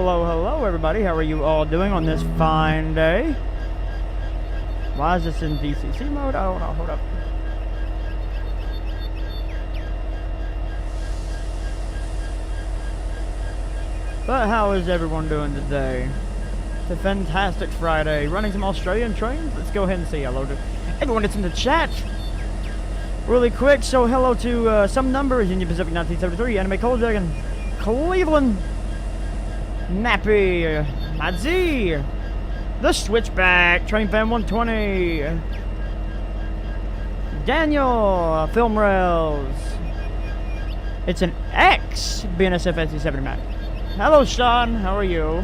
hello, everybody. How are you all doing on this fine day? Why is this in DCC mode? Oh, no, hold up. But how is everyone doing today? It's a fantastic Friday. Running some Australian trains. Let's go ahead and say hello to everyone that's in the chat. Really quick, so hello to some numbers in the Pacific 1973, Anime Cold Dragon, Cleveland, Nappy, Madzi, The Switchback, Train Fan 120, Daniel, Film Rails. It's an X BNSF SC70 Mac. Hello, Sean. How are you?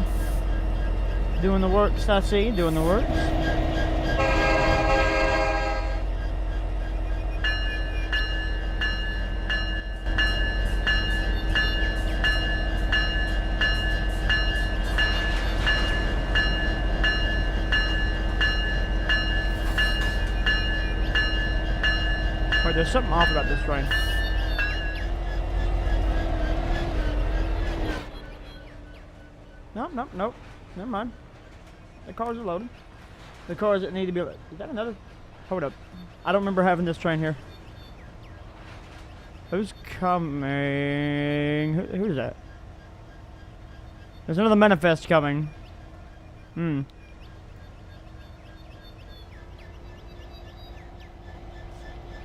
Doing the works, I see. Doing the works. Wait, there's something off about this train. Nope. Never mind. The cars are loaded. The cars that need to be loaded. Is that another? Hold up. I don't remember having this train here. Who's coming? Who is that? There's another manifest coming.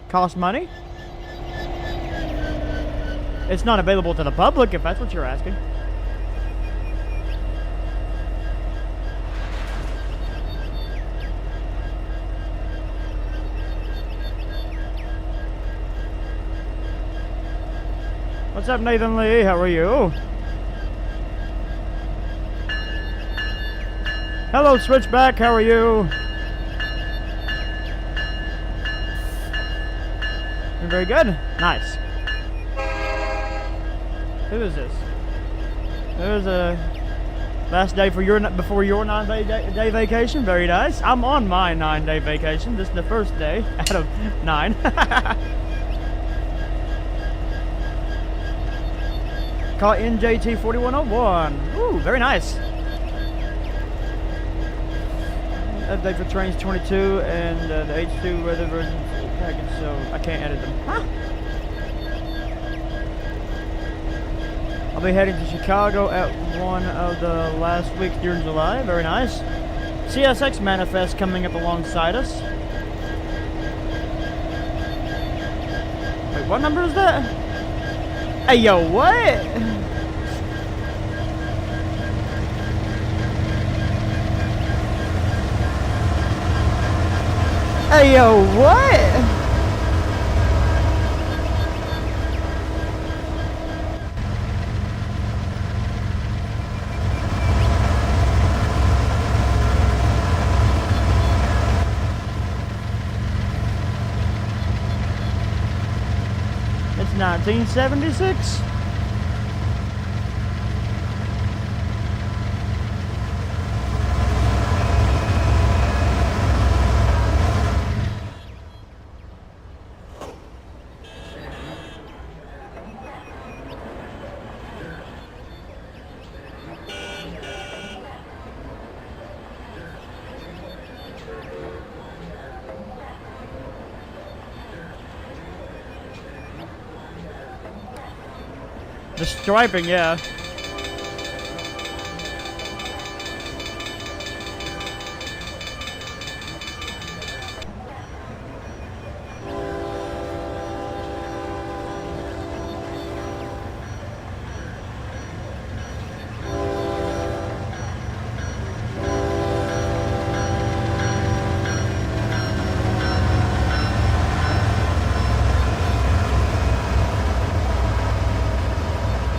Cost money? It's not available to the public, if that's what you're asking. What's up, Nathan Lee? How are you? Hello, Switchback. How are you? You're very good. Nice. Who is this? There's a last day for your before your 9-day vacation. Very nice. I'm on my 9-day vacation. This is the first day out of 9. Call NJT 4101. Ooh, very nice. Update for Trainz 22 and the H2 weather version package, so I can't edit them. Huh? I'll be heading to Chicago at one of the last weeks during July. Very nice. CSX Manifest coming up alongside us. Wait, what number is that? Hey, yo, what? Hey, yo, what? It's 1976. The striping, yeah.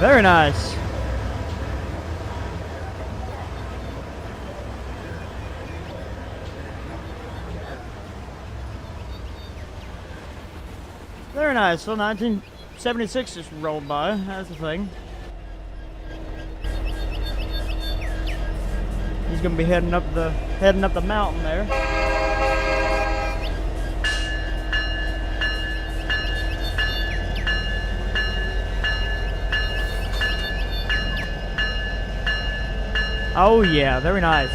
Very nice. Very nice. So 1976 just rolled by. That's the thing. He's gonna be heading up the mountain there. Oh yeah, very nice.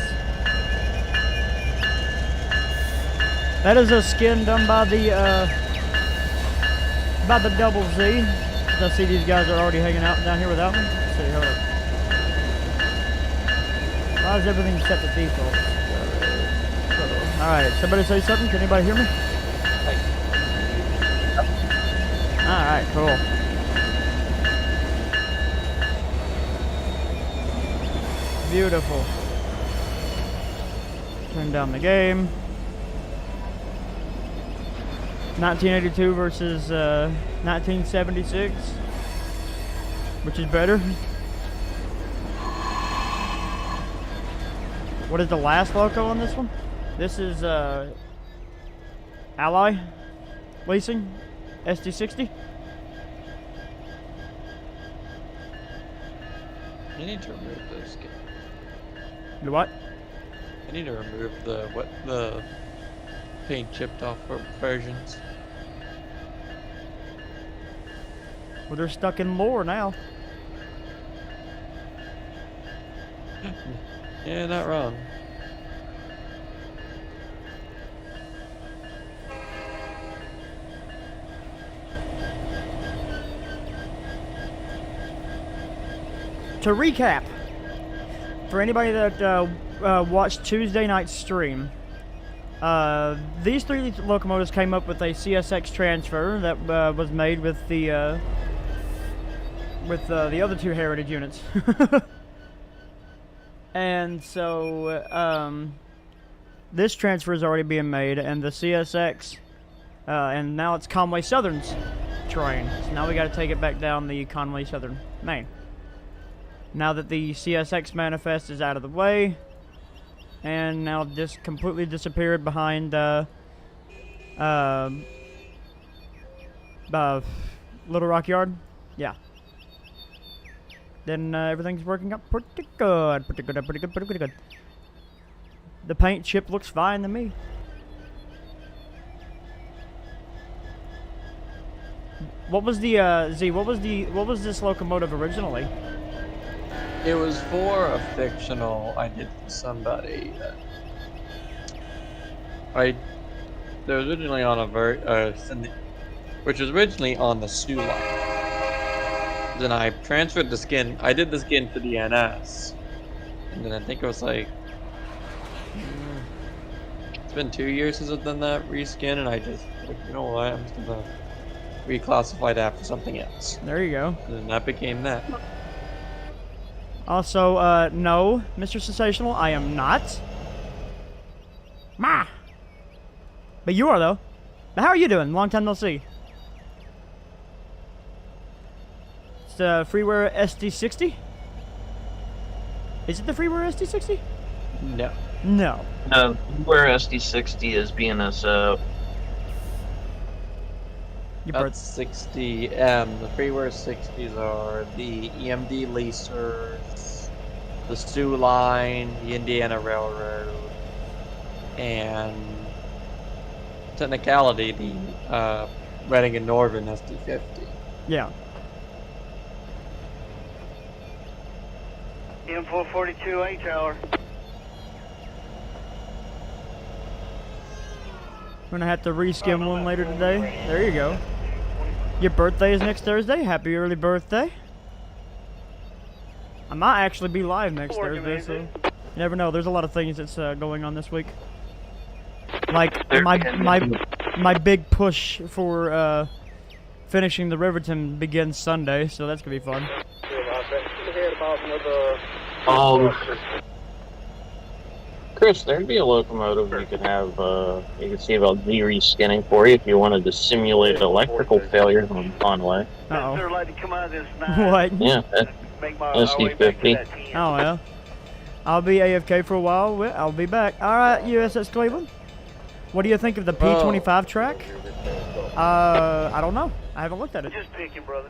That is a skin done by the Double Z. I see these guys are already hanging out down here without me. Let's see, hold up. Why is everything set to default? Alright, somebody say something? Can anybody hear me? Alright, cool. Beautiful. Turn down the game. 1982 versus 1976. Which is better? What is the last loco on this one? This is Ally Leasing SD60. You need to remove those. The what? I need to remove the paint chipped off versions. Well, they're stuck in lore now. Yeah, not wrong. To recap, for anybody that watched Tuesday night's stream, these three locomotives came up with a CSX transfer that was made with the other two heritage units. And so this transfer is already being made, and the CSX, and now it's Conway Southern's train. So now we got to take it back down the Conway Southern main. Now that the CSX manifest is out of the way, and now just completely disappeared behind Little Rock Yard, yeah. Then everything's working out pretty good, pretty good. The paint chip looks fine to me. What was the Z? What was this locomotive originally? It was for a fictional I did for somebody. It was originally on a which was originally on the Sioux line. Then I transferred the skin. I did the skin for the NS, and then I think it was like it's been 2 years since I've done that reskin, and I just like, you know what, I'm just gonna reclassify that for something else. There you go. And then that became that. Also, no, Mr. Sensational, I am not. Ma! But you are, though. Now, how are you doing? Long time no see. It's the Freeware SD60? Is it the Freeware SD60? No. No. Freeware SD60 is BNSO. That's 60M. The Freeware 60s are the EMD leasers, the Sioux Line, the Indiana Railroad, and technicality, the Reading and Northern SD50. Yeah. M442 tower. I'm gonna have to reskin one later today. There you go. Your birthday is next Thursday. Happy early birthday. I might actually be live next Thursday, so you never know. There's a lot of things that's going on this week. Like my big push for finishing the Riverton begins Sunday, so that's gonna be fun. Chris, there'd be a locomotive you could have, you could see about reskinning for you if you wanted to simulate electrical failures on Conway. Uh-oh. What? What? Yeah, SD50. Oh, well. I'll be AFK for a while. I'll be back. Alright, USS Cleveland. What do you think of the P25 track? I don't know. I haven't looked at it. Just picking, brother.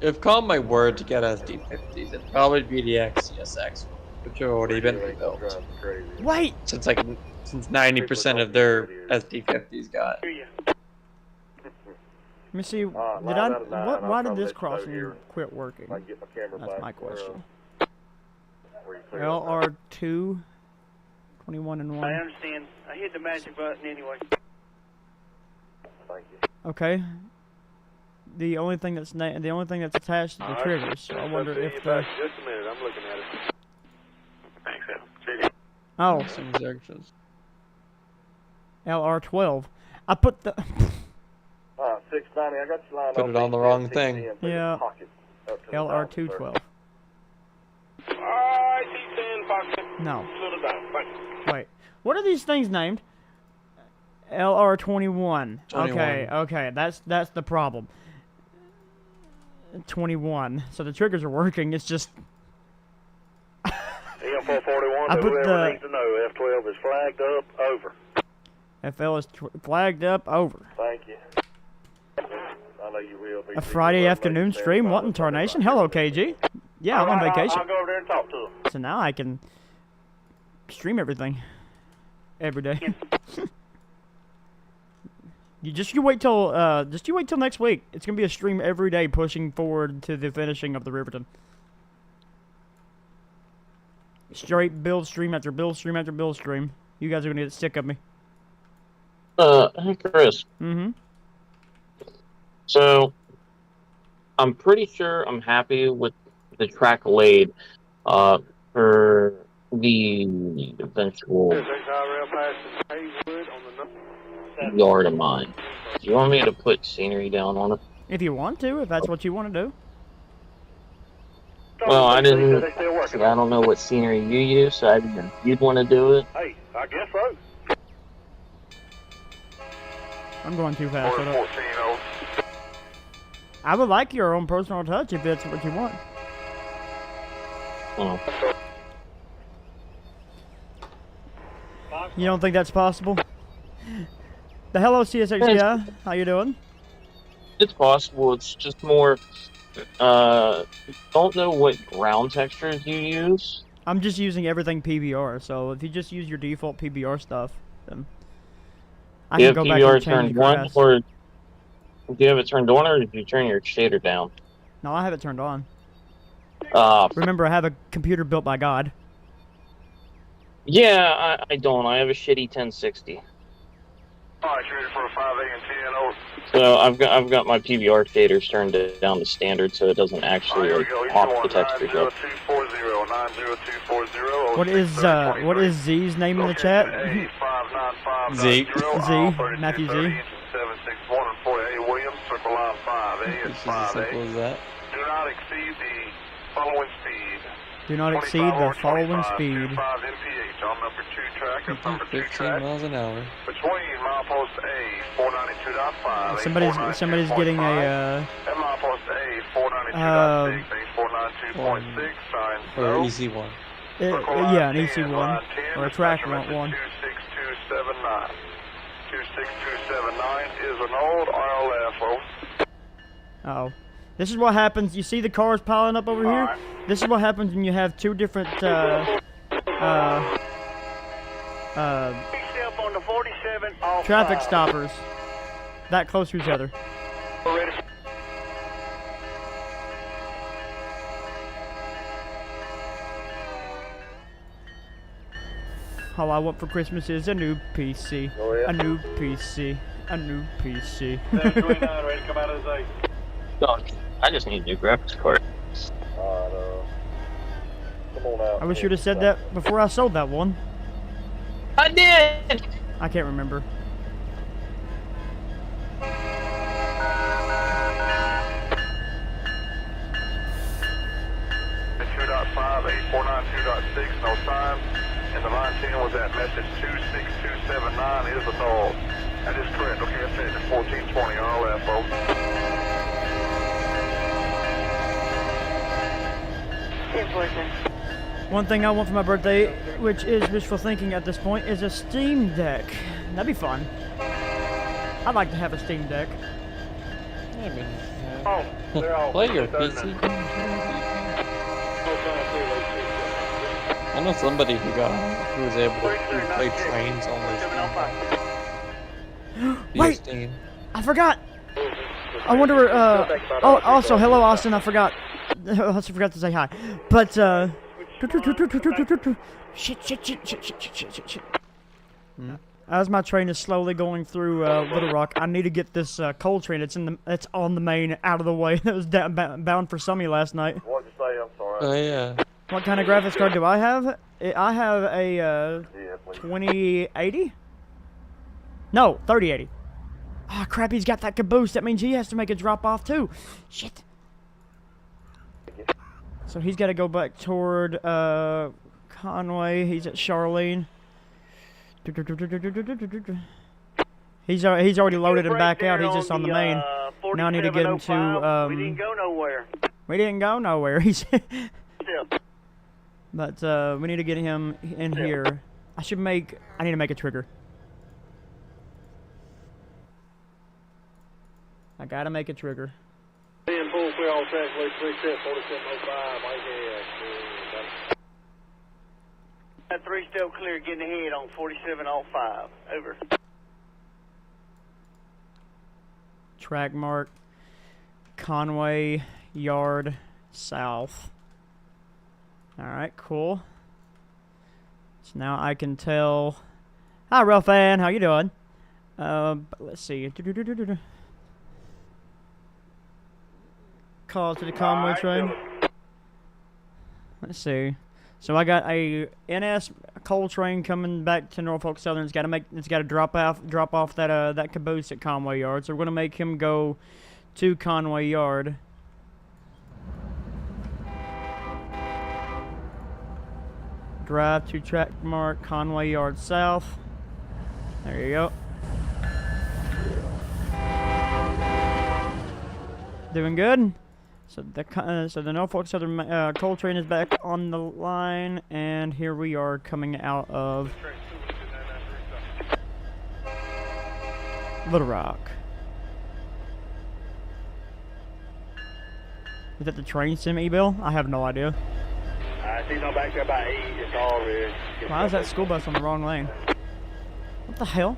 If Conway were to get SD50s, it'd probably be the XCSX, which have already been rebuilt. Wait! Since 90% of their SD50s got. Let me see. Why did this crossing quit working? That's my question. LR2, 21 and I 1. understand. I hit the magic button anyway. Thank you. Okay. The only thing that's attached to the triggers. So I wonder if the. Just a minute, I'm looking at it. Thanks, Al. Oh, Some injections. LR12. I put the. 690, I got you lined Put up. it on the wrong thing. Yeah. LR212. Alright, C10, pocket. No. Little down. Thank you. Wait. What are these things named? LR21. 21. Okay. That's the problem. 21. So the triggers are working. It's just. EM441, I put whoever the- needs to know, F12 is flagged up, over. FL is flagged up over. Thank you. I know you will be. A Friday afternoon stream? What in tarnation? Hello, KG. Yeah, I'm on vacation. I'll go over there and talk to him. So now I can stream everything every day. You wait till next week. It's gonna be a stream every day, pushing forward to the finishing of the Riverton. Straight build stream after build stream after build stream. You guys are gonna get sick of me. Hey, Chris. Mm-hmm. So, I'm pretty sure I'm happy with the track laid for the eventual yard of mine. Do you want me to put scenery down on it? If you want to, if that's what you want to do. Well, I didn't. I don't know what scenery you use, so I didn't. You'd want to do it? Hey, I guess so. I'm going too fast. Hold up. 14-0. I would like your own personal touch if that's what you want. Oh. You don't think that's possible? The hello CSX guy, how you doing? It's possible. It's just more. Don't know what ground textures you use. I'm just using everything PBR, so if you just use your default PBR stuff, then I Do you can have go back and PBR change turned the on, grass. or do you have it turned on, or did you turn your shader down? No, I have it turned on. Uh, Remember, I have a computer built by God. yeah, I don't. I have a shitty 1060. Alright, you ready for a 5A and 10-0? So I've got my PBR shaders turned down to standard, so it doesn't actually like, pop the textures up. 90240, 90240. What is Z's name in the chat? Z. Matthew Z. 761 and 40A Williams, circle line 5A It's and just as simple 5A. as that. Do not exceed the following speed. Do not exceed the following speed. 25 mph on number 2 track and number 2 15 track. miles an hour. Between milepost A 492.5, Somebody's getting a and milepost A 492.6, A 492.6, sign Or no. easy one. yeah, an EC1 or a track one. 26279. 26279 is an old RLF. Uh-oh. This is what happens. You see the cars piling up over here? This is what happens when you have two different, Step on the 47 off traffic 5. stoppers that close to each other. Ready? All I want for Christmas is a new PC. Oh, yeah. A new PC. A new PC. 729, ready to come out of the zone. Oh, I just need a new graphics card. Alright, come on out. I wish you'd have said that before I sold that one. I did! I can't remember. No sign. And the line 10 was that message 26279 is the null. That is correct. Okay, I said 1420 RLF, folks. One thing I want for my birthday, which is wishful thinking at this point, is a Steam Deck. That'd be fun. I'd like to have a Steam Deck. I mean, Oh, they're all play your PC. I know somebody who was able to play Trainz on their Wait! Steam. I forgot! I wonder, oh, also, hello Austin, I forgot. I also forgot to say hi. But, Shit. As my train is slowly going through Little Rock, I need to get this coal train. It's on the main out of the way. That was bound for Summit last night. What'd you say? I'm sorry. Oh yeah. What kind of graphics card do I have? I have a Yeah, please. 2080? No, 3080. Ah, crap, he's got that caboose. That means he has to make a drop off too. Shit. So he's got to go back toward Conway. He's at Charlene. He's already loaded him back out. He's just on the main. Now I need to get him to. We didn't go nowhere. We didn't go nowhere. He's. Still. But we need to get him in here. I need to make a trigger. I gotta make a trigger. Being full clear all tracks, lead 4705, right ahead. That 3 still clear, getting ahead on 4705. Over. Track mark. Conway Yard South. Alright, cool. So now I can tell. Hi, real fan. How you doing? But let's see. Call to the Conway train. Let's see. So I got a NS coal train coming back to Norfolk Southern. It's got to drop off that caboose at Conway Yard. So we're gonna make him go to Conway Yard. Drive to track mark Conway Yard South. There you go. Doing good. So the Norfolk Southern coal train is back on the line, and here we are coming out of Little Rock. Is that the train sim e-bill? I have no idea. I see no back there by 8, it's all red. Why is that school bus on the wrong lane? What the hell?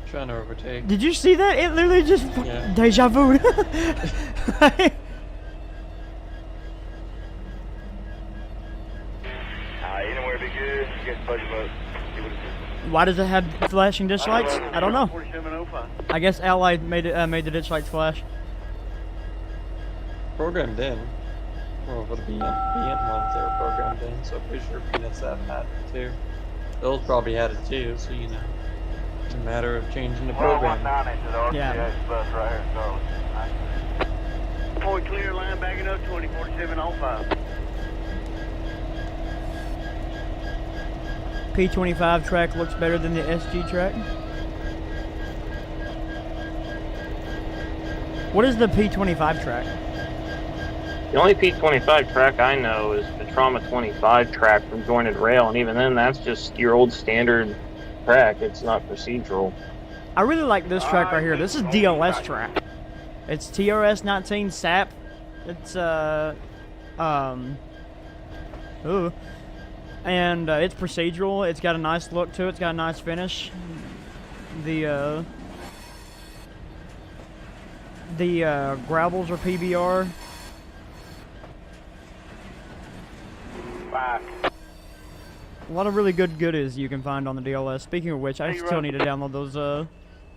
Trying to overtake. Did you see that? It literally just Yeah. deja vu. Anywhere be good, get the budget up. Why does it have flashing ditch lights? I don't know. 4705. I guess Allied made the ditch lights flash. Programmed in. Well, for the BN ones, they were programmed in, so I'm pretty sure PSF had it too. Those probably had it too, so you know. It's a matter of changing the program. 119 into the RCA Yeah. bus right here, so. Point clear, line backing up 4705. P25 track looks better than the SG track. What is the P25 track? The only P25 track I know is the Trauma 25 track from Jointed Rail, and even then, that's just your old standard track. It's not procedural. I really like this track right here. This is DLS track. It's TRS 19 SAP. It's and it's procedural. It's got a nice look to it. It's got a nice finish. The gravels are PBR. Back. A lot of really good goodies you can find on the DLS. Speaking of which, I still need to download those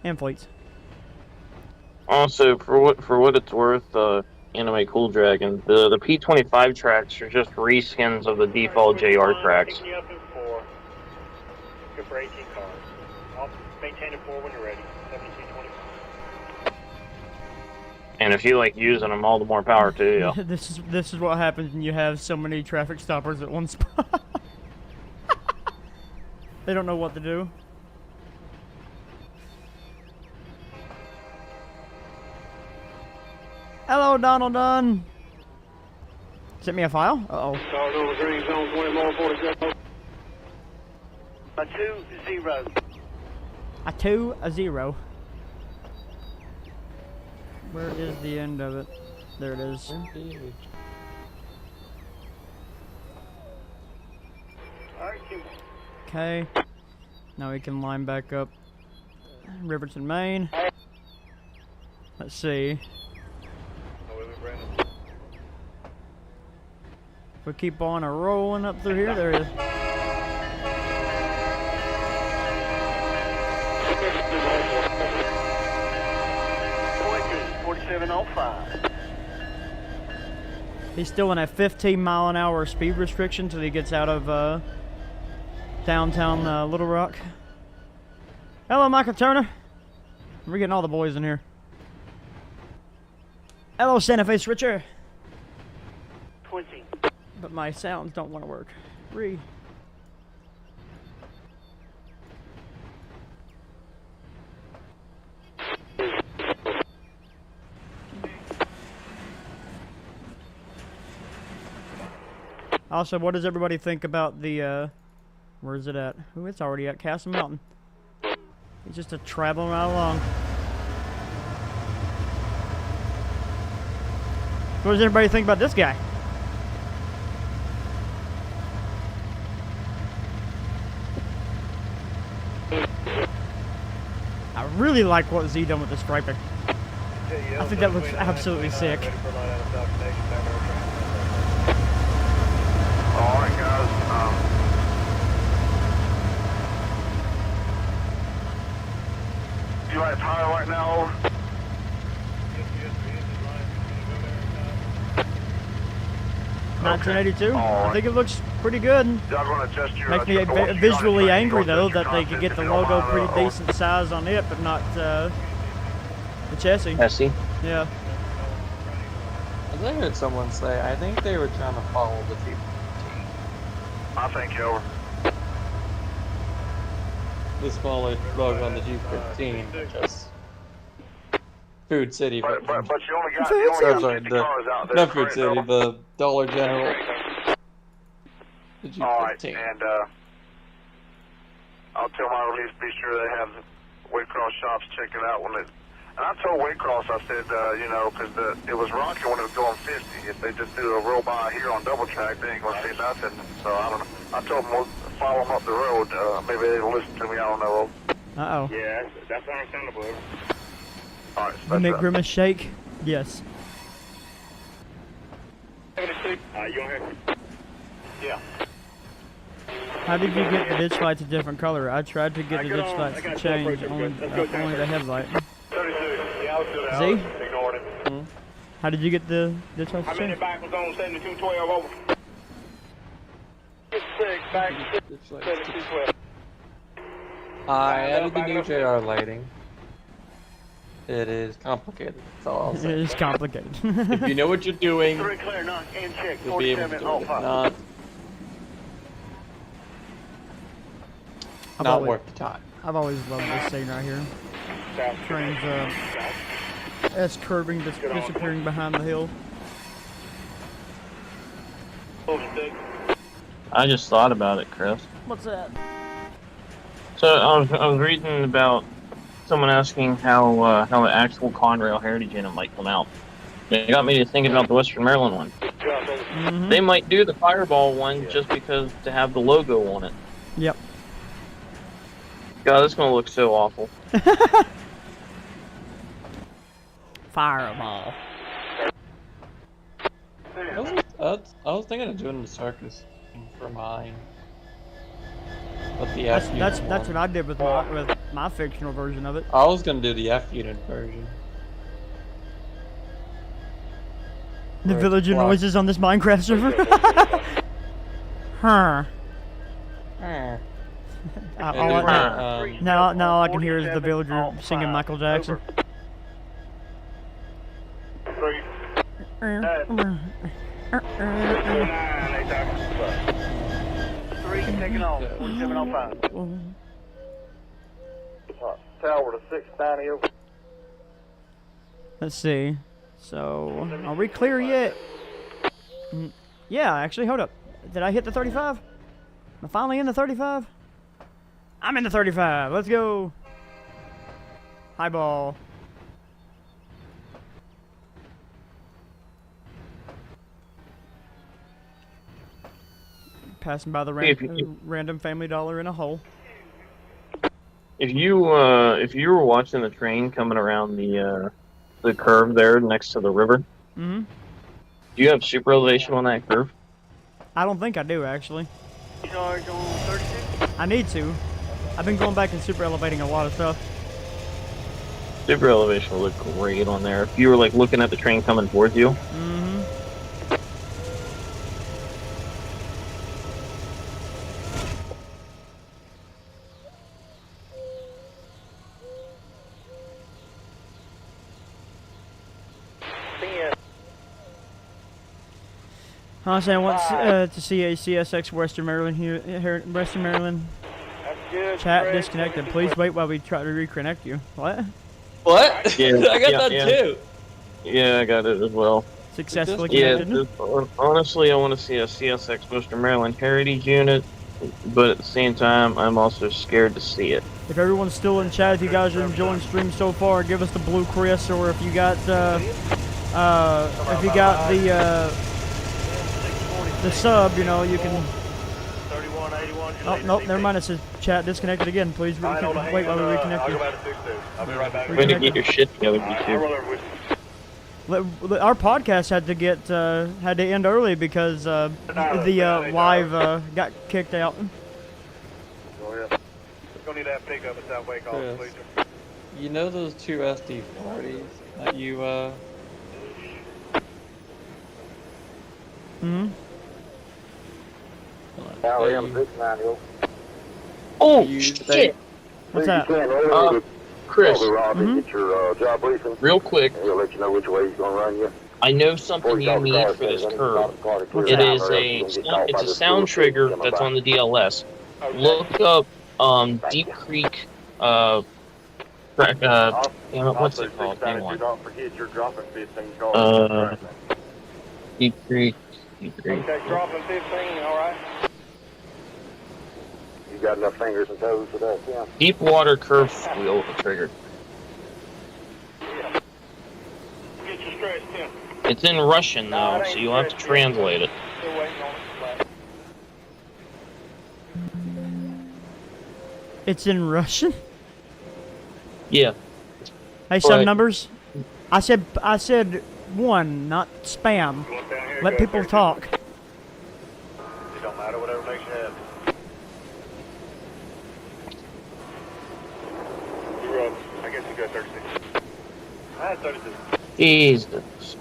amphiletes. Also, for what it's worth, Anime Cool Dragon, the P25 tracks are just reskins of the default JR tracks. Pick me up in 4. Good for 18 cars. I'll maintain it 4 when you're ready. 7225. And if you like using them, all the more power to you. This is what happens when you have so many traffic stoppers at one spot. They don't know what to do. Hello, Donald Dunn. Sent me a file? Uh-oh. Cars over green zone 2447. A 2-0. A 2, a 0. Where is the end of it? There it is. Alright, Kim. Okay. Now we can line back up Riverton, Maine. Let's see. If We keep on a rolling up through here. There it is. 4705. He's still in a 15-mile-an-hour speed restriction till he gets out of downtown Little Rock. Hello, Michael Turner. We're getting all the boys in here. Hello, Santa Fe Switcher. 20. But my sounds don't want to work. Re. Also, what does everybody think about the, where is it at? Ooh, it's already at Castle Mountain. It's just a traveling right along. What does everybody think about this guy? I really like what Z done with the striping. I think that looks absolutely sick. Alright guys, you at tire right now, over? 1982. I Alright. think it looks pretty good. Y'all gonna adjust your... Makes me visually angry though that they could get the logo pretty decent size on it, but not the chassis. Essie. Yeah. As I heard someone say, I think they were trying to follow the G15. I think you over. The smaller logo on the G15, just Food City. But you only got, I'm sorry, 50 cars out there. not Food City, the Dollar General. The G15. Alright, and I'll tell my release, be sure they have Waycross shops check it out when it... And I told Waycross, I said, you know, because it was rocking when it was going 50. If they just do a roll by here on double track, they ain't going to see nothing. So I don't know. I told them we'll follow them up the road. Maybe they'll listen to me, I don't know. Uh-oh. Yeah, that's understandable. All right, You make Grimace shake? Yes. you on here? Yeah. How did you get the ditch lights a different color? I tried to get the ditch lights to change, only the headlight. 32. Yeah, I was good. Z? Ignored it. How did you get the ditch lights to I'm in the change? back was on 7212 over. 6 back 7212. I added the new JR lighting. It is complicated, that's all I'll It say. is complicated. If you know what you're doing, 3 clear, knock and check. you'll be able to do it. If 4705. not worth the time. I've always loved this scene right here. Train's S-curving, disappearing behind the hill. I just thought about it, Chris. What's that? So I was reading about someone asking how the actual Conrail Heritage Inn might come out. It got me to thinking about the Western Maryland one. Mm-hmm. They might do the Fireball one just because to have the logo on it. Yep. God, that's gonna look so awful. Fireball. I was thinking of doing the circus for mine. But the F unit That's one. what I did with my fictional version of it. I was gonna do the F unit version. The Where villager it's noises on this Minecraft server. Huh. Now all I can hear is the villager singing Michael Jackson. 3. 3 taking off. 4705. Tower to 690 over. Let's see. So, are we clear yet? Yeah, actually, hold up. Did I hit the 35? Am I finally in the 35? I'm in the 35. Let's go. Highball. Passing by the random Family Dollar in a hole. If you were watching the train coming around the curve there next to the river, Mm-hmm. do you have super elevation on that curve? I don't think I do, actually. Charge on 36. I need to. I've been going back and super elevating a lot of stuff. Super elevation will look great on there. If you were like looking at the train coming towards you. Mm-hmm. Honestly, I want to see a CSX Western Maryland here, Western Maryland. That's good. Chat Craig. disconnected. Please wait while we try to reconnect you. What? What? Yeah, I got yeah, that yeah. too. Yeah, I got it as well. Successfully Yeah, connected. honestly, I want to see a CSX Western Maryland Heritage unit, but at the same time, I'm also scared to see it. If everyone's still in chat, if you guys are enjoying stream so far, give us the blue Chris, or if you got the sub, you know, you can. 3181. Oh nope, never mind. It says chat disconnected again. Please wait while we reconnect you. I'll be right back. Way to get your shit together, YouTube. Our podcast had to end early because the live got kicked out. Oh, yeah. We're gonna need that pickup at South Wake Hall, Yes. please. You know those two SD40s that you Hmm. Oh, You shit! What's that? Chris, Get your job briefing. real quick, He'll let you know which way he's gonna run you. I know something you need for this curve. It is it's a sound trigger that's on the DLS. Look up Deep Creek damn it, what's it called? Hang on. Don't forget you're dropping 15 cars. Deep Creek. Okay, dropping 15, alright. You got enough fingers and toes for that, yeah. Deep water curve wheel trigger. Get your stretch, Tim. It's in Russian though, so you'll have to translate it. Still waiting on it. It's in Russian. Yeah. Hey, some Right. numbers. I said one, not spam. Look down here, Let go people 13. talk. It don't matter, whatever makes you happy. You're up. I guess you got 36. I had 36. Jesus.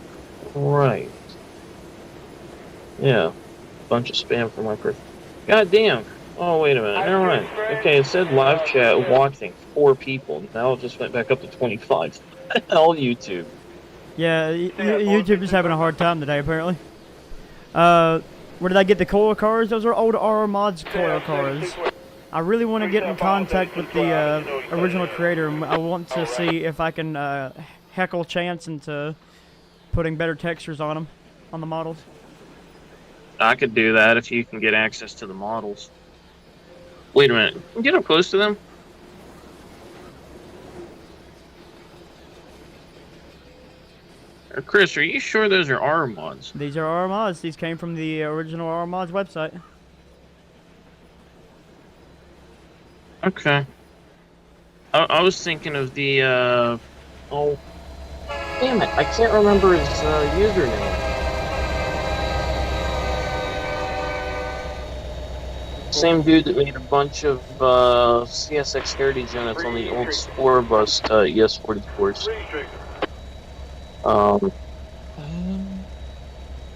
Right. Yeah. Bunch of spam from my person. God damn. Oh, wait a minute. Never mind. Okay, it said live chat watching 4 people. Now it just went back up to 25. Hell, YouTube. Yeah, YouTube is having a hard time today, apparently. Where did I get the coil cars? Those are old RR Mods coil cars. I really want to get in contact with the original creator. I want to see if I can heckle Chance into putting better textures on them, on the models. I could do that if you can get access to the models. Wait a minute. Can you get up close to them? Chris, are you sure those are our mods? These are RR Mods. These came from the original RR Mods website. Okay. I was thinking of the, oh, damn it, I can't remember his username. Same dude that made a bunch of CSX Heritage units on the old Spore Bus ES44s.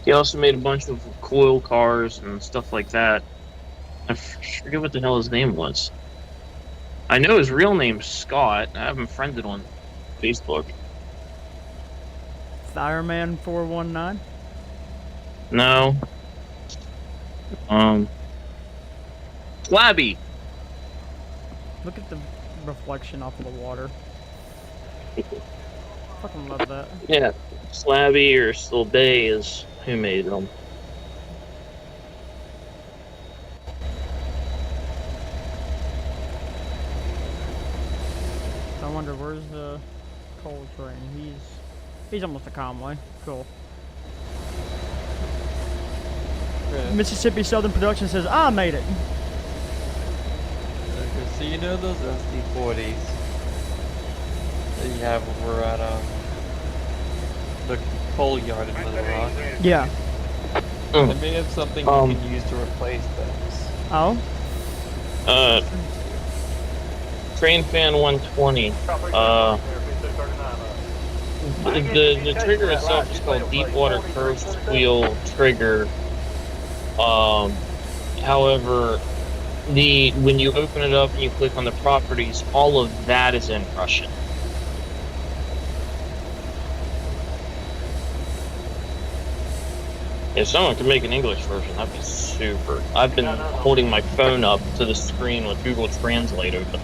He also made a bunch of coil cars and stuff like that. I forget what the hell his name was. I know his real name's Scott. I have him friended on Facebook. Fireman 419. No. Flabby. Look at the reflection off of the water. Fucking love that. Yeah, Slabby or Still Day is who made them. I wonder where's the coal train. He's almost a Conway. Cool. Yeah. Mississippi Southern Production says I made it. Okay, so you know those SD40s that you have over at the coal yard in Little Rock? Yeah. They may have something you can use to replace those. Oh, Train Fan 120. The trigger itself is called Deepwater Curved Wheel Trigger. However, when you open it up and you click on the properties, all of that is in Russian. If someone could make an English version, that'd be super. I've been holding my phone up to the screen with Google Translate open.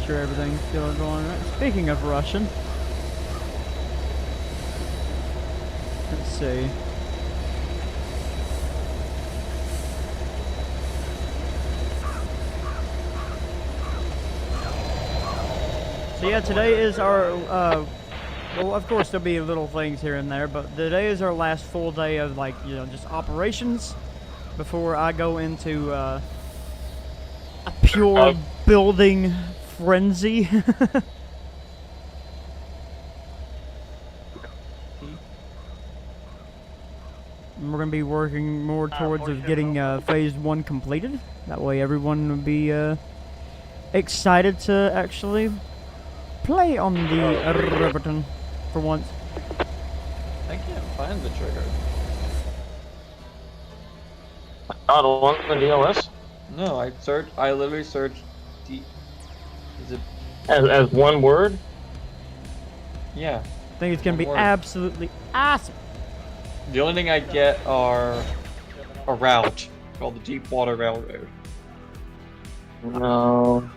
make sure everything's still going right. Speaking of Russian, let's see. So yeah, today is our, well, of course there'll be little things here and there, but today is our last full day of, like, you know, just operations before I go into a pure building frenzy. And we're going to be working more towards of getting phase 1 completed. That way everyone will be excited to actually play on the Riverton for once. I can't find the trigger. Not on the DLS? No, I literally searched is it? As one word? Yeah. I think it's going to be One word. absolutely awesome. The only thing I get are a route called the Deepwater Railroad. No.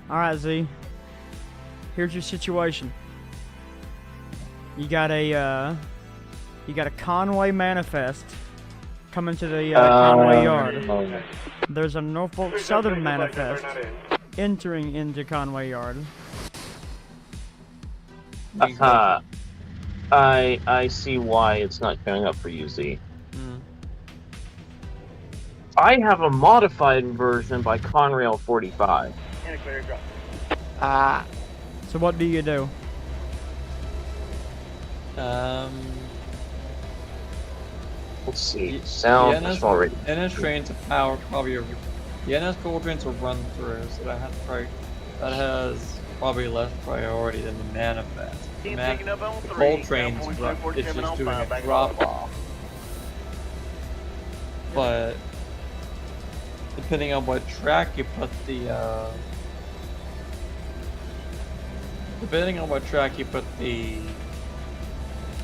Alright, Z. Here's your situation. You got a Conway manifest coming to the Conway yard. There's a Norfolk Southern manifest entering into Conway yard. I see why it's not showing up for you, Z. I have a modified version by Conrail 45. And a clear drop. So what do you do? Let's see. Sound is already. NS trains of power probably the NS coal trains will run through, so that has probably less priority than the manifest. The coal trains it's just doing a drop off. But depending on what track you put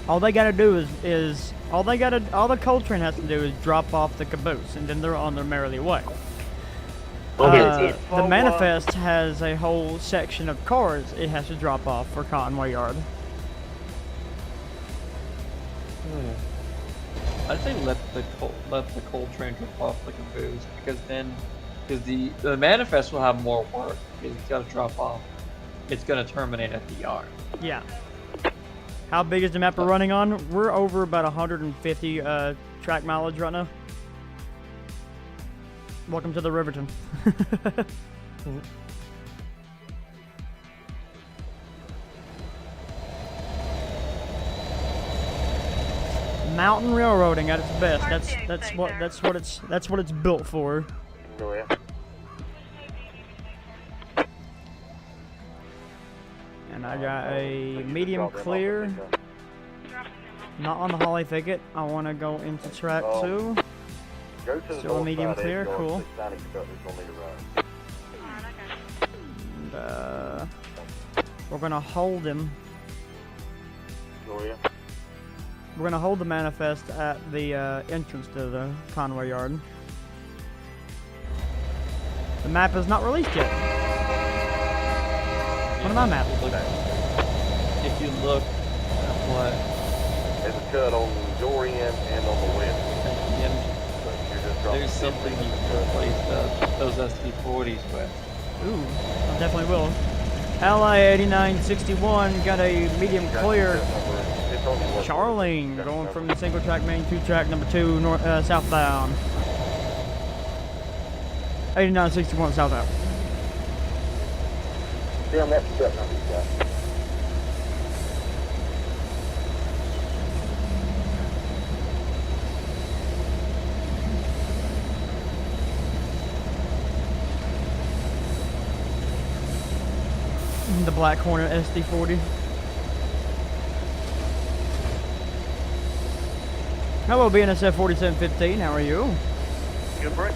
All they gotta do is all the coal train has to do is drop off the caboose, and then they're on their merrily way. The manifest has a whole section of cars it has to drop off for Conway Yard. I'd say let the coal train drop off the caboose because the manifest will have more work because it's got to drop off. It's gonna terminate at the yard. Yeah. How big is the map we're running on? We're over about 150 track mileage right now. Welcome to the Riverton. Mountain railroading at its best. That's what it's built for. Go ahead. And I got a medium clear. Not on the Holly Thicket. I want to go into track 2. Still a medium clear, cool. And, we're gonna hold him. We're gonna hold the manifest at the entrance to the Conway Yard. The map is not released yet. What am I map? If you look at what There's a cut on your end and on the west. there's something you can replace those SD40s with. Ooh, I definitely will. LI 8961 got a medium clear. Charling going from the single track main 2-track number 2 north southbound. 8961 southbound. Damn, that's the number you got. The Black Hornet SD40. Hello, BNSF 4715. How are you? Good break.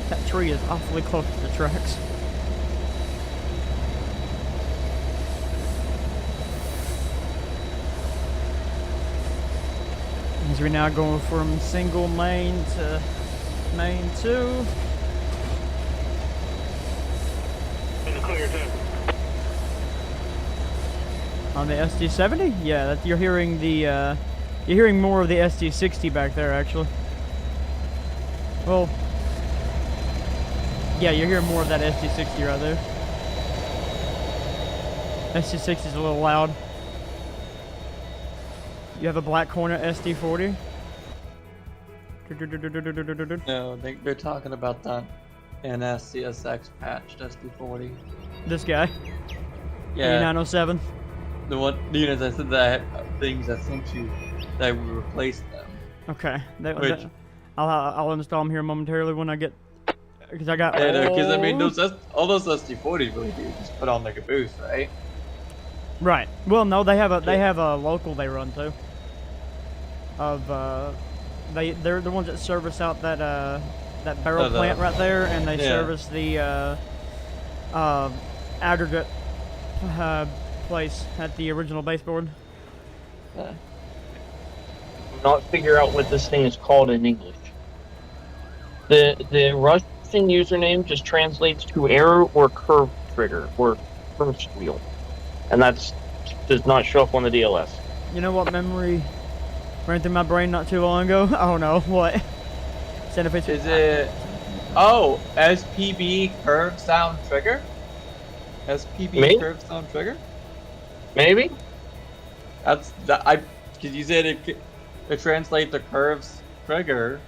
That tree is awfully close to the tracks. As we now going from single main to main 2. In the clear, too. On the SD70? Yeah, that you're hearing the you're hearing more of the SD60 back there actually. Well, yeah, you're hearing more of that SD60 right there. SD60 is a little loud. You have a Black Hornet SD40? No, they're talking about that NSCSX patched SD40. This guy? Yeah. 907? The one, you know, I said that things I sent you that we replaced them. Okay. Which- I'll install them here momentarily when I get... Because I got... Yeah, because I mean, all- all those SD40s really do just put on the caboose, right? Right. Well, no, they have a local they run too. They're the ones that service out that barrel plant right there, and they service the aggregate place at the original baseboard. Not figure out what this thing is called in English. The Russian username just translates to error or curve trigger or curve wheel, and that's does not show up on the DLS. You know what memory ran through my brain not too long ago? I don't know what. Is it? Oh, SPB curve sound trigger. SPB Maybe? curve sound trigger. Maybe. That's that. Because you said it translates the curves trigger.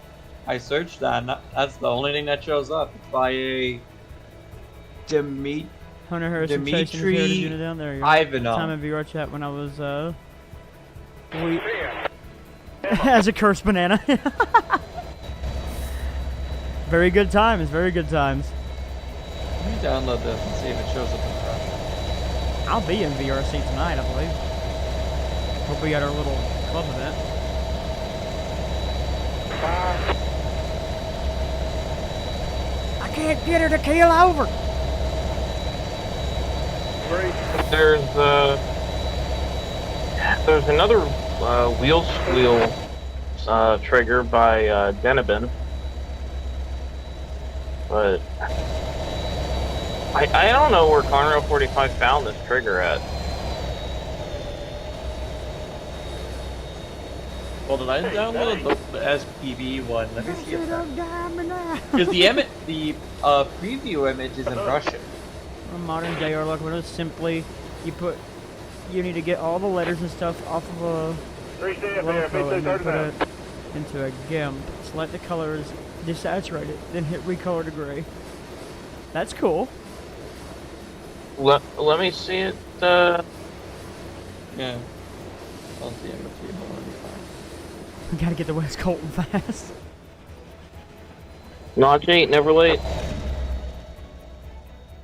I searched that. And that's the only thing that shows up. It's by a Hunter Harrison chasing his Dimitri heritage unit down there. Ivanov. Time in VR chat when I was as a cursed banana. Very good times. Very good times. Let me download this and see if it shows up in Russian. I'll be in VRC tonight, I believe. We'll be at our little club event. I can't get her to keel over. There's another wheel squeal trigger by Denibin, but I don't know where Conrail 45 found this trigger at. Well, did I download the SPB one? Let me see if that... Because the preview image is in Russian. A modern JR Locomotive, simply you need to get all the letters and stuff off of a loco and then put it into a GIMP. Select the colors, desaturate it, then hit recolor to gray. That's cool. Let me see it. Yeah. I'll see it. We gotta get to West Colton fast. Not late, never late.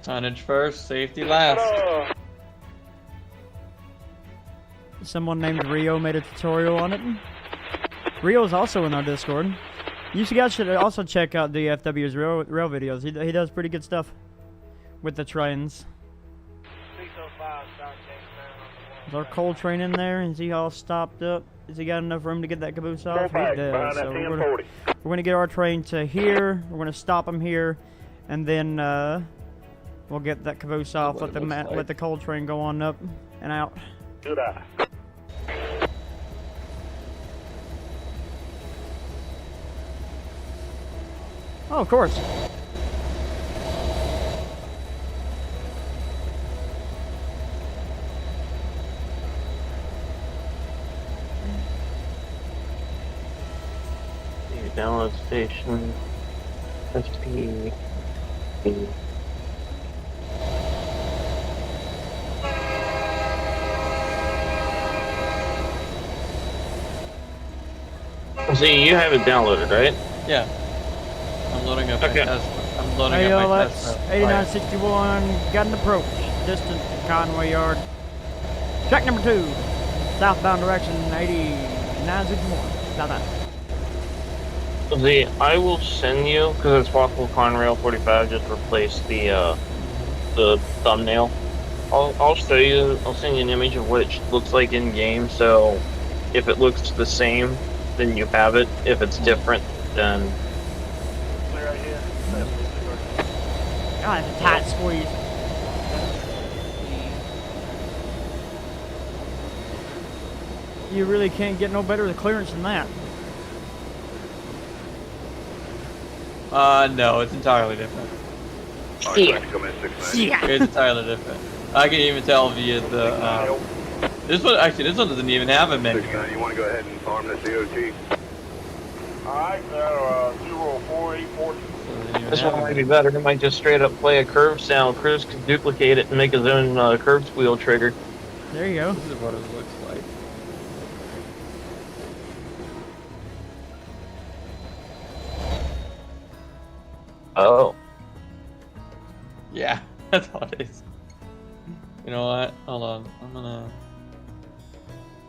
Tonnage first, safety last. Someone named Rio made a tutorial on it. Rio's also in our Discord. You guys should also check out DFW's rail videos. He does pretty good stuff with the trains. Is our coal train in there? Is he all stopped up? Has he got enough room to get that caboose off? He does. So we're gonna get our train to here. We're gonna stop him here, and then we'll get that caboose off. Let the coal train go on up and out. Good eye. Oh, of course. Download station. SP. See, you have it downloaded, right? Yeah. I'm loading up Okay. my Tesla. I'm loading Hey, up my that's Tesla. 8961. Got an approach. Distance to Conway Yard. Track number 2. Southbound direction 8961. Southbound. See, I will send you, because it's possible Conrail 45 just replaced the thumbnail. I'll show you, I'll send you an image of what it looks like in game, so if it looks the same, then you have it. If it's different, then... Clear right here. God, it's a tight squeeze. You really can't get no better clearance than that. No, it's entirely different. Yeah. It's entirely different. I can even tell via the, this one doesn't even have a menu. 69, you want to go ahead and farm this DOT? Alright, 04840. This one might be better. It might just straight up play a curve sound. Chris could duplicate it and make his own curve squeal trigger. There you go. This is what it looks like. Oh. Yeah, that's all it is. You know what? Hold on. I'm gonna...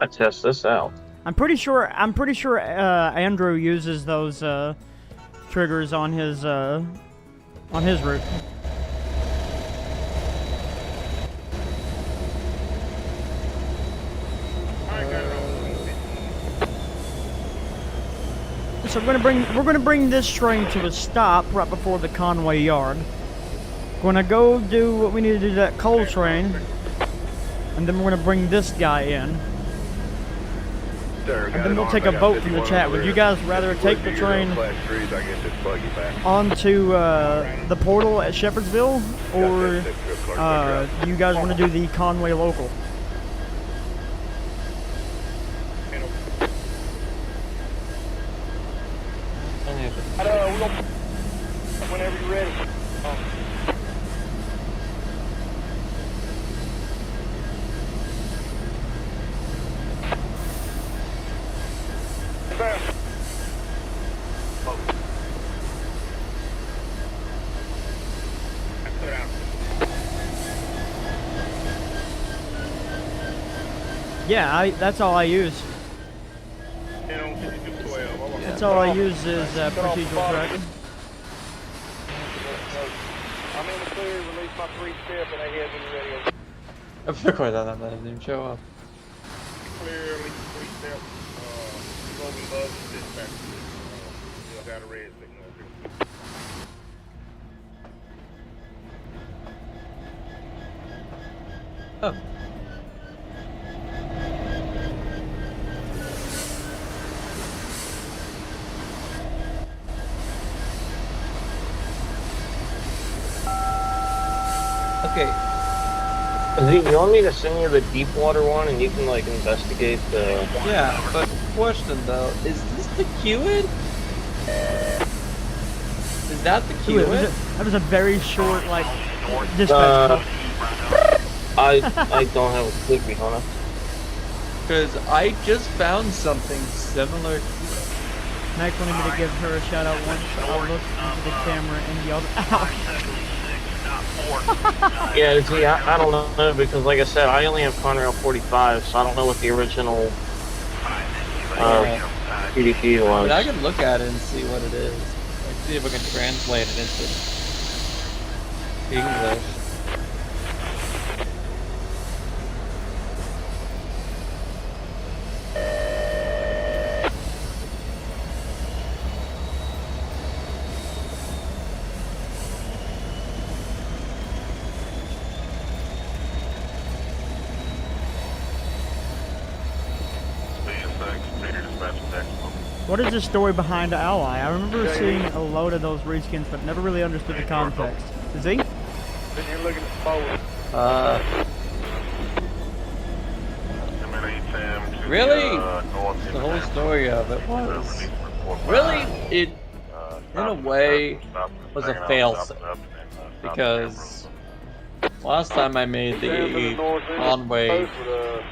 I test this out. I'm pretty sure Andrew uses those triggers on his route. So we're gonna bring this train to a stop right before the Conway Yard. Gonna go do what we need to do to that coal train, and then we're gonna bring this guy in. And then we'll take a vote from the chat. Would you guys rather take the train onto the portal at Shepherdsville, or do you guys want to do the Conway local? Whenever you're ready. Yeah, that's all I use. That's all I use is procedural tracking. I'm in the clear, release my 3-step, and I head when you're ready. I forgot that didn't even show up. Clear, release 3-step, roving bus, dispatch. Still got a red signal. Oh. Okay. Z, you want me to send you the deep water one and you can like investigate the... Yeah, but question though, is this the Kiewit? Is that the Kiewit? That was a very short, like, dispatch. I don't have a clue, Hana. Because I just found something similar to it. Max wanted me to give her a shout out once. I looked into the camera and yelled, "Ow!" Yeah, see, I don't know, because like I said, I only have Conrail 45, so I don't know what the original PDP was. But I can look at it and see what it is. Like, see if I can translate it into English. What is the story behind Ally? I remember seeing a load of those reskins, but never really understood the context. Is he? Then you're looking at forward. Really? The whole story of it was really, it in a way was a fail-safe, because last time I made the Conway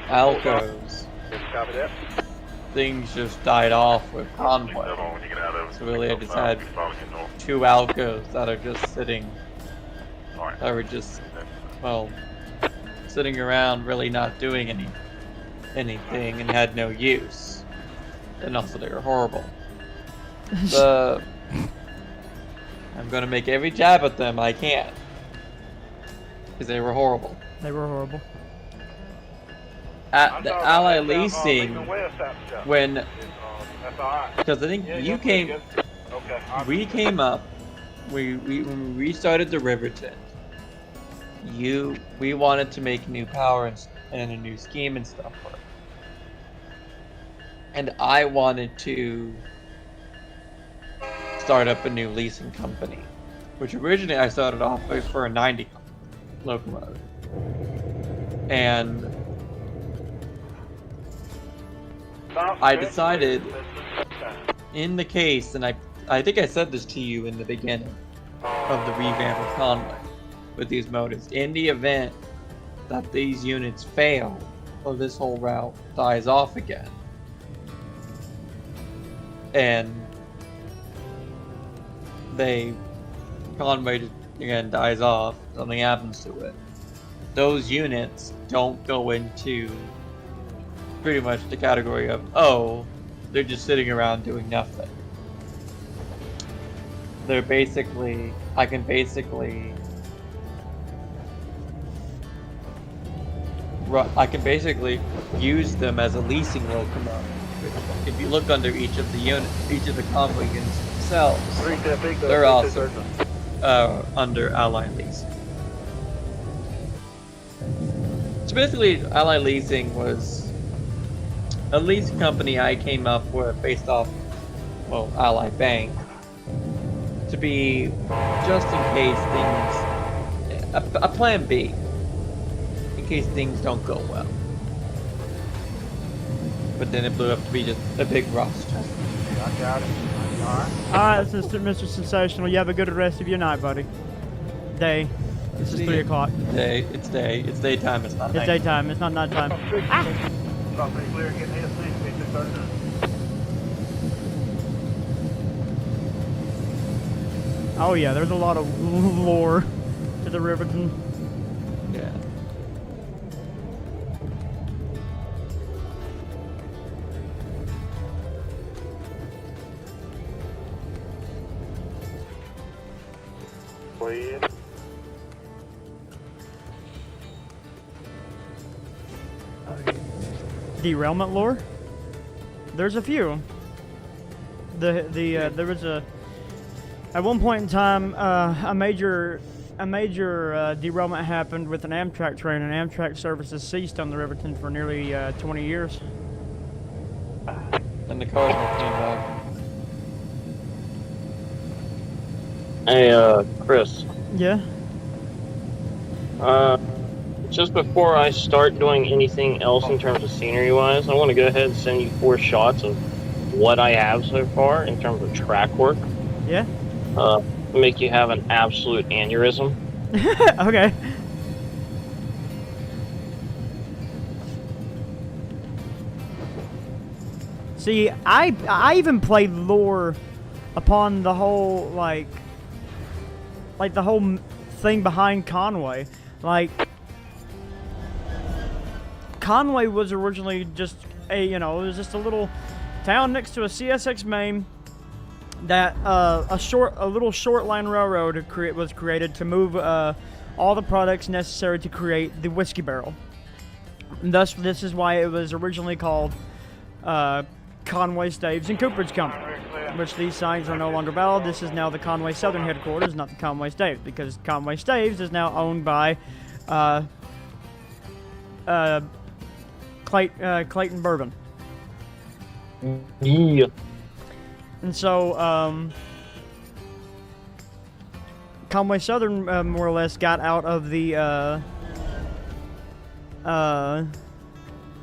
Alcos, things just died off with Conway. So really, I just had 2 Alcos that are just sitting, that were just, well, sitting around, really not doing anything, and had no use. And also, they were horrible. I'm gonna make every jab at them I can, because they were horrible. They were horrible. At the Ally Leasing, when, because I think you came, we came up, when we restarted the Riverton, we wanted to make new power and a new scheme and stuff for it. And I wanted to start up a new leasing company, which originally I started off for a 90 locomotive. And I decided, in the case, and I think I said this to you in the beginning of the revamp of Conway with these motives, in the event that these units fail or this whole route dies off again, and Conway again dies off, something happens to it, those units don't go into pretty much the category of, oh, they're just sitting around doing nothing. They're basically, I can basically use them as a leasing locomotive. If you look under each of the Conway units themselves, they're also under Ally Leasing. So basically, Ally Leasing was a lease company I came up with based off, well, Ally Bank, to be just in case things, a plan B, in case things don't go well. But then it blew up to be just a big rust. I got it. Alright, this is Mr. Sensational. You have a good rest of your night, buddy. Day. This is 3 o'clock. Day. It's daytime. It's not It's night. daytime. It's not nighttime. Stop pretty clear, getting hit, please, Mr. Thurston. Oh yeah, there's a lot of lore to the Riverton. Yeah. Please. Derailment lore? There's a few. There was at one point in time a major derailment happened with an Amtrak train, and Amtrak services ceased on the Riverton for nearly 20 years. And the Cardinal came back. Hey, Chris. Yeah. Just before I start doing anything else in terms of scenery-wise, I want to go ahead and send you 4 shots of what I have so far in terms of track work. Yeah. Make you have an absolute aneurysm. Okay. See, I even played lore upon the whole like the whole thing behind Conway. Like, Conway was originally just it was just a little town next to a CSX main that a little short line railroad was created to move all the products necessary to create the whiskey barrel. And thus, this is why it was originally called Conway Staves and Cooperage Company, which these signs are no longer valid. This is now the Conway Southern headquarters, not the Conway Staves, because Conway Staves is now owned by Clayton Bourbon. Yeah. And so, Conway Southern more or less got out of the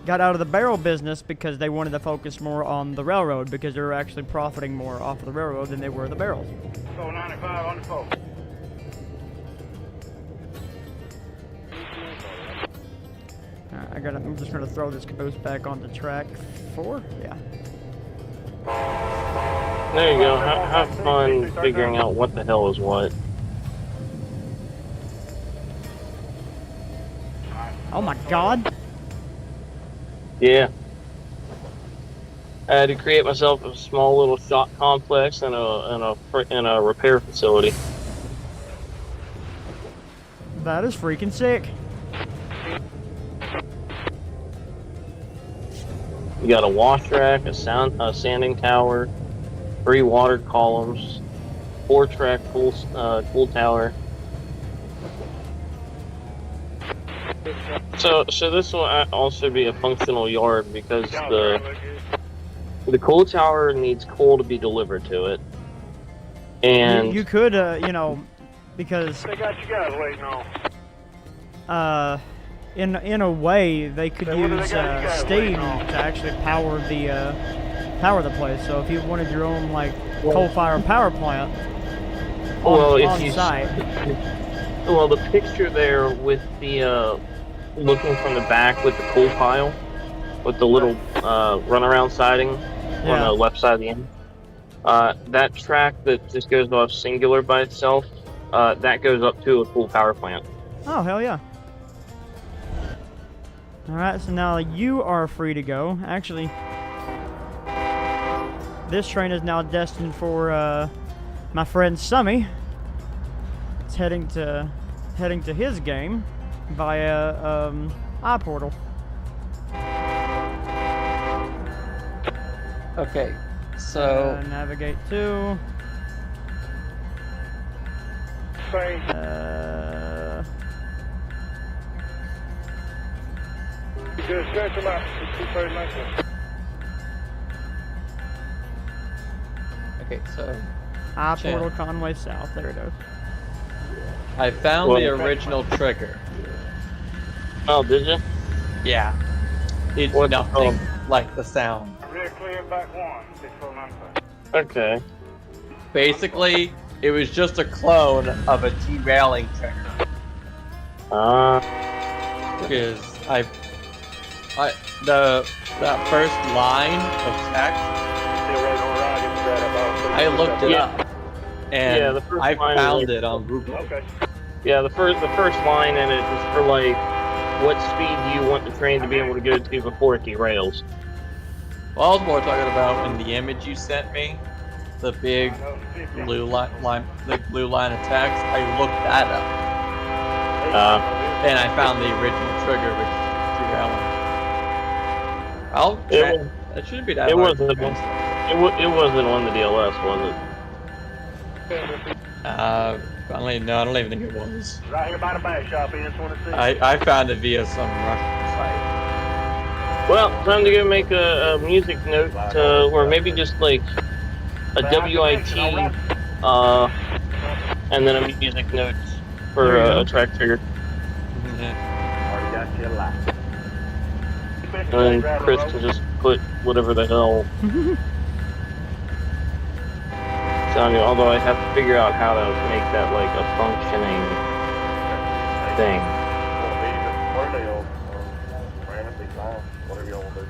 got out of the barrel business because they wanted to focus more on the railroad because they were actually profiting more off of the railroad than they were the barrels. 495 on the phone. Alright, I'm just gonna throw this ghost back onto track 4. Yeah. There you go. Have fun figuring out what the hell is what. Oh my god! Yeah. I had to create myself a small little shop complex and a repair facility. That is freaking sick. You got a wash rack, a sanding tower, 3 water columns, 4-track pool tower. So this will also be a functional yard because the coal tower needs coal to be delivered to it, and You could, you know, because They got you guys waiting on. in a way they could Hey, what do they use got you guys steam waiting on? to actually power the place. So if you wanted your own like coal-fired power plant on site. Well, the picture there with the looking from the back with the coal pile, with the little runaround siding on the left side of the end. That track that just goes off singular by itself, that goes up to a coal power plant. Oh, hell yeah. Alright, so now you are free to go. Actually, this train is now destined for my friend Summy. It's heading to his game via iPortal. Okay, so Navigate to. Train. You good? Stretch them out. It's 239. okay, so iPortal Conway South. There it goes. I found Well- the original trigger. Oh, did you? Yeah, it's What's it nothing called? like the sound. Rear clear, back 1. 6495. Okay. Basically, it was just a clone of a derailing trigger. Because that first line of text, Still right on ride. It's right about. I looked it Yeah. up, and Yeah, the first I line found was- it on Google. Okay. Yeah, the first line in it is for like, what speed do you want the train to be able to go to before it derails? Well, I was more talking about in the image you sent me, the big blue line of text. I looked that up, and I found the original trigger, which is derailing. That shouldn't be that It hard. wasn't. It wasn't on the DLS, was it? I don't even think it was. Right here by the back shop, EN26. I found it via some Russian site. Well, time to go make a music note, or maybe just like a WIT, and then a music note for a track trigger. Already got you alive. And then Chris can just put whatever the hell. Telling you, although I have to figure out how to make that like a functioning thing. Whatever you want to do.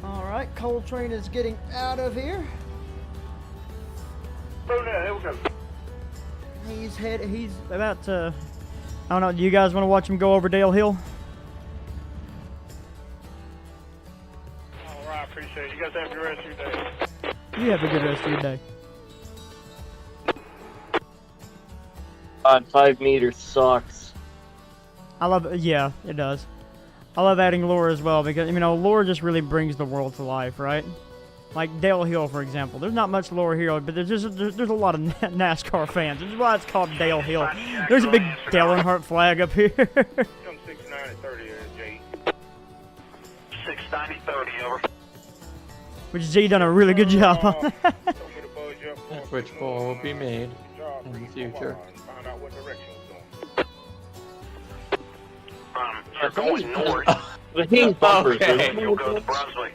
Alright, coal train is getting out of here. Boom there, here we go. He's about to. I don't know. Do you guys want to watch him go over Dale Hill? All right, appreciate it. You guys have a good rest of your day. You have a good rest of your day. 5 meters sucks. I love it. Yeah, it does. I love adding lore as well because, you know, lore just really brings the world to life, right? Like Dale Hill, for example. There's not much lore here, but there's a lot of NASCAR fans. This is why it's called Dale Hill. There's a big Dale Earnhardt flag up here. Come 69 and 30 there, Jay. 690-30, over. Which Z done a really good job on. Don't get a which will be made in the future. Find out what direction we're going. You're going north. The Hayes bumpers. Okay. You'll go to Brunswick.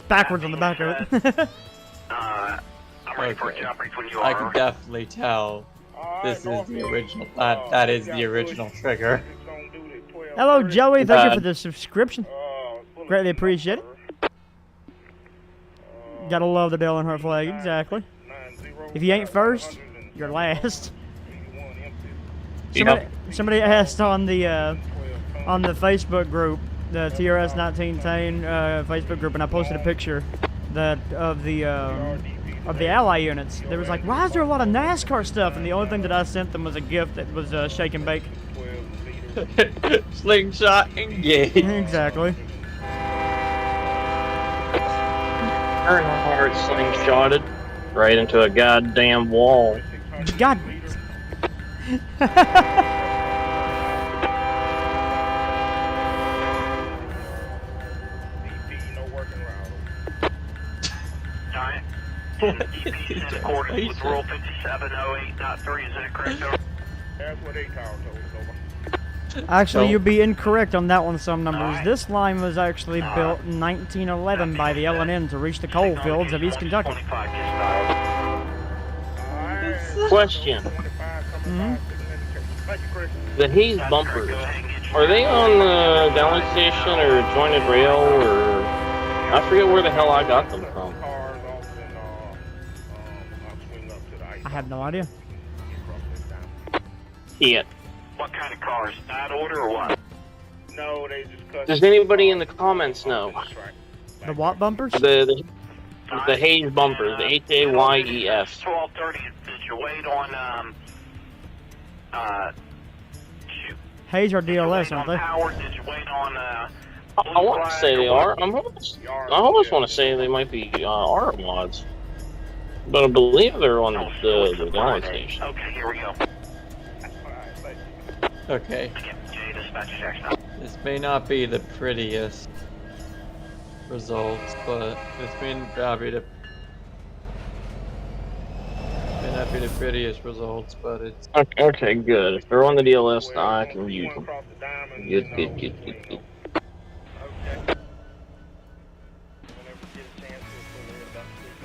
Backwards on the back of it. I'm ready for a Okay. chopper when you I are. can definitely tell this is the original. That is the original trigger. Hello, Joey. Thank you for the subscription. Greatly appreciate it. Gotta love the Dale Earnhardt flag, exactly. If you ain't first, you're last. Somebody asked on the Facebook group, the TRS 1910 Facebook group, and I posted a picture that of the ally units. There was like, why is there a lot of NASCAR stuff? And the only thing that I sent them was a gift that was shake and bake. Slingshot engage. Exactly. Earnhardt slingshotted right into a goddamn wall. God. Alright. DP is in accordance with Rule 5708.3, is that correct? Over? That's what they told us over. Actually, So- you'd be incorrect on that one. Some numbers. This line was actually built in 1911 by the L&N to reach the coal fields of East Kentucky. 25 gets dialed. Question: 25 coming Mhm. by, 6 minutes. Thank you, Chris. the Hayes bumpers, are they on the download station or jointed rail, or I forget where the hell I got them from? Cars off and I'll swing up to the ice. I have no idea. Yeah. What kind of cars? That order or what? No, they just cut. Does anybody in the comments know? The what bumpers? The Hayes bumpers, the HAYES. 12:30. Did you wait on shoot, Hayes or did you DLS, wait aren't on they? Power? Did you wait on I want to say they are. I almost want to say they might be R mods, but I believe they're on the download station. Okay, here we go. Okay. Jay, dispatch checks now. This may not be the prettiest results, but this may not be the prettiest results, but it's Okay, good. If they're on the DLS, I can use them.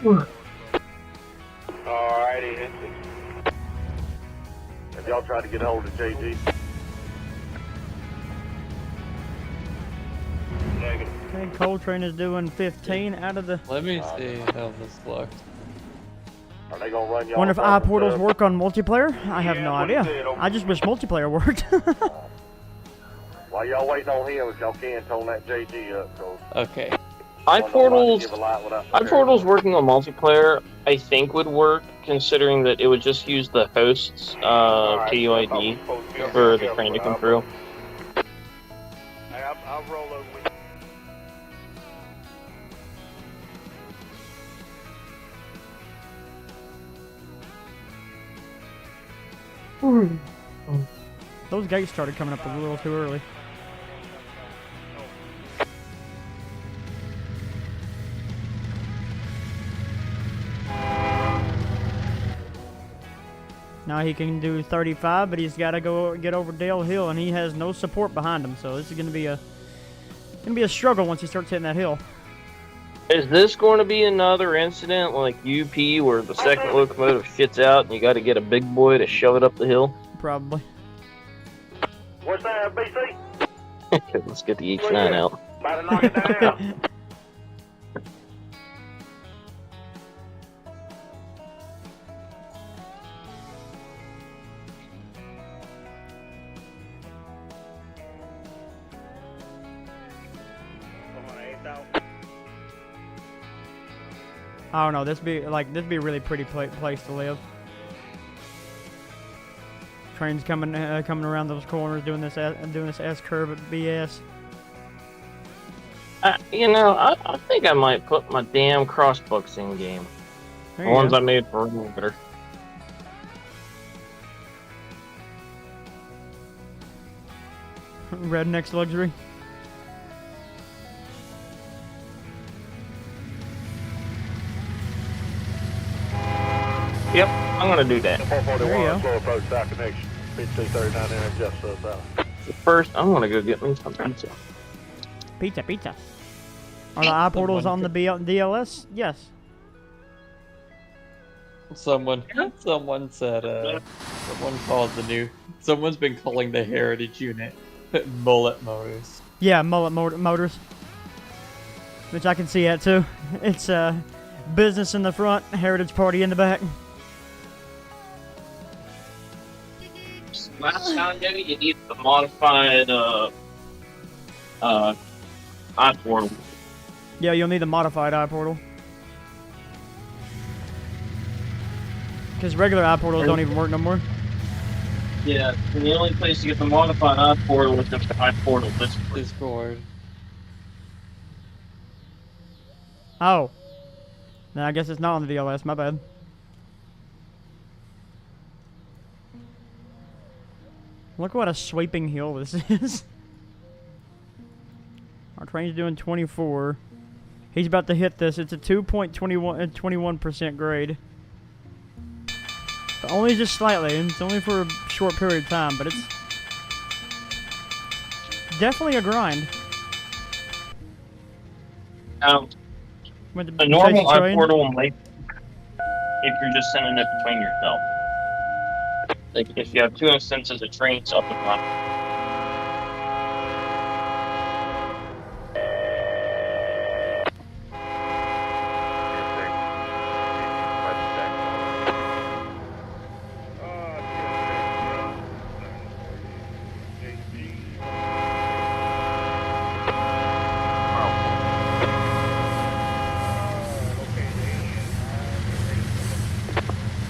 Good. Alrighty. Have y'all tried to get hold of JG? Negative. Okay, Coltrane is doing 15 out of the. let me see how this looks. Are they gonna run y'all? Wonder if from the iPortals sub? work on multiplayer? I have Yeah, no what he idea. said over I just wish multiplayer worked. While y'all waiting on him, if y'all can, tone that JG up, cause Okay. iPortals working on multiplayer, I think would work, considering that it would just use the host's TUID for the train to come through. I'll roll over with you. Those gates started coming up a little too early. Now he can do 35, but he's got to go get over Dale Hill, and he has no support behind him. So this is going to be a struggle once he starts hitting that hill. Is this going to be another incident like UP where the second locomotive shits out and you got to get a big boy to shove it up the hill? Probably. What's that, BC? Let's get the H9 out. About to knock it down. I don't know. This be a really pretty place to live. Trains coming around those corners, doing this S curve at BS. I think I might put my damn crossbooks in game. There The you ones go. I made for Riverton. Redneck's luxury. Yep, I'm gonna do that. 441 slow approach south connection. 5239 there, just south. So first, I'm gonna go get me some pizza. Pizza, pizza. Are the eye portals on the DLS? Yes. Someone said, someone called someone's been calling the Heritage unit Mullet Motors. Yeah, Mullet Motors. Which I can see that too. It's business in the front, heritage party in the back. Last time, Debbie, you need the modified eye portal. Yeah, you'll need the modified eye portal. Because regular eye portals don't even work no more. Yeah, and the only place to get the modified eye portal is the eye portal Discord. Oh. Then I guess it's not on the DLS, my bad. Look what a sweeping hill this is. Our train's doing 24. He's about to hit this. It's a 2.21% grade. But only just slightly. It's only for a short period of time, but it's definitely a grind. A normal eye portal will make if you're just sending it between yourself. Like if you have 2 instances of Trainz up and running.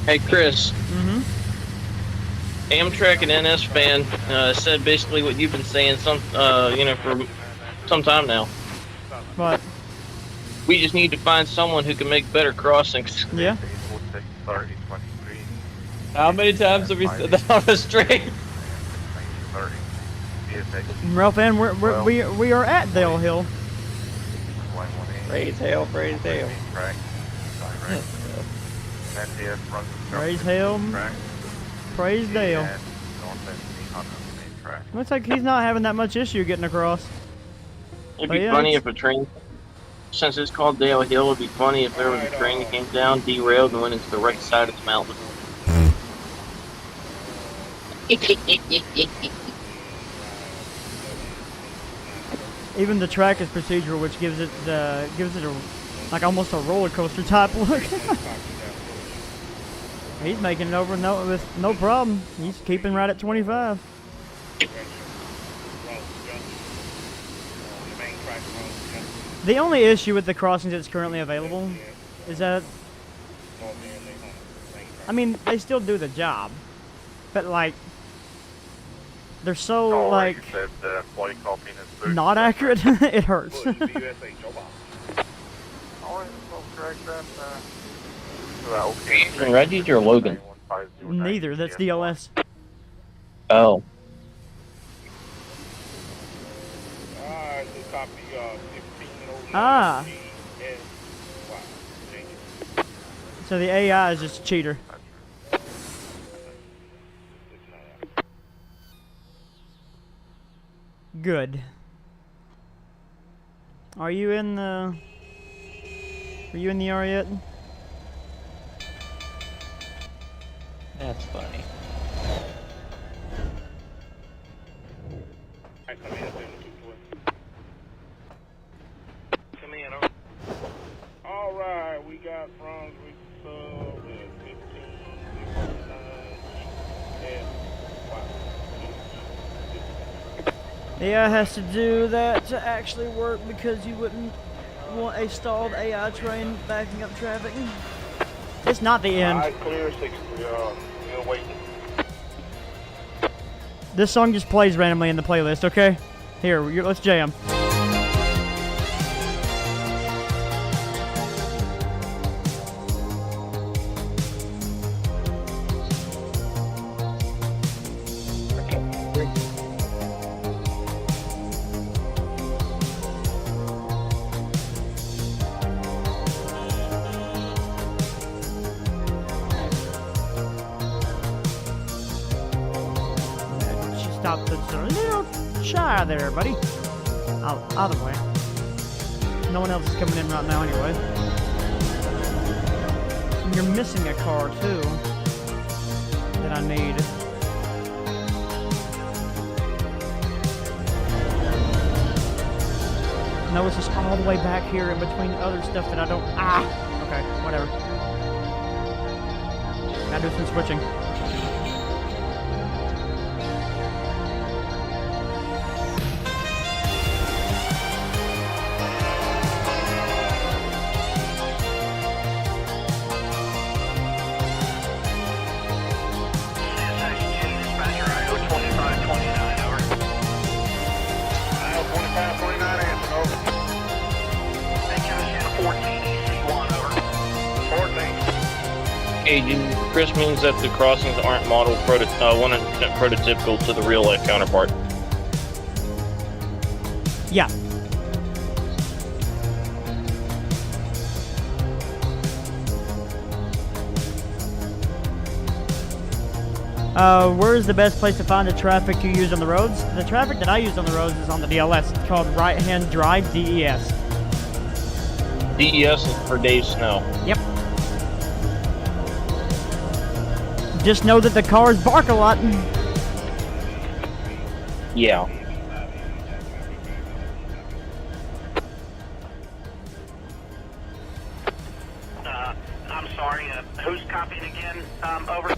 Hey Chris. Mm-hmm. Amtrak and NS fan said basically what you've been saying for some time now. What? We just need to find someone who can make better crossings. Yeah. How many times have we said that on the street? Ralph, and we are at Dale Hill. Praise Hail, praise Hail. Praise Hail. Praise Dale. Looks like he's not having that much issue getting across. It'd be funny if a train, since it's called Dale Hill, it'd be funny if there was a train that came down, derailed, and went into the right side of the mountain. Even the track is procedural, which gives it like almost a roller coaster type look. He's making it over with no problem. He's keeping right at 25. The only issue with the crossings that's currently available is that, I mean, they still do the job, but like, they're so like not accurate. It hurts. Reggie's or Logan? Neither. That's DLS. Oh. Ah. So the AI is just a cheater. Good. Are you in the area yet? That's funny. Alright, we got Franz with sub at 15. The AI has to do that to actually work because you wouldn't want a stalled AI train backing up traffic. It's not the end. Alright, clear 6. We're waiting. This song just plays randomly in the playlist, okay? Here, let's jam. just a little shy there, buddy. Either way. No one else is coming in right now anyway. And you're missing a car too that I need. No, it's just all the way back here in between other stuff that I don't. Okay, whatever. Gotta do some switching. Agent, Chris means that the crossings aren't model 100% prototypical to the real life counterpart. Yeah. Where is the best place to find the traffic you use on the roads? The traffic that I use on the roads is on the DLS. It's called right-hand drive, DES. DES is for Dave Snow. Yep. Just know that the cars bark a lot. Yeah. I'm sorry, who's copying again? Over.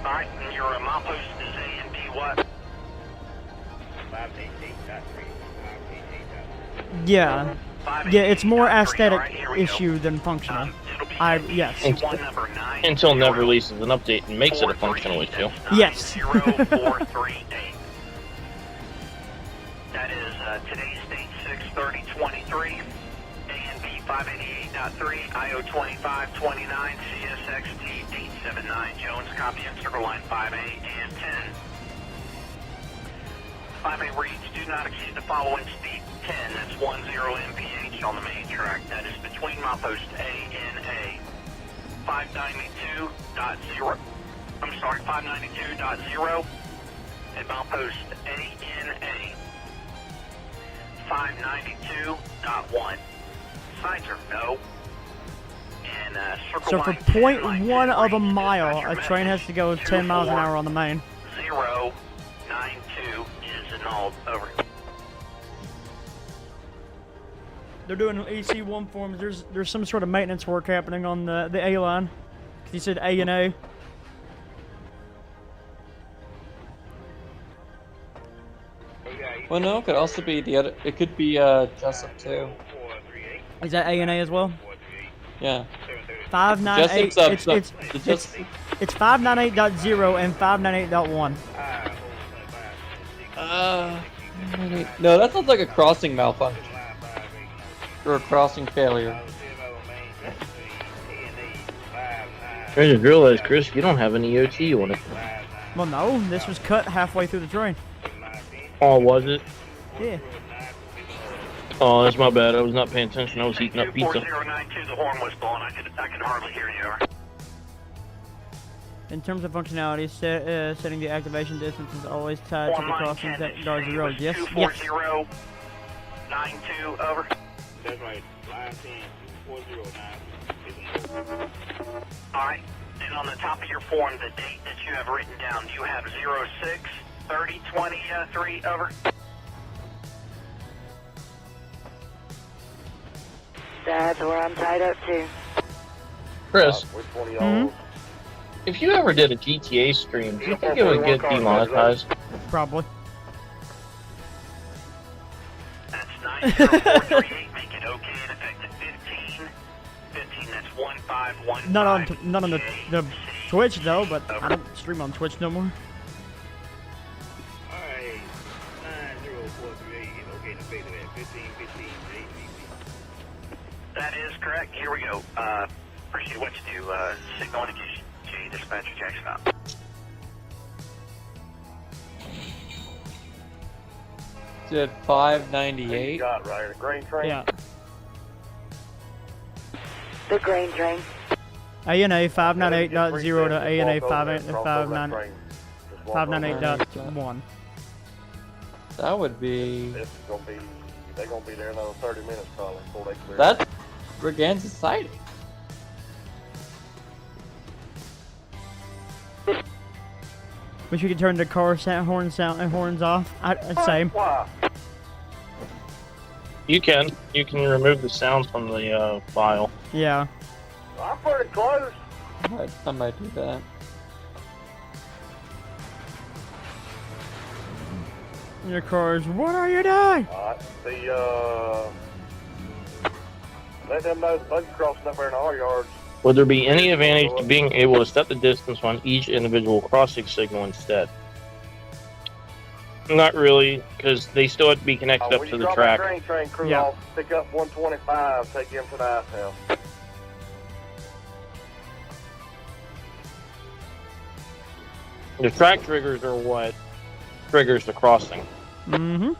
Alright, and your milepost is A and B what? Yeah. Yeah, it's more aesthetic issue than functional. Yes. Until Nev releases an update and makes it a functional issue. Yes. 0438. That is today's date 6/30/23. A and B 588.3, IO 2529, CSXT 879. Jones, copy in circle line 5A and 10. 5A reads, do not exceed the following speed 10. That's 10 mph on the main track. That is between milepost A and A. 592.0. I'm sorry, 592.0 and milepost A and A. 592.1. Signs are no. And circle So for line 10, 0.1 of a range mile, dispatcher a train has to go 10 miles an hour on the main. 092 is annulled. Over. They're doing EC1 forms. There's some sort of maintenance work happening on the A line. He said A and A. Well, no, it could also be the other. It could be Jessup too. Is that A and A as well? Yeah. 598. It's 598.0 and 598.1. No, that sounds like a crossing malfunction or a crossing failure. I just realized, Chris, you don't have any OT on it. Well, no, this was cut halfway through the train. Oh, was it? Yeah. Oh, that's my bad. I was not paying attention. I was heating up pizza. 4092, the horn was blowing. I could hardly hear you. In terms of functionality, setting the activation distance is always tied to the crossings that guards the road. Yes. Yes. 24092, over. That's right. Line 10, 24092. Alright, and on the top of your form, the date that you have written down, you have 06/30/23, over. That's where I'm tied up to. Chris, Which one of y'all? if you ever did a GTA stream, do you think it would get demonetized? Probably. That's 90438, make it okay and effective 15. 15, that's 1515. Not on the Twitch though, but I don't stream on Twitch no more. Alright, 90438 is okay and effective at 15:15. That is correct. Here we go. Appreciate what you do. Signal indication, J dispatcher Jackson up. Did 598? You got right, a grain train. Yeah. The grain train. ANA 598.0 to ANA 559. 598.1. That would be. This is gonna be. They're gonna be there another 30 minutes probably before they clear. That's Briganza sighting. Wish we could turn the car horns off. I'd say. Why? You can remove the sounds from the file. Yeah. I'm pretty close. I might do that. Your car's. What are you doing? Alright, let them know the buggy crossing up there in our yards. Would there be any advantage to being able to set the distance on each individual crossing signal instead? Not really, because they still have to be connected up to the track. Train crew Yeah. off, pick up 125, take him to the ice house. The track triggers are what triggers the crossing. Mm-hmm.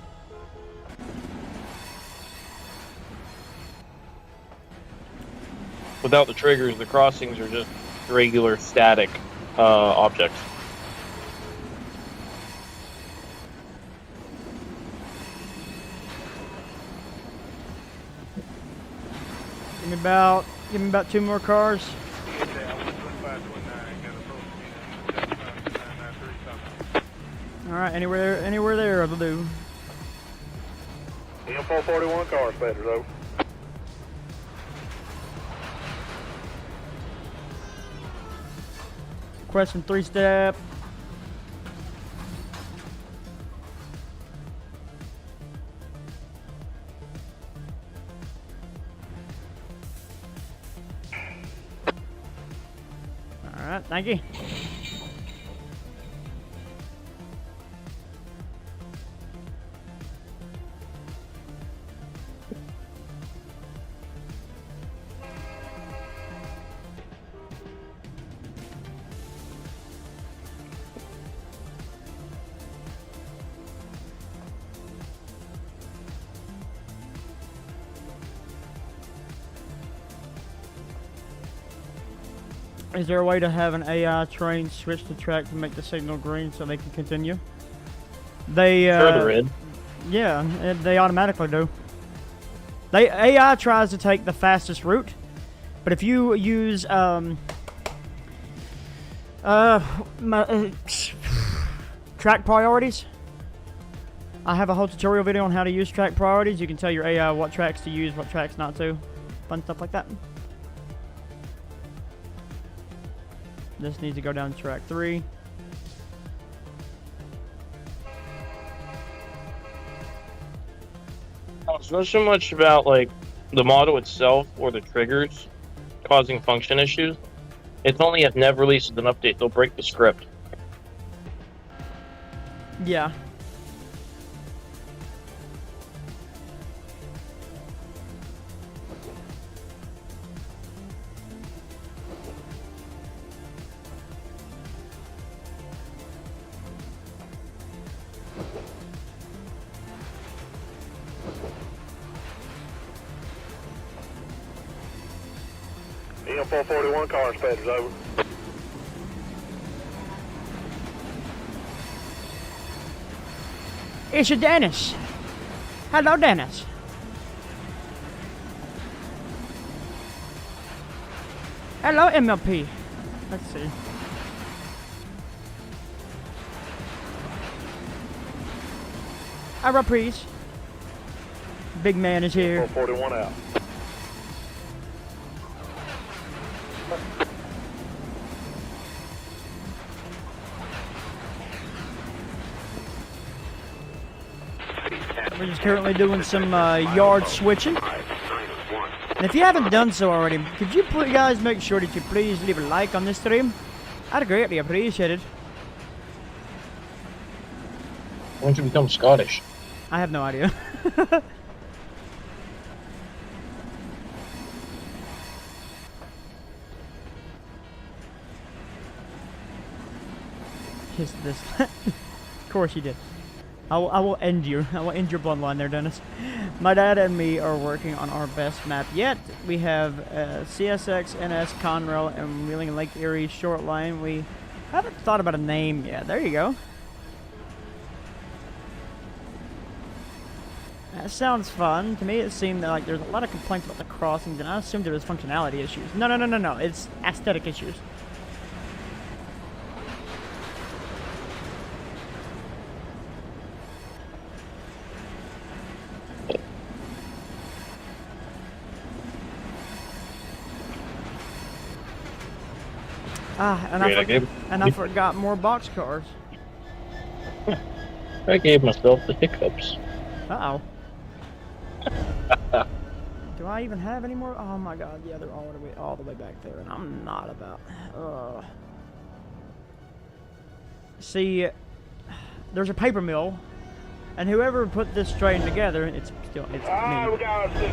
Without the triggers, the crossings are just regular static objects. Give me about 2 more cars. Alright, anywhere there will do. M441 cars better though. Question 3-step. Alright, thank you. Is there a way to have an AI train switch the track to make the signal green so they can continue? They Further red. Yeah, they automatically do. AI tries to take the fastest route, but if you use track priorities, I have a whole tutorial video on how to use track priorities. You can tell your AI what tracks to use, what tracks not to, fun stuff like that. This needs to go down to track 3. It's not so much about like the model itself or the triggers causing function issues. It's only if Nev releases an update they'll break the script. Yeah. M441 car inspectors over. It's a Dennis. Hello, Dennis. Hello, MLP. Let's see. I reprise. Big man is here. 441 out. We're just currently doing some yard switching. And if you haven't done so already, could you guys make sure that you please leave a like on this stream? I'd greatly appreciate it. Why don't you become Scottish? I have no idea. Kiss this. Of course you did. I will end you. I will end your bloodline there, Dennis. My dad and me are working on our best map yet. We have CSX, NS, Conrail, and Wheeling Lake Erie short line. We I haven't thought about a name yet. There you go. That sounds fun. To me, it seemed that like there's a lot of complaints about the crossings, and I assumed there was functionality issues. No, no, no, no, no. It's aesthetic issues. And I forgot more boxcars. I gave myself the hiccups. Uh-oh. Do I even have any more? Oh my god, yeah, they're all the way back there, and I'm not about... See, there's a paper mill, and whoever put this train together, it's me.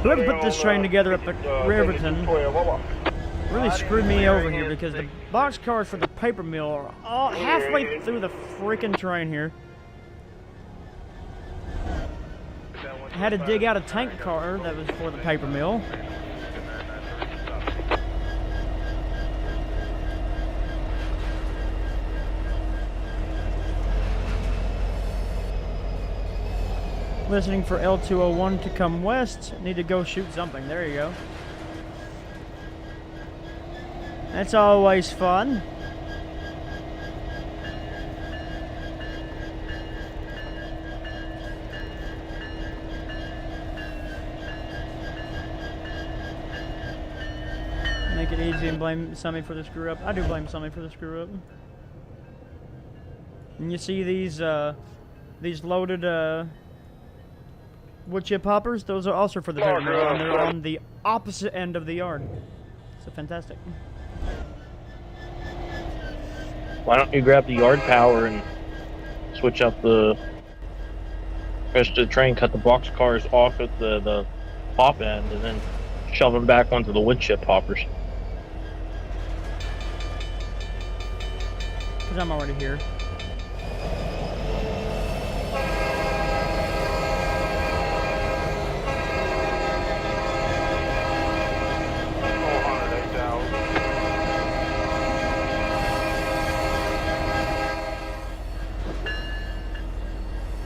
Whoever put this train together up at Riverton really screwed me over here, because the boxcars for the paper mill are all halfway through the freaking train here. I had to dig out a tank car that was for the paper mill. Listening for L201 to come west. Need to go shoot something. There you go. That's always fun. Make it easy and blame Summy for the screw up. I do blame Summy for the screw up. And you see these loaded wood chip hoppers? Those are also for the paper mill, and they're on the opposite end of the yard. So fantastic. Why don't you grab the yard power and switch up the rest of the train, cut the box cars off at the top end, and then shove them back onto the wood chip hoppers? Because I'm already here.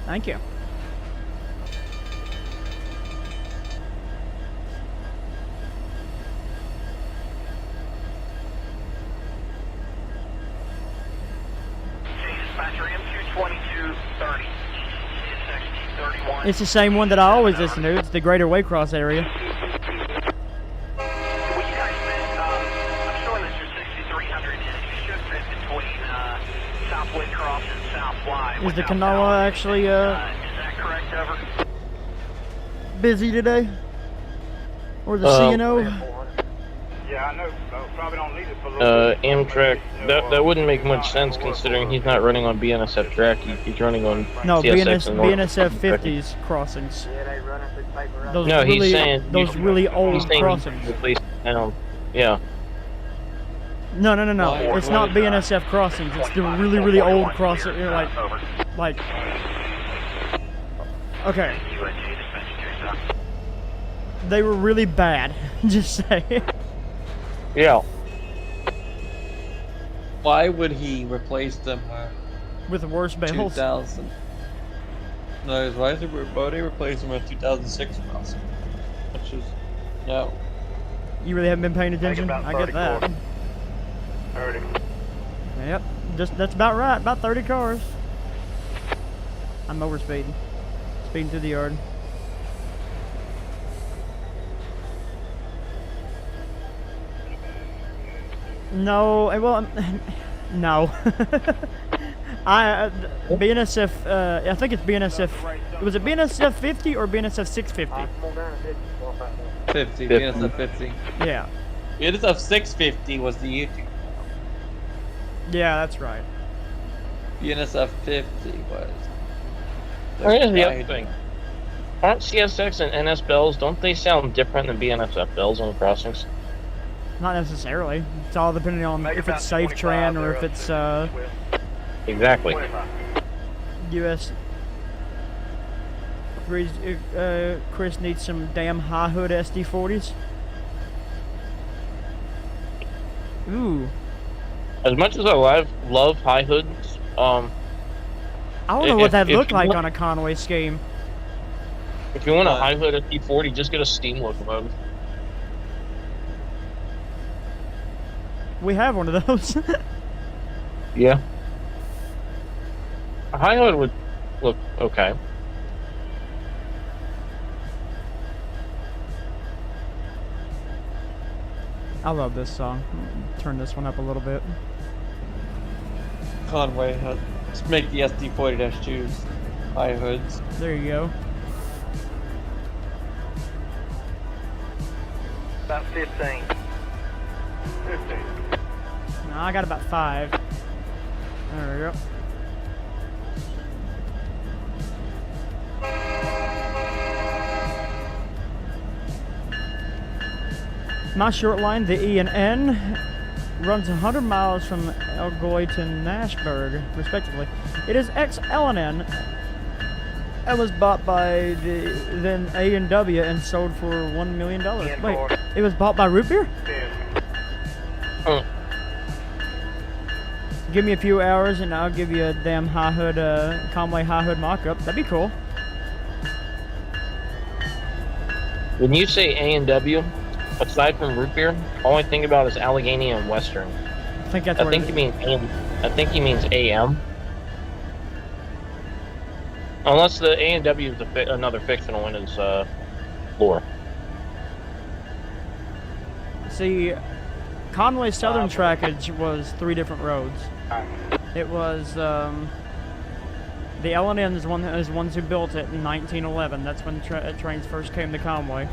Thank you. It's the same one that I always listen to. It's the Greater Waycross area. Is the Kanawha actually busy today? Or the CNO? Yeah, I know. Probably don't need it for Amtrak. That wouldn't make much sense considering he's not running on BNSF track. He's running on CSX and BNSF 50s crossings. Yeah, they running through paper routes. Those No, really, he's saying those really old crossings. Yeah. No. It's not BNSF crossings. It's the really, really old crossing. You know, like. Okay. They were really bad. Just say. Yeah. Why would he replace them with worse bales? 2000? No, why would he replace them with 2006 crossing? Which is no. You really haven't been paying attention. I get that. 30. Yep, that's about right. About 30 cars. I'm over speeding through the yard. No, well, no. BNSF. I think it's BNSF. Was it BNSF 50 or BNSF 650? 50. BNSF 50. Yeah. BNSF 650 was the YouTube. Yeah, that's right. BNSF 50 was. Here's the other thing. Aren't CSX and NS bells, don't they sound different than BNSF bells on the crossings? Not necessarily. It's all depending on if it's Safe Tran or if it's Exactly. US. Chris needs some damn high hood SD40s. Ooh. As much as I love high hoods, I don't know what that if looked you like want- on a Conway scheme. if you want a high hood ST40, just get a steam locomotive. We have one of those. Yeah. A high hood would look okay. I love this song. Turn this one up a little bit. Conway, let's make the SD40-2s high hoods. There you go. About 15. No, I got about 5. There we go. My short line, the E and N, runs 100 miles from Algoy to Nashburg, respectively. It is ex-L&N and was bought by the then A&W and sold for $1 million. Wait, it was bought by Root Beer? Oh. Give me a few hours and I'll give you a damn high hood, Conway high hood mock-up. That'd be cool. When you say A&W, aside from root beer, all I think about is Allegheny and Western. I think that's I what think it he is. means AM. I think he means AM. Unless the A&W is another fictional in his lore. See, Conway Southern trackage was 3 different roads. It was the L&N is ones who built it in 1911. That's when Trainz first came to Conway.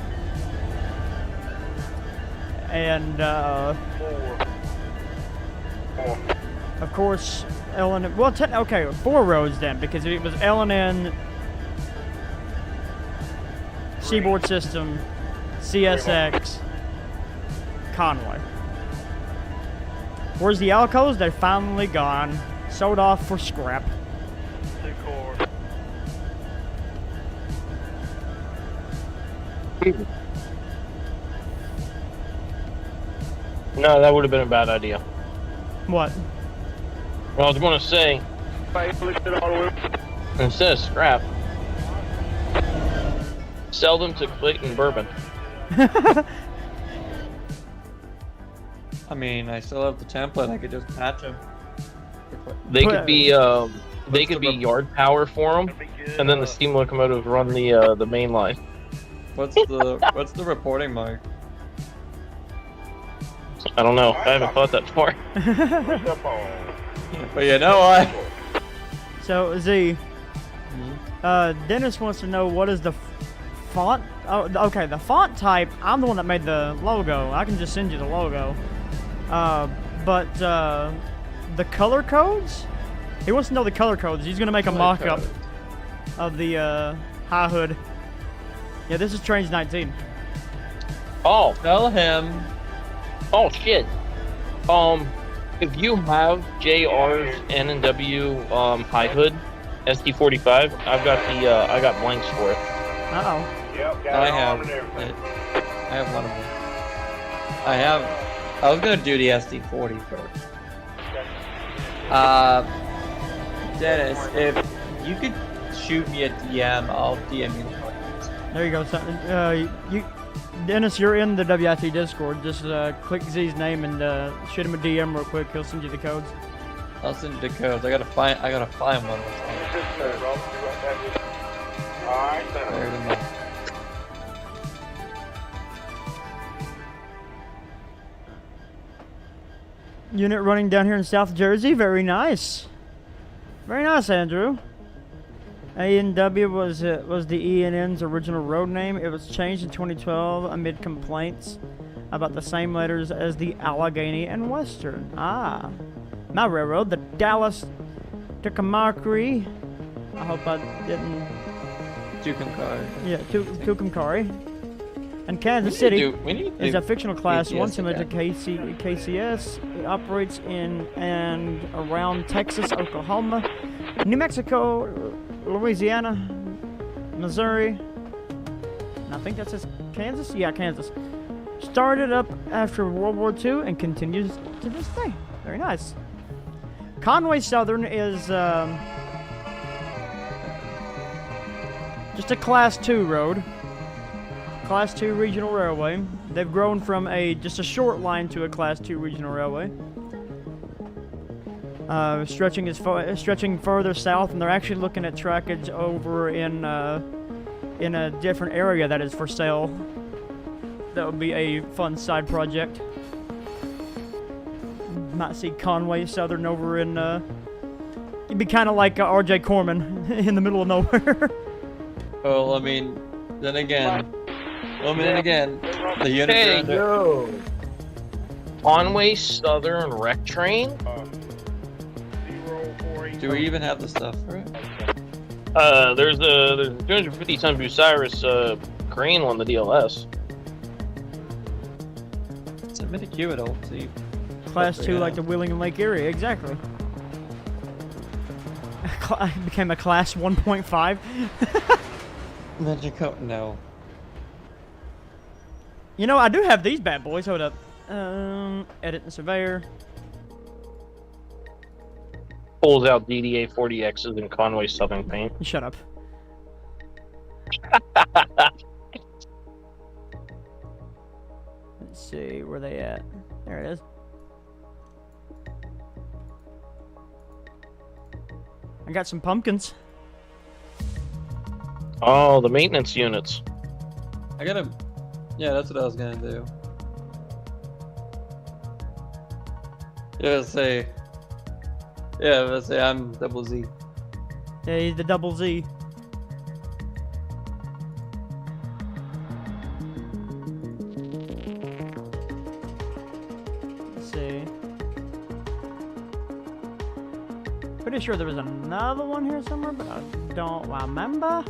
And of course, L&N. Well, okay, 4 roads then, because it was L&N, Seaboard System, CSX, Conway. Where's the Alcos? They're finally gone. Sold off for scrap. No, that would have been a bad idea. What? Well, I was going to say, instead of scrap, sell them to Clayton Bourbon. I mean, I still have the template. I could just patch them. They could be yard power for them, and then the steam locomotives run the main line. What's the reporting mark? I don't know. I haven't thought that far. But you know what? So, Z, Dennis wants to know what is the font. Oh, okay, the font type. I'm the one that made the logo. I can just send you the logo. But the color codes? He wants to know the color codes. He's gonna make a mock-up of the high hood. Yeah, this is Trainz 19. Oh, Tell him. oh shit. If you have JR's N&W high hood SD45, I got blanks for it. Uh-oh. Yep, got I it have on and everything. I have one of them. I was gonna do the SD40 first. Dennis, if you could shoot me a DM, I'll DM you the plans. There you go. So, Dennis, you're in the WIT Discord. Just click Z's name and shoot him a DM real quick. He'll send you the codes. I'll send you the codes. I gotta find one. Alright, There it is. Unit running down here in South Jersey. Very nice. Very nice, Andrew. A&W was the E&N's original road name. It was changed in 2012 amid complaints about the same letters as the Allegheny and Western. Ah. My railroad, the Dallas Tucumcari. I hope I didn't... Tucumcari. Yeah, Tucumcari. And Kansas City is a fictional class 1 similar to KCS. It operates in and around Texas, Oklahoma, New Mexico, Louisiana, Missouri, and I think that says Kansas? Yeah, Kansas. Started up after World War II and continues to this day. Very nice. Conway Southern is just a Class 2 road. Class 2 regional railway. They've grown from just a short line to a Class 2 regional railway. Stretching further south, and they're actually looking at trackage over in a different area that is for sale. That would be a fun side project. Might see Conway Southern over in, it'd be kind of like R.J. Corman in the middle of nowhere. Well, I mean, then again, the units Hey, are under... yo! Conway Southern wreck train? 0482. Do we even have the stuff for it? There's a 250 ton Bucyrus crane on the DLS. Submit a queue at all, see. Class 2 like the Wheeling and Lake Erie, exactly. I became a Class 1.5. No. You know, I do have these bad boys. Hold up. Edit the surveyor. Pulls out DDA 40Xs in Conway Southern paint. Shut up. Let's see, where they at? There it is. I got some pumpkins. Oh, the maintenance units. I gotta... Yeah, that's what I was gonna do. Let's say I'm double Z. Yeah, he's the double Z. Let's see. Pretty sure there was another one here somewhere, but I don't remember.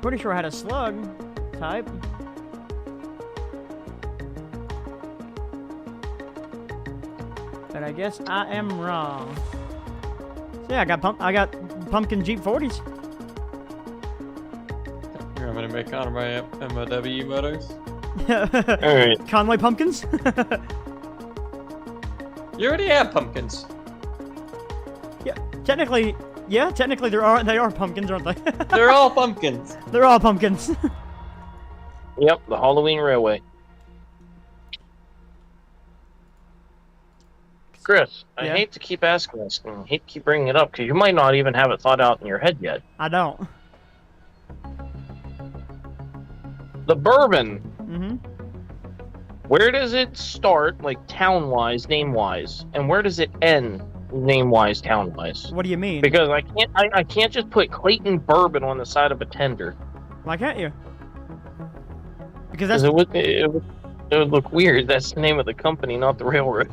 Pretty sure I had a slug type. But I guess I am wrong. So yeah, I got pumpkin Jeep 40s. You're gonna make Conway MOW motors? Alright. Conway pumpkins? You already have pumpkins. Yeah, technically they are pumpkins, aren't they? They're all pumpkins. They're all pumpkins. Yep, the Halloween Railway. Chris, I Yeah? hate to keep asking this, and I hate to keep bringing it up, because you might not even have it thought out in your head yet. I don't. The Bourbon, Mm-hmm. where does it start, like town-wise, name-wise, and where does it end, name-wise, town-wise? What do you mean? Because I can't just put Clayton Bourbon on the side of a tender. Why can't you? Because 'Cause that's it would look weird. That's the name of the company, not the railroad.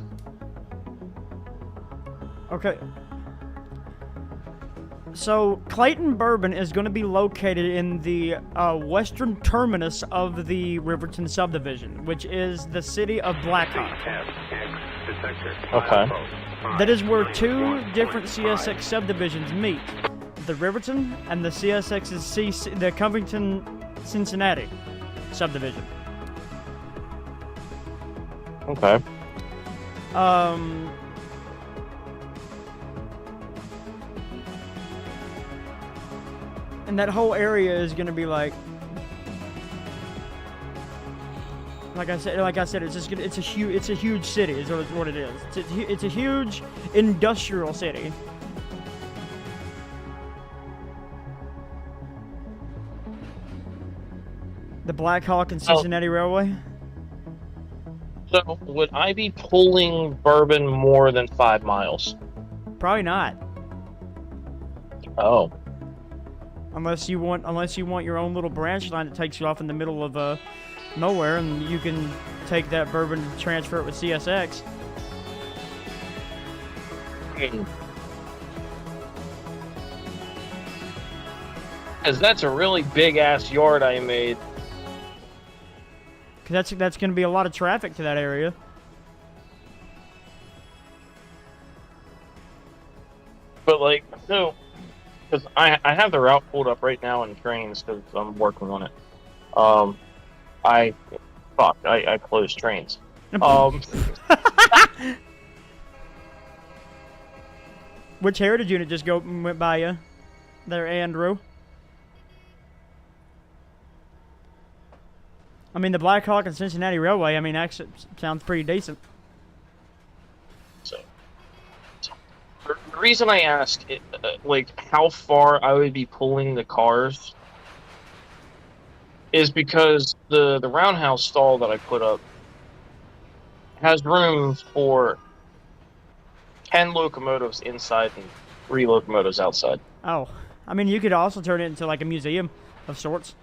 okay. So Clayton Bourbon is going to be located in the western terminus of the Riverton subdivision, which is the city of Blackhawk. Okay. That is where two different CSX subdivisions meet: the Riverton and the the Covington Cincinnati subdivision. Okay. And that whole area is going to be like I said, it's a huge city. Is what it is. It's a huge industrial city. The Black Hawk and Cincinnati Railway. So, would I be pulling Bourbon more than 5 miles? Probably not, Oh. unless you want your own little branch line that takes you off in the middle of nowhere, and you can take that Bourbon and transfer it with CSX. Because that's a really big-ass yard I made. Cause that's going to be a lot of traffic to that area. But, like, no. Because I have the route pulled up right now in Trainz because I'm working on it. I closed Trainz. Which heritage unit just went by you? There, Andrew. I mean, the Black Hawk and Cincinnati Railway, I mean, actually sounds pretty decent. So the reason I ask, like, how far I would be pulling the cars is because the roundhouse stall that I put up has room for 10 locomotives inside and 3 locomotives outside. Oh, I mean, you could also turn it into like a museum of sorts.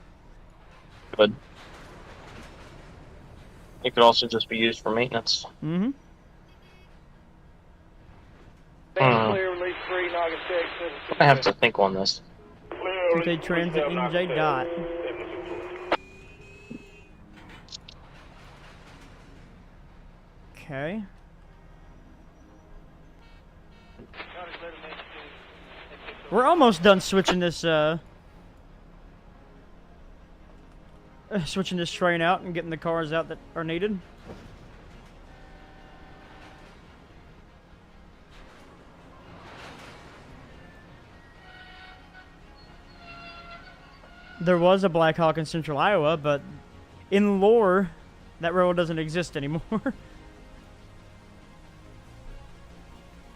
But it could also just be used for maintenance. Mm-hmm. I have to think on this. Okay, Transit NJ dot. Okay. We're almost done switching this train out and getting the cars out that are needed. There was a Black Hawk in Central Iowa, but in lore, that railroad doesn't exist anymore.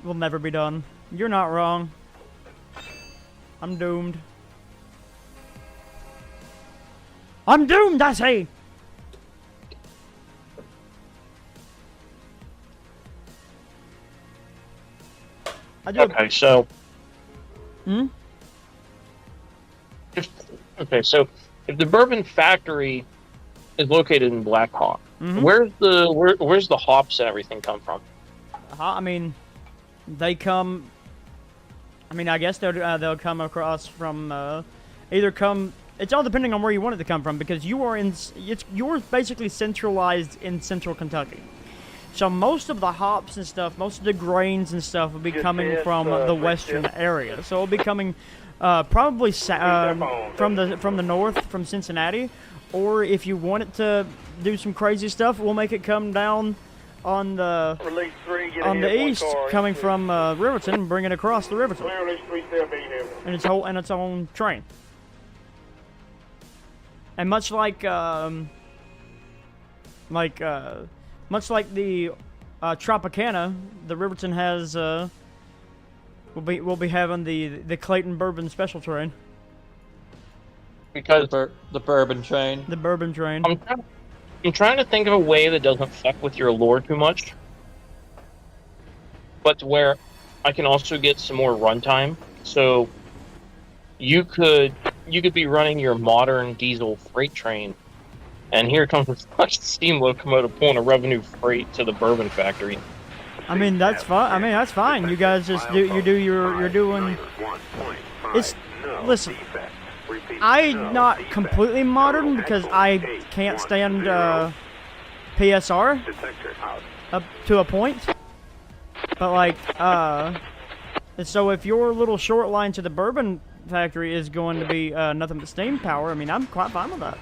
Will never be done. You're not wrong. I'm doomed. I'm doomed, I say! Okay, so... Hmm? Okay, so if the bourbon factory is located in Black Hawk, Mhm. where's the hops and everything come from? I mean, they come... I mean, I guess they'll come across from, either come... It's all depending on where you want it to come from, because you're basically centralized in central Kentucky. So most of the hops and stuff, most of the grains and stuff will be coming from the western area. So it'll be coming probably from the north, from Cincinnati, or if you want it to do some crazy stuff, we'll make it come down on the east, coming from Riverton, and bring it across the Riverton, and its own train. And much like the Tropicana, the Riverton has we'll be having the Clayton Bourbon special train. Because the bourbon train. The bourbon train. I'm trying to think of a way that doesn't fuck with your lore too much, but to where I can also get some more runtime. So you could be running your modern diesel freight train, and here comes a fucking steam locomotive pulling a revenue freight to the bourbon factory. I mean, that's fine. I mean, that's fine. You guys just you're doing. It's listen. I'm not completely modern because I can't stand PSR up to a point. But like, so if your little short line to the bourbon factory is going to be nothing but steam power, I mean, I'm quite fine with that.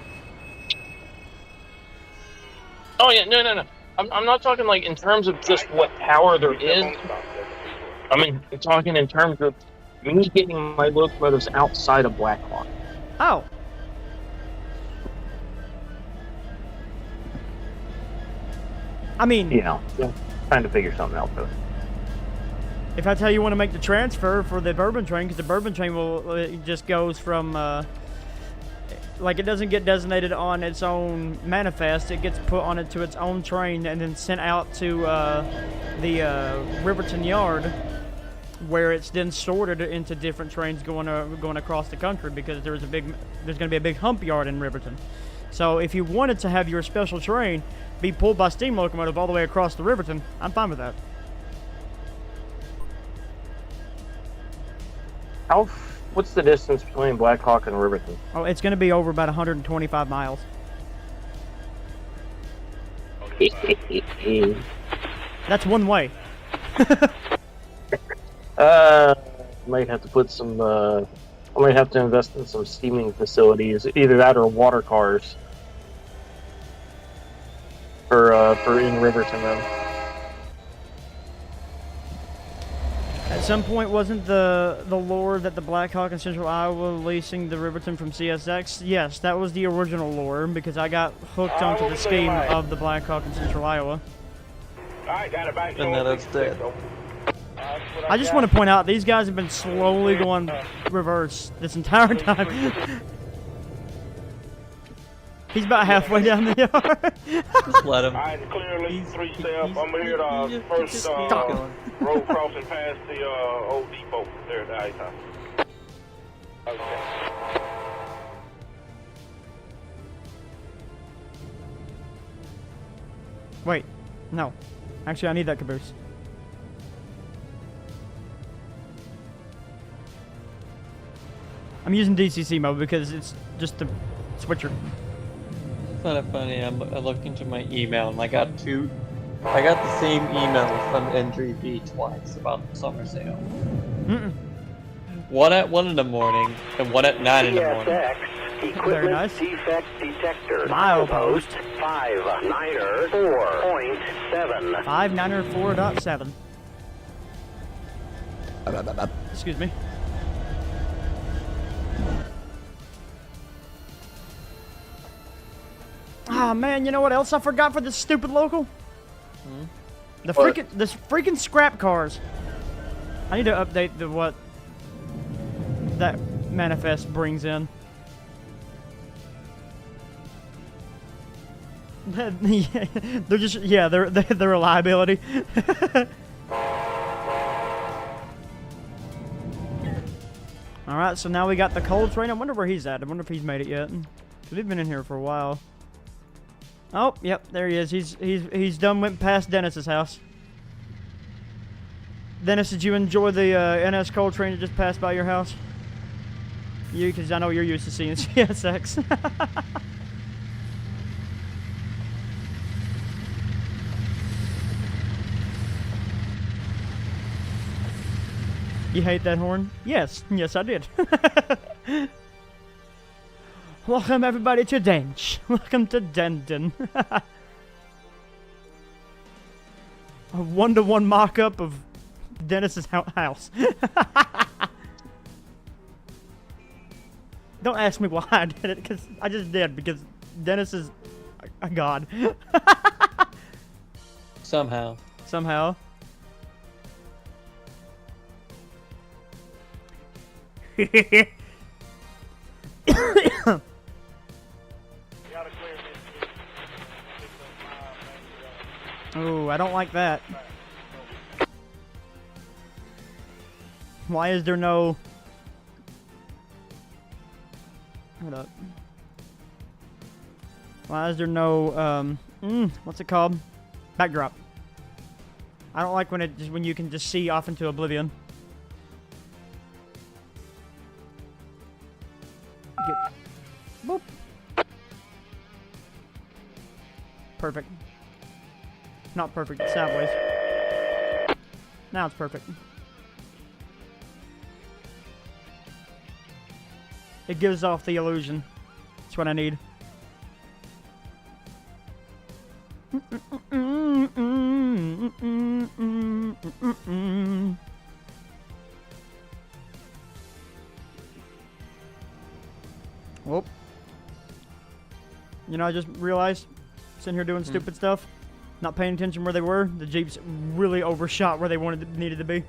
Oh yeah, no. I'm not talking like in terms of just what power there is. I mean, I'm talking in terms of me getting my locomotives outside of Black Hawk. Oh. I mean... Yeah, trying to figure something out, though. If I tell you want to make the transfer for the bourbon train, because the bourbon train it just goes from... like, it doesn't get designated on its own manifest. It gets put on it to its own train and then sent out to the Riverton yard, where it's then sorted into different trains going across the country, because there's going to be a big hump yard in Riverton. So if you wanted to have your special train be pulled by steam locomotive all the way across the Riverton, I'm fine with that. What's the distance between Black Hawk and Riverton? Oh, it's going to be over about 125 miles. That's one way. Might have to put some. I might have to invest in some steaming facilities, either that or water cars. For in Riverton, then. some point, wasn't the lore that the Blackhawk in Central Iowa leasing the Riverton from CSX? Yes, that was the original lore because I got hooked onto the scheme of the Blackhawk in Central Iowa. Alright, got it back. And then it's dead. I just want to point out these guys have been slowly going reverse this entire time. He's about halfway down the yard. Just let him. Alright, clearly 3 step. I'm here to first road crossing past the old depot there at the ice house. Okay. Wait, no. Actually, I need that caboose. I'm using DCC mode because it's just the switcher. It's kind of funny. I looked into my email and I got the same email from NGP twice about the summer sale. One at 1 in the morning and one at 9 in the morning. Equipment nice. defect detector. Milepost. 5-9er 4.7. 5-9er 4.7. Excuse me. Ah man, you know what else I forgot for this stupid local? The freaking scrap cars. I need to update what that manifest brings in. They're just they're a liability. All right, so now we got the coal train. I wonder where he's at. I wonder if he's made it yet. Cause we've been in here for a while. Oh, yep, there he is. He's done. Went past Dennis's house. Dennis, did you enjoy the NS coal train that just passed by your house? You, because I know you're used to seeing CSX. You hate that horn? Yes, yes, I did. Welcome everybody to Dench. Welcome to Denton. A 1-to-1 mock-up of Dennis's house. Don't ask me why I did it, because I just did, because Dennis is a god. Somehow. Oh, I don't like that. Why is there no... Hold up. Why is there no, what's it called? Backdrop. I don't like when you can just see off into oblivion. Boop. Perfect. Not perfect, it's sideways. Now it's perfect. It gives off the illusion. That's what I need. Whoop. You know, I just realized, sitting here doing stupid stuff, not paying attention where they were, the Jeeps really overshot where they needed to be.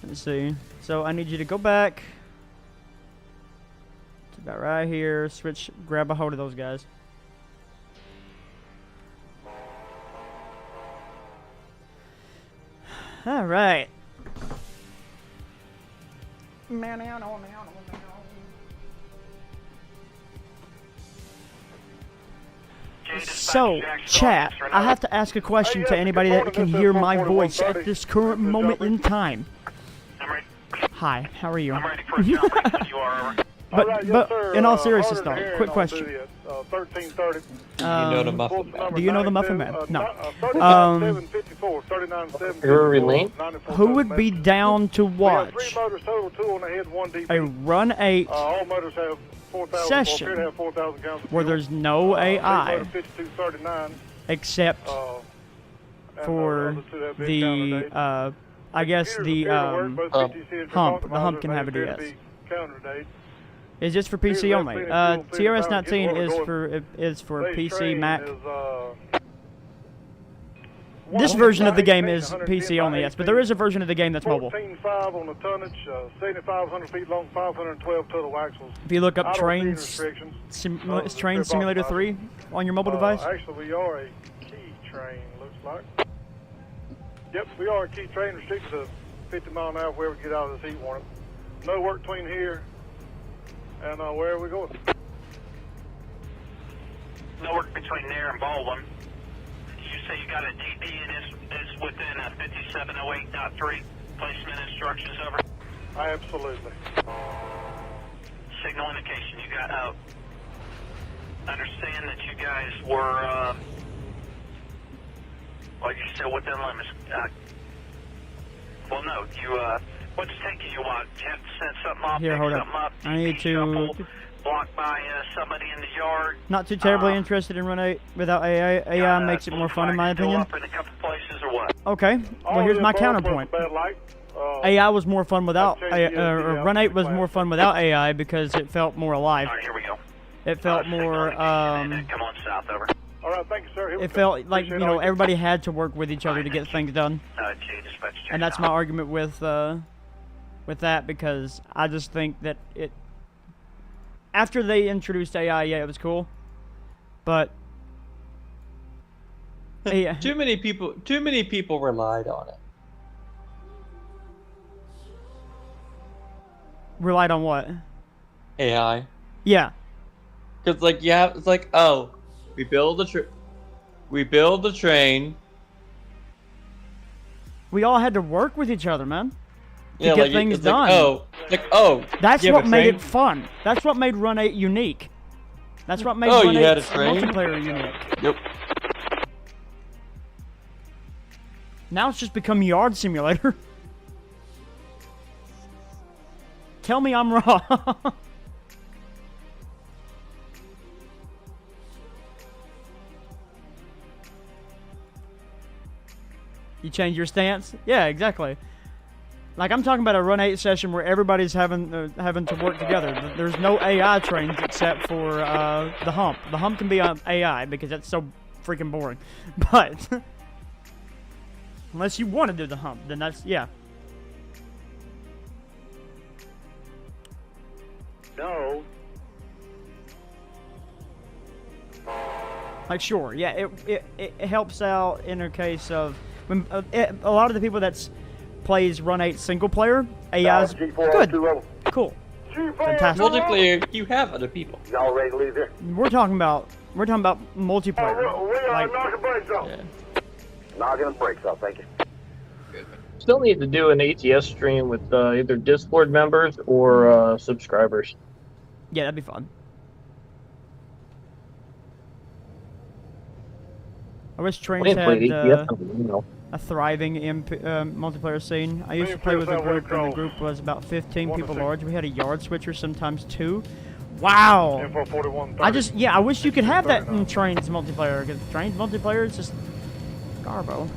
Let's see. So I need you to go back to about right here, switch, grab a hold of those guys. All right. So, chat, I have to ask a question to anybody that can hear my voice at this current moment in time. Hi, how are you? I'm ready for a jump when you are. But in all seriousness though, quick question. 1330. Do you know the Muffin Man? No. 754, 39.7. Brewery Lane? Who would be down to watch 3 motors total, 2 on the head, 1 DP. a Run 8 all motors have 4,000, session appear to have 4,000 gallons of where fuel. there's no AI motor 5239. except for the I guess the hump. The hump can have a DS. It's just for PC only. TRS-19 is for PC, Mac. This version of the game is PC only, yes, but there is a version of the game that's mobile. 14.5 on the tonnage, 7,500 feet long, 512 total axles. If you look up Trainz Simulator 3 on your mobile device. Actually, we are a key train, looks like. Yep, we are a key train restricted to 50 mile an hour wherever we get out of this heat warning. No work between here and where are we going? No work between there and Baldwin. You say you got a DP and it's within 5708.3 placement instructions, over. Absolutely. Signal indication. You got understand that you guys were well, you said within limits. Well, no, you what's taking you? What? You have to set something up, Here, hold something up. I need to. Blocked by somebody in the yard. Not too terribly interested in Run 8 without AI. AI makes it more fun, in my opinion. Up in a couple places or what? Okay, well here's my counterpoint. AI was more fun without Run 8 was more fun without AI because it felt more alive. All right, here we go. It felt more come on south, over. All right, thank you, sir. It felt like, you know, everybody had to work with each other to get things done. And that's my argument with that, because I just think that it, after they introduced AI, yeah, it was cool, but yeah. Too many people relied on it. Relied on what? AI. Yeah. Cause like it's like, oh, we build the train. We all had to work with each other, man. To Yeah, get like things it's done. Like, oh. That's you have what a made train? it fun. That's what made Run 8 unique. That's what made Oh, Run you 8 had a train? multiplayer unique. Yep. Now it's just become Yard Simulator. Tell me I'm wrong. You change your stance? Yeah, exactly. Like, I'm talking about a Run 8 session where everybody's having to work together. There's no AI trains except for the hump. The hump can be on AI because that's so freaking boring. But unless you want to do the hump, then that's, yeah. No. Like, sure, yeah, it helps out in a case of when a lot of the people that plays Run 8 single player, AI's good, cool, fantastic. Multiplayer, you have other people. Y'all ready to leave here? We're talking about multiplayer. Like, knocking brakes off. Yeah. Knocking the brakes off, thank you. Still need to do an ATS stream with either Discord members or subscribers. yeah, that'd be fun. I wish Trainz I played had ATS a thriving multiplayer scene. I used to play with a group, and the group was about 15 people large. We had a yard switcher, sometimes 2. Wow! Info 4130. I wish you could have that in Trainz multiplayer, because Trainz multiplayer is just garbo.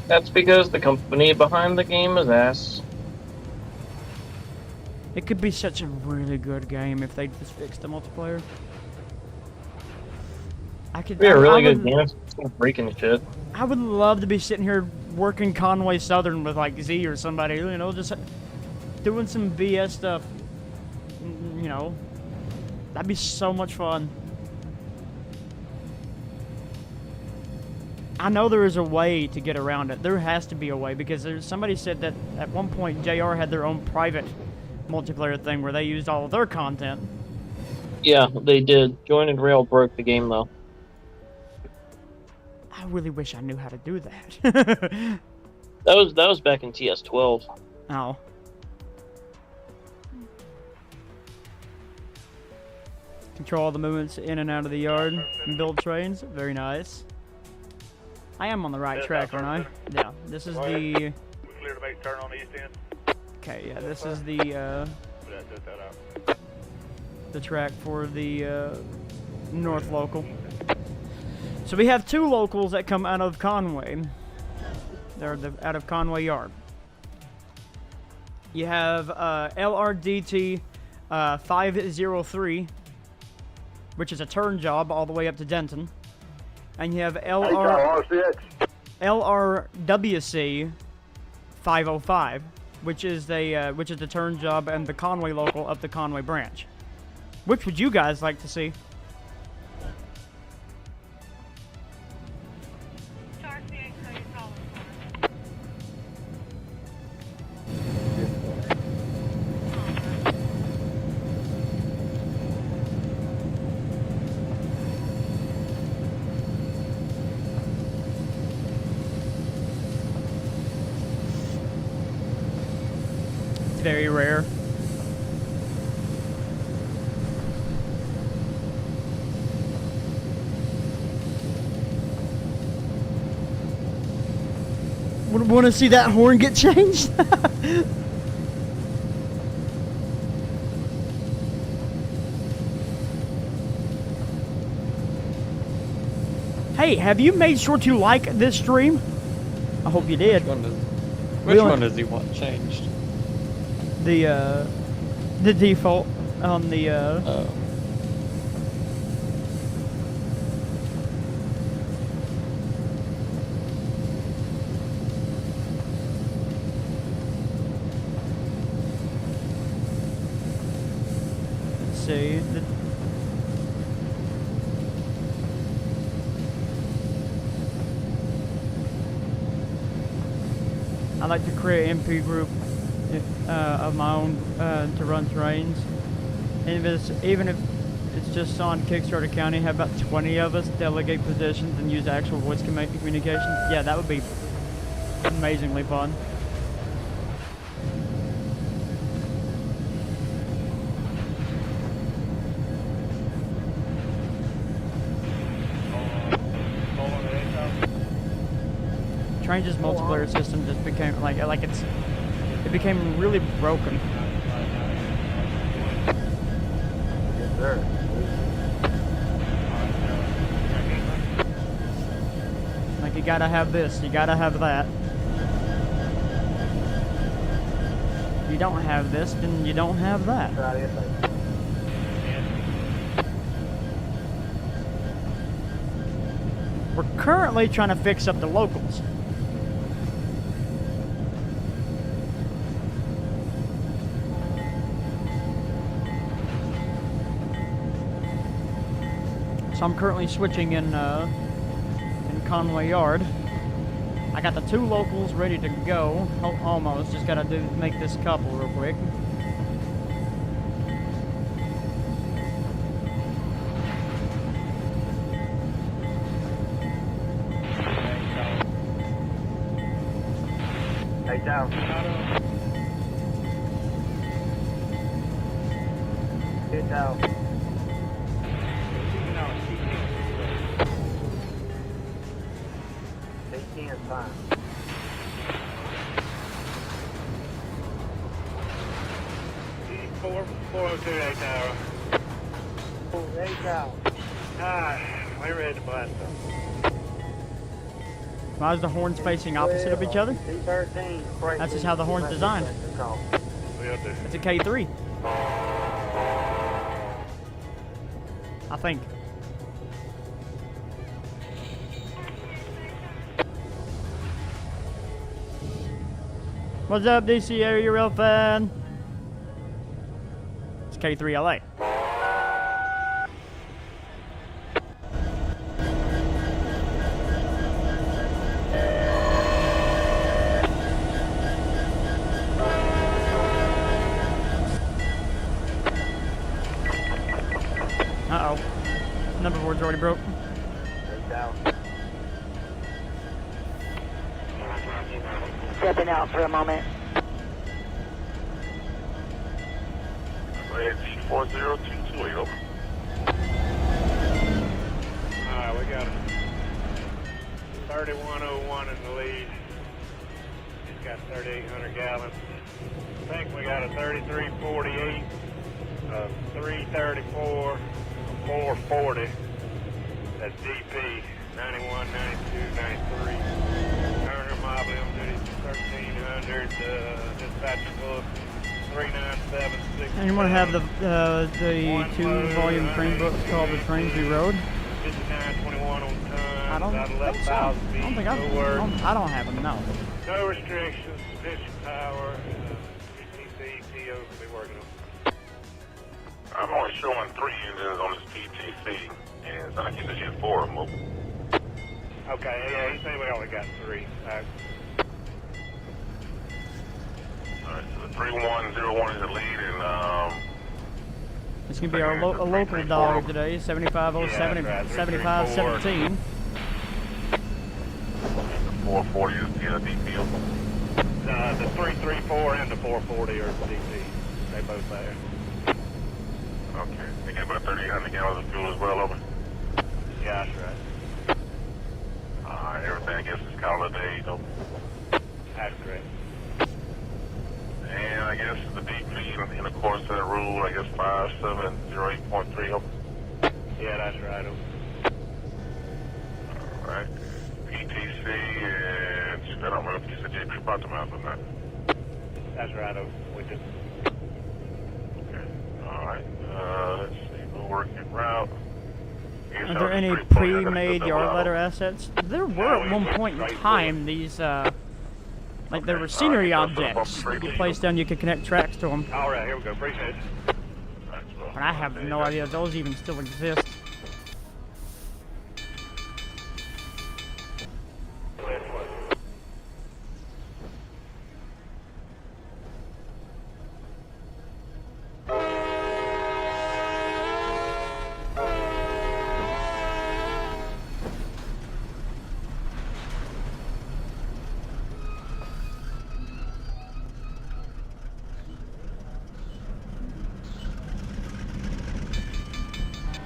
That's because the company behind the game is ass. It could be such a really good game if they just fixed the multiplayer. It'd be a really good game. Stop breaking shit. I would love to be sitting here working Conway Southern with like Z or somebody, you know, just doing some BS stuff. You know, that'd be so much fun. I know there is a way to get around it. There has to be a way, because somebody said that at one point JR had their own private multiplayer thing where they used all of their content. Yeah, they did. Join and Rail broke the game though. I really wish I knew how to do that. That was back in TS12. Oh. Control all the movements in and out of the yard and build trains. Very nice. I am on the right track, aren't I? Yeah. This is the. We clear to make turn on the east end. Okay. Yeah. This is the track for the North Local. So we have two locals that come out of Conway. They're out of Conway Yard. You have LRDT 503, which is a turn job all the way up to Denton. And you have LRWC 505, which is the turn job and the Conway local up the Conway branch. Which would you guys like to see? Very rare. Want to see that horn get changed? Hey, have you made sure to like this stream? I hope you did. Which one does he want changed? The default on the let's see. I like to create an MP group of my own to run Trainz. And even if it's just on Kickstarter County, have about 20 of us delegate positions and use actual voice communication. Yeah, that would be amazingly fun. Trainz's multiplayer system just became it became really broken. Yes, sir. Like, you gotta have this, you gotta have that. If you don't have this, then you don't have that. We're currently trying to fix up the locals. So I'm currently switching in Conway Yard. I got the two locals ready to go. Almost. Just gotta make this couple real quick. Hey, down. Get down. Fine. Tower. 8 Tower. We're ready to blast them. Why is the horns facing opposite of each other? That's just how the horn's designed. It's a K3. I think. What's up, DC area rail fan? It's K3LA. Uh-oh. Number board's already broke. Stepping out for a moment. Red 4022, over. Alright, we got a 3101 in the lead. He's got 3,800 gallons. I think we got a 3348, a 334, a 440. That's DP. 91, 92, 93. Turner, mobile on duty 1300. Dispatcher book 3976. Anyone have the 2-volume train book called the Trainz Road? 5921 on ton. I don't about think so. 11,000 feet. I don't think no word. I don't have them. No. No restrictions. Sufficient power. PTC, TO can be working on. I'm only showing 3 engines on this PTC, and I can just get 4 of them open. Okay, yeah, he said we only got 3. Alright, so the 3101 is the lead, and It's gonna be our local dog today. 7507, Yeah, that's right. 7517. the 440 is the DPO. The 334 and the 440 are DP. They both there. Okay, they get about 3,800 gallons of fuel as well, over. Yeah, that's right. Everything I guess is calendar day, though. That's correct. And I guess the DP in the course of that rule, I guess 5708.3. Yeah, that's right. Alright. PTC, and I don't know if you said JP bought them out or not. That's right. We did. Okay. Alright. Let's see, we'll work en route. Are there any pre-made yard letter assets? There were at one point in time these, like there were scenery objects you placed down, you could connect tracks to them. All right, here we go. Appreciate it. But I have no idea if those even still exist.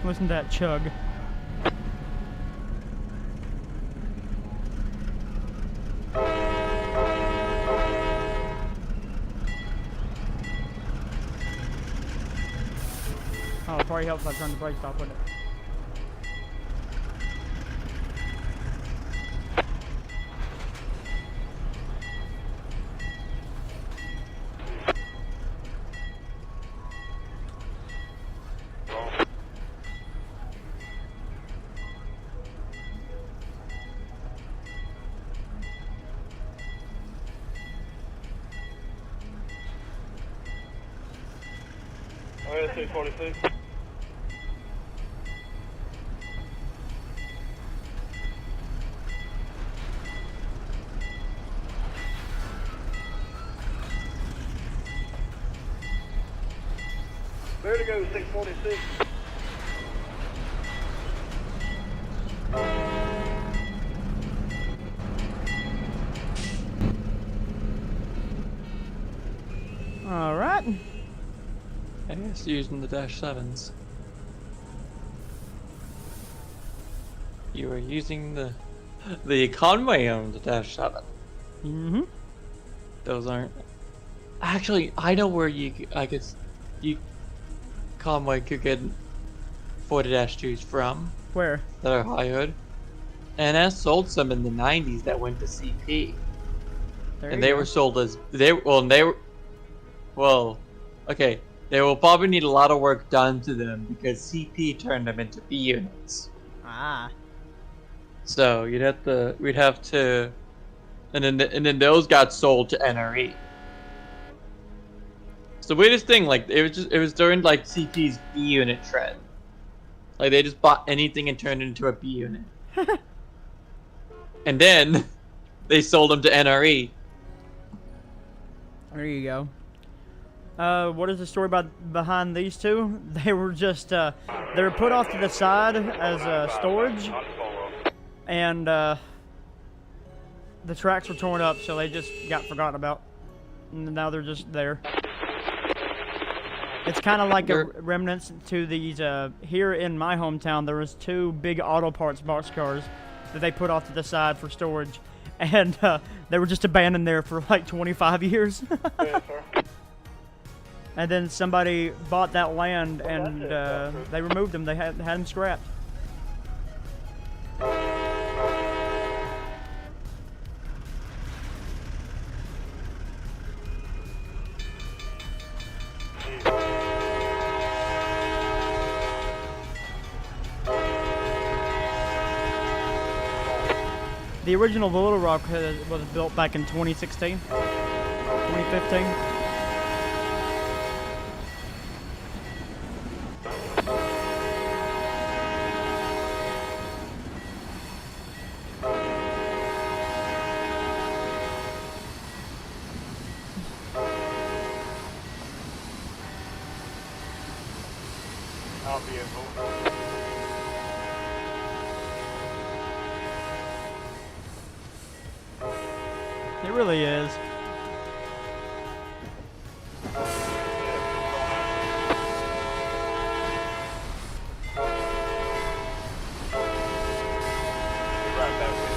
Listen to that chug. Oh, it probably helps if I turn the brakes off, wouldn't it? Oh, yeah, 246. There to go, 646. All right. I guess using the -7s. You were using the Conway owned -7. Mm-hmm. Those aren't. Actually, I know where Conway could get 40-2s from Where? that are high hood. NS sold some in the 90s that went to CP, There and you they go. were sold as they will probably need a lot of work done to them because CP turned them into B units. Ah. So we'd have to, and then those got sold to NRE. It's the weirdest thing. Like it was during like CP's B unit trend. Like they just bought anything and turned it into a B unit, and then they sold them to NRE. There you go. What is the story behind these two? They were just, they were put off to the side as storage, and the tracks were torn up, so they just got forgotten about, and now they're just there. It's kind of like a remnants to these, here in my hometown, there was 2 big auto parts boxcars that they put off to the side for storage, and they were just abandoned there for like 25 years. Yes, sir. And then somebody bought that land and they removed them. They had them scrapped. The original Little Rock was built back in 2016, 2015. Our vehicle. It really is. Be right back with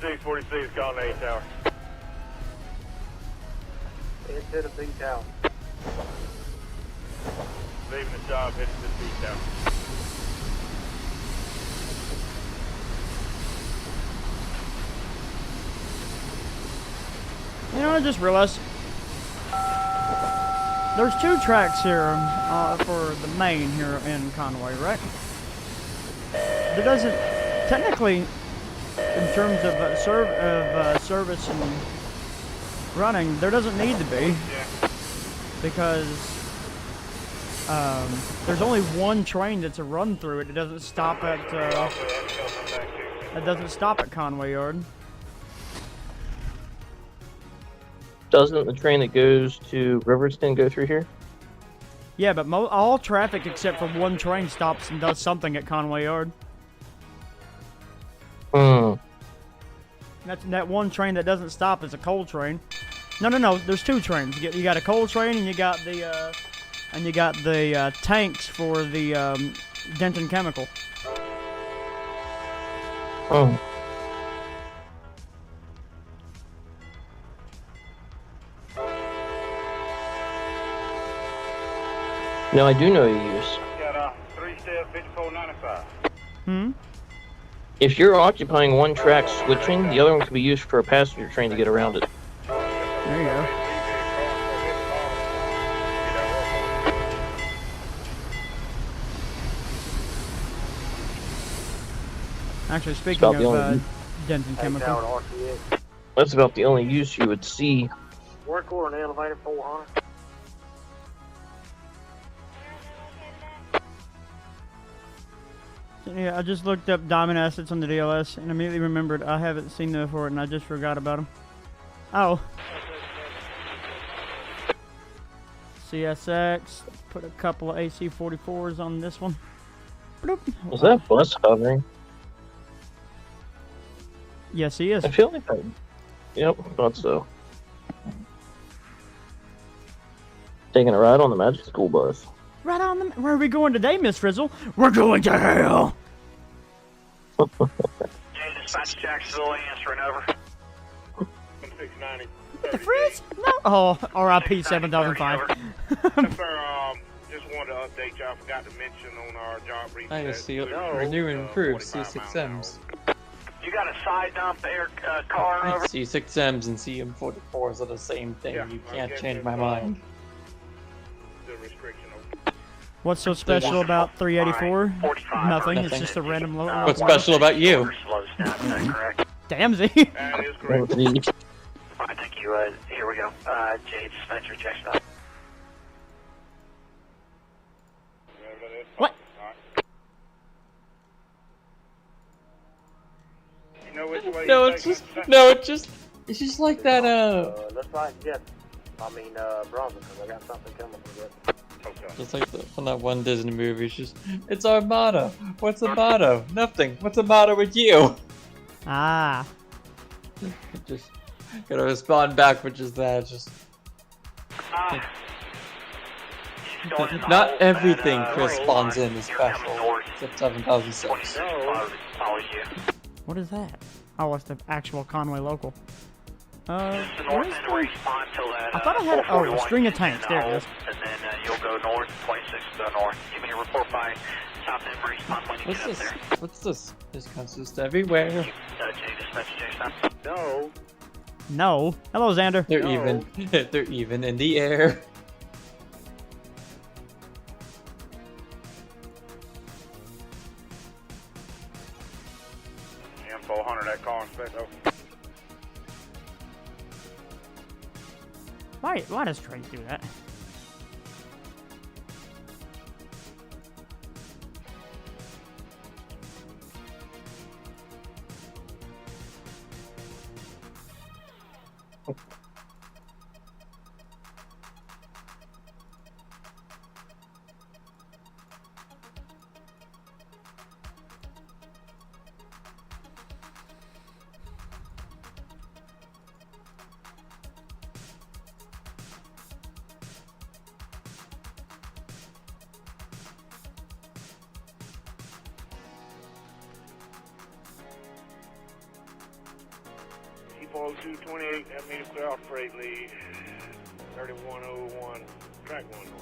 you. Six 46 calling A tower. Head to the B tower. Leaving the job, heading to the B tower. You know, I just realized there's 2 tracks here for the main here in Conway, right? There doesn't technically, in terms of service and running, there doesn't need to be, because there's only one train that's a run through it. It doesn't stop at Conway Yard. Doesn't the train that goes to Riverton go through here? Yeah, but all traffic except for one train stops and does something at Conway Yard. Hmm. That one train that doesn't stop is a coal train. No. There's 2 trains. You got a coal train, and you got the tanks for the Denton Chemical. Oh. Now I do know the use. Got 3-step 5495. If you're occupying one track switching, the other one can be used for a passenger train to get around it. There you go. Actually, speaking about the of only- Denton A Chemical, tower to RTX. That's about the only use you would see. Work order and elevator 400. yeah, I just looked up diamond assets on the DLS and immediately remembered I haven't seen them before, and I just forgot about them. Oh. CSX, put a couple of AC-44s on this one. Bloop. Was that bus hovering? Yes, he is. I feel like I... Yep, thought so. Taking a ride on the Magic School bus. Right on the... Where are we going today, Miss Frizzle? We're going to hell! Jay, dispatch Jacksonville, answering over. 690. The Frizz? No. Oh, RIP 7005. Yes, sir. Just wanted to update you. I forgot to mention on our job briefing. I that see delivery new is, and improved 45 miles an hour. C6Ms. You got a side dump air car over? C6Ms and CM44s are the same thing. Yeah, You I can't guess change it's, my mind. The restriction over. What's so special about 384? 45. Nothing. It's Nothing. just a random low. What's special about you? Slows down, is that correct? Damn, Z. That is correct. Alright, thank you. Here we go. Jay, dispenser, check stuff. What? You know which way No, you're it's taking just us? it's just like that. Let's try it together. I mean, Bronson, because I got something coming together. Okay. Just like on that one Disney movie. It's our motto. What's the motto? Nothing. What's the motto with you? Ah. Just gotta respond back, which is that. Just not everything Chris spawns in is special. Except 7006. What is that? Oh, it's the actual Conway local. North Where is end the... respawn till that. I thought I had... Oh, a string of tanks. There it is. And then you'll go north, 26 go north. Give me a report by south end respawn when you What's get up this? there. What's this? This consist everywhere. Jay, dispatch, Jay, stop. No. No. Hello, Xander. They're No. even. They're even in the air. M400, that car inspector. Why does Trainz do that? T40228, that means clear out freight lead. 3101, track 1 over.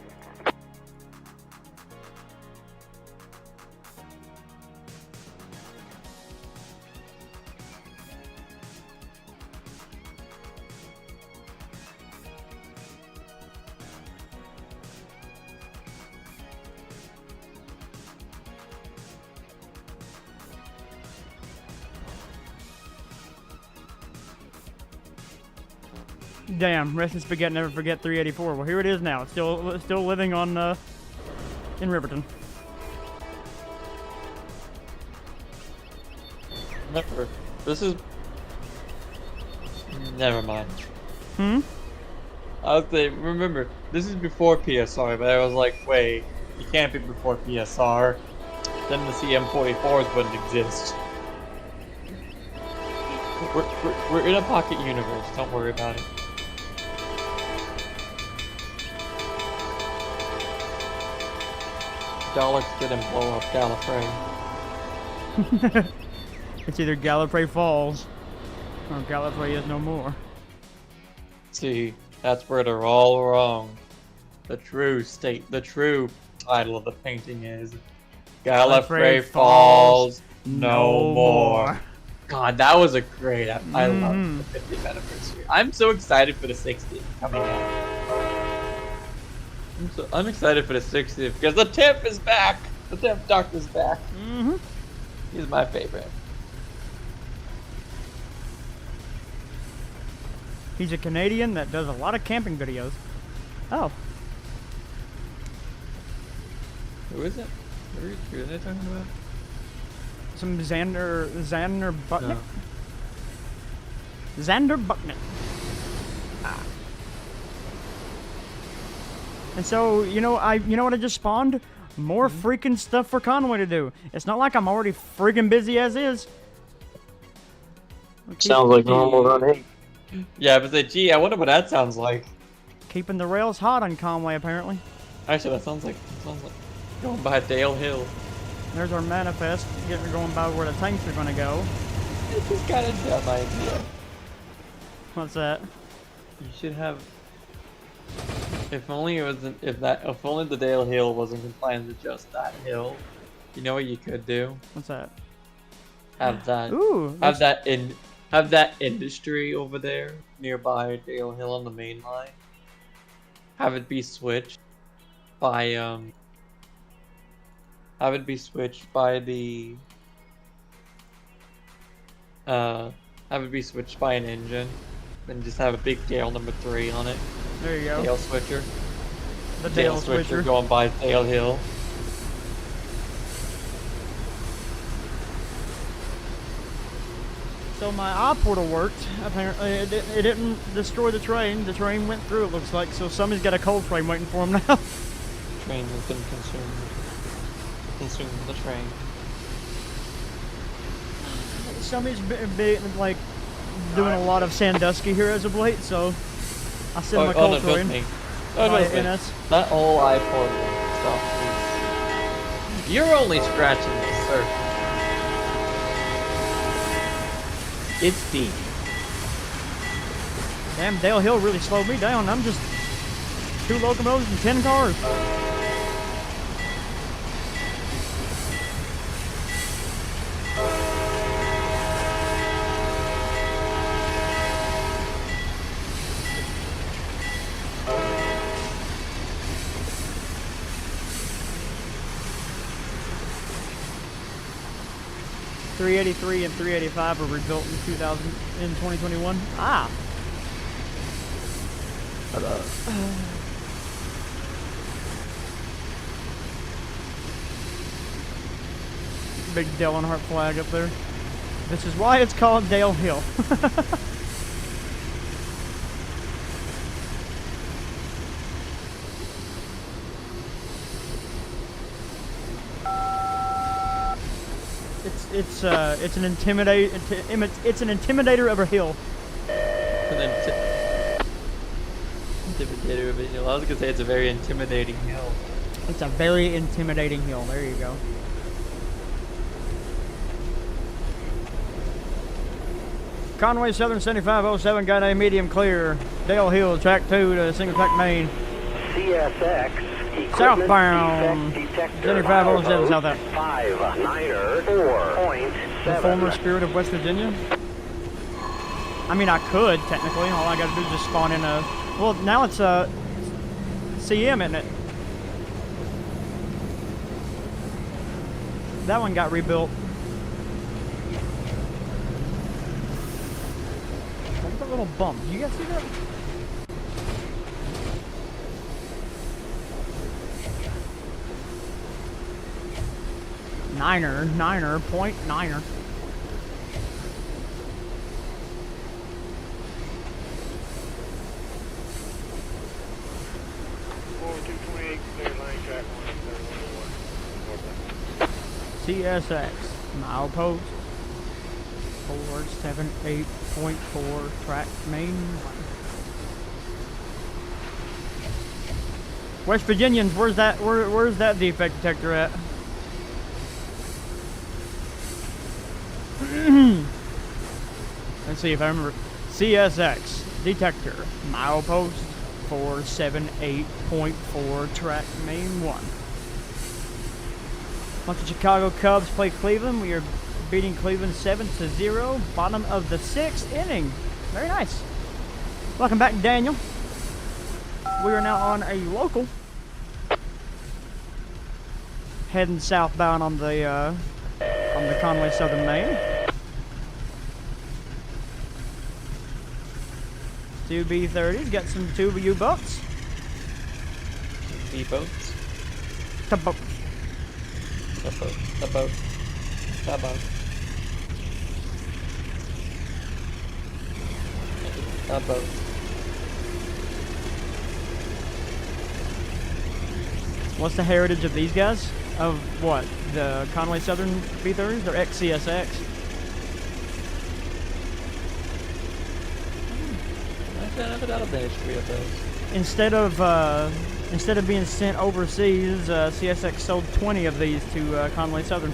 Damn, rest in spaghetti, never forget 384. Well, here it is now. It's still living on in Riverton. Remember, this is. Never mind. Hmm. I was saying, remember, this is before PSR, but I was like, wait, it can't be before PSR. Then the CM44s wouldn't exist. We're in a pocket universe. Don't worry about it. Daleks didn't blow up Gallifrey. It's either Gallifrey Falls or Gallifrey is no more. See, that's where they're all wrong. The true title of the painting is Gallifrey Falls no more. God, that was a great. I love the 50th anniversary. I'm so excited for the 60th coming out. I'm excited for the 60th because the Tiff is back. The Tiff Doctor's back. He's my favorite. He's a Canadian that does a lot of camping videos. Oh. Who is it? Who are they talking about? Some Xander Bucknick? No. Xander Bucknick. Ah. And so, you know what I just spawned? More freaking stuff for Conway to do. It's not like I'm already freaking busy as is. Sounds like normal run. Hey, Yeah, but say, gee, I wonder what that sounds like. Keeping the rails hot on Conway, apparently. Actually, that sounds like going by Dale Hill. There's our manifest, going by where the tanks are gonna go. This is kind of dumb idea. What's that? You should have. If only it wasn't. If only the Dale Hill wasn't confined to just that hill. You know what you could do? What's that? Have that. Ooh. Have that industry over there nearby Dale Hill on the main line. Have it be switched by Have it be switched by the. Have it be switched by an engine, and just have a big Dale number 3 on it. There you go. Dale switcher. The Dale switcher. Going by Dale Hill. So my eye portal worked. Apparently, it didn't destroy the train. The train went through. It looks like. So somebody's got a cold frame waiting for him now. Train has been consumed. Consumed the train. Somebody's been like doing a lot of Sandusky here as of late. So I sent my cold frame. That whole iPort stuff. You're only scratching the surface. It's deep. Damn, Dale Hill really slowed me down. I'm just 2 locomotives and 10 cars. 383 and 385 were rebuilt in 2021. Ah. Big Dale Earnhardt flag up there. This is why it's called Dale Hill. It's an intimidator of a hill. Intimidator of a hill. I was gonna say it's a very intimidating hill. It's a very intimidating hill. There you go. Conway Southern 7507 got a medium clear. Dale Hill, track 2 to single track main. CSX. Southbound. 7507 Southbound. 594.7. The former Spirit of West Virginia. I mean, I could technically. All I got to do is just spawn in a. Well, now it's a CM, isn't it? That one got rebuilt. Look at that little bump. You guys see that? Niner, point niner. CSX, milepost, 478.4, track main. West Virginians, where's that defect detector at? Let's see if I remember. CSX detector, milepost 478.4, track main 1. Bunch of Chicago Cubs play Cleveland. We are beating Cleveland 7-0. Bottom of the 6th inning. Very nice. Welcome back, Daniel. We are now on a local. Heading southbound on the Conway Southern Main. 2 B30s, got some 2 U-boats. B-boats. Tugboats. Tugboat. What's the heritage of these guys? Of what? The Conway Southern B30s? They're ex-CSX. I never got the history of those. Instead of being sent overseas, CSX sold 20 of these to Conway Southern,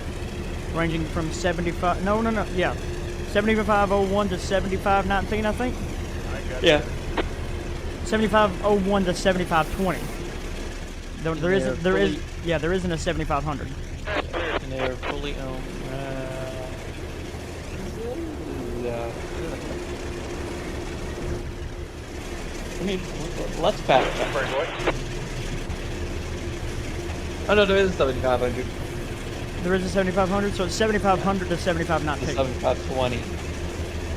ranging from 7501 to 7519, I think. Yeah. 7501 to 7520. There isn't a 7500. And they're fully owned. Yeah. I mean, let's pass that. Oh no, there is a 7500. There is a 7500, so it's 7500 to 7519. 7520.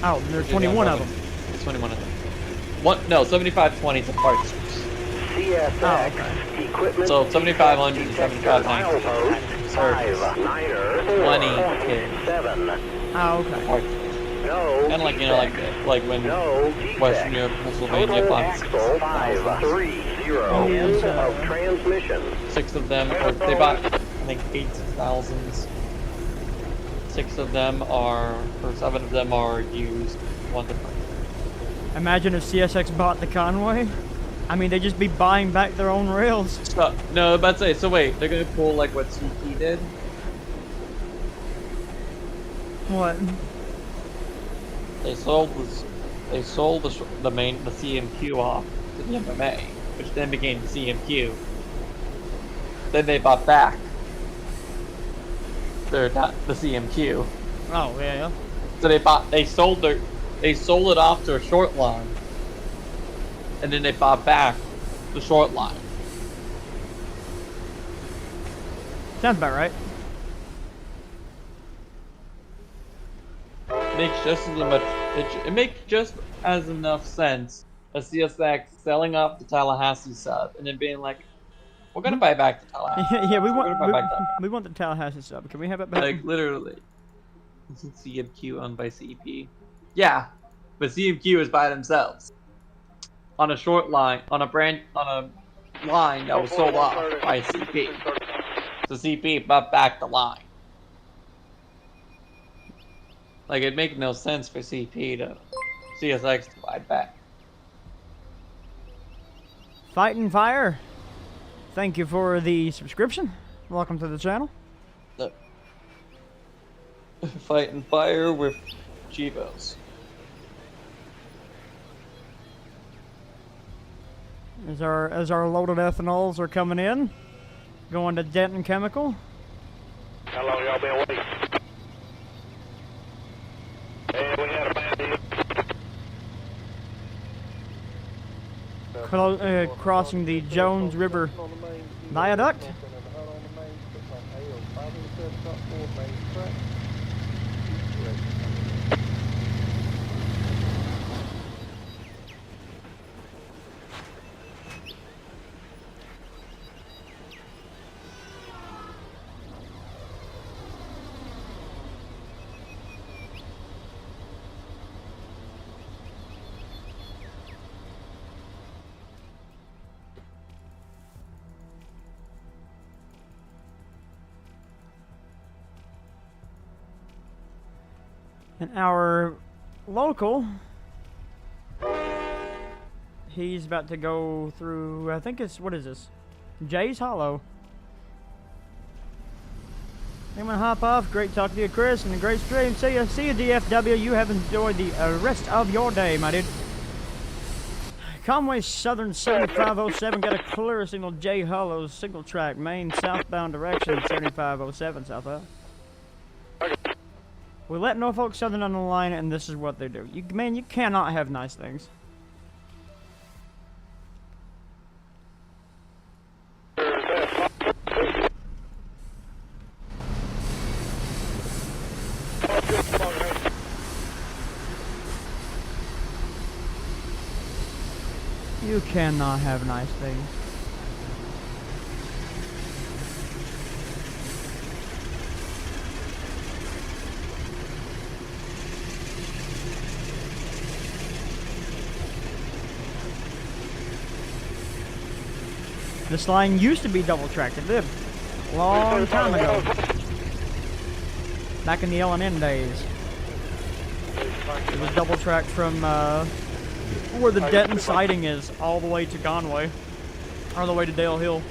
Oh, there's 21 of them. There's 21 of them. No, 7520 is a parts. CSX equipment. So 7500 to 7519. 20 kids. Oh, okay. Parts. No. And like, you know, like when Western Europe, Pennsylvania bought 530 of transmission. 6 of them, or they bought, I think, 8,000s. 6 of them are, or 7 of them are used. 1 different. Imagine if CSX bought the Conway. I mean, they'd just be buying back their own rails. So, no, I'm about to say, so wait, they're gonna pull like what CT did? What? They sold the CMQ off to the MMA, which then became the CMQ. Then they bought back the CMQ. Oh yeah. So they sold it off to a short line, and then they bought back the short line. Sounds about right. makes just as much. It makes just as enough sense as CSX selling off the Tallahassee sub and then being like, "We're gonna buy back the Tallahassee." Yeah, we We're gonna buy back that. we want the Tallahassee sub. Can we have it back? Like literally, CMQ owned by CP. Yeah, but CMQ is by themselves on a short line, on a line that was sold off by CP. So CP bought back the line. Like, it makes no sense for CP to CSX to buy back. Fighting Fire, thank you for the subscription. Welcome to the channel. Look. Fighting Fire with Chivos. As our loaded ethanols are coming in, going to Denton Chemical. How long y'all been waiting? And we had a bad deal. Crossing the Jones River Viaduct. And our local, he's about to go through, I think it's, what is this? Jay's Hollow. I'm gonna hop off. Great talking to you, Chris, and a great stream. See you, DFW. You have enjoyed the rest of your day, my dude. Conway Southern 7507 got a clear signal. J Hollow, single track, main southbound direction, 7507 southbound. We let Norfolk Southern on the line, and this is what they do. Man, you cannot have nice things. You cannot have nice things. This line used to be double tracked. It did. Long time ago. Back in the L&N days. It was double tracked from where the Denton siding is all the way to Conway. All the way to Dale Hill.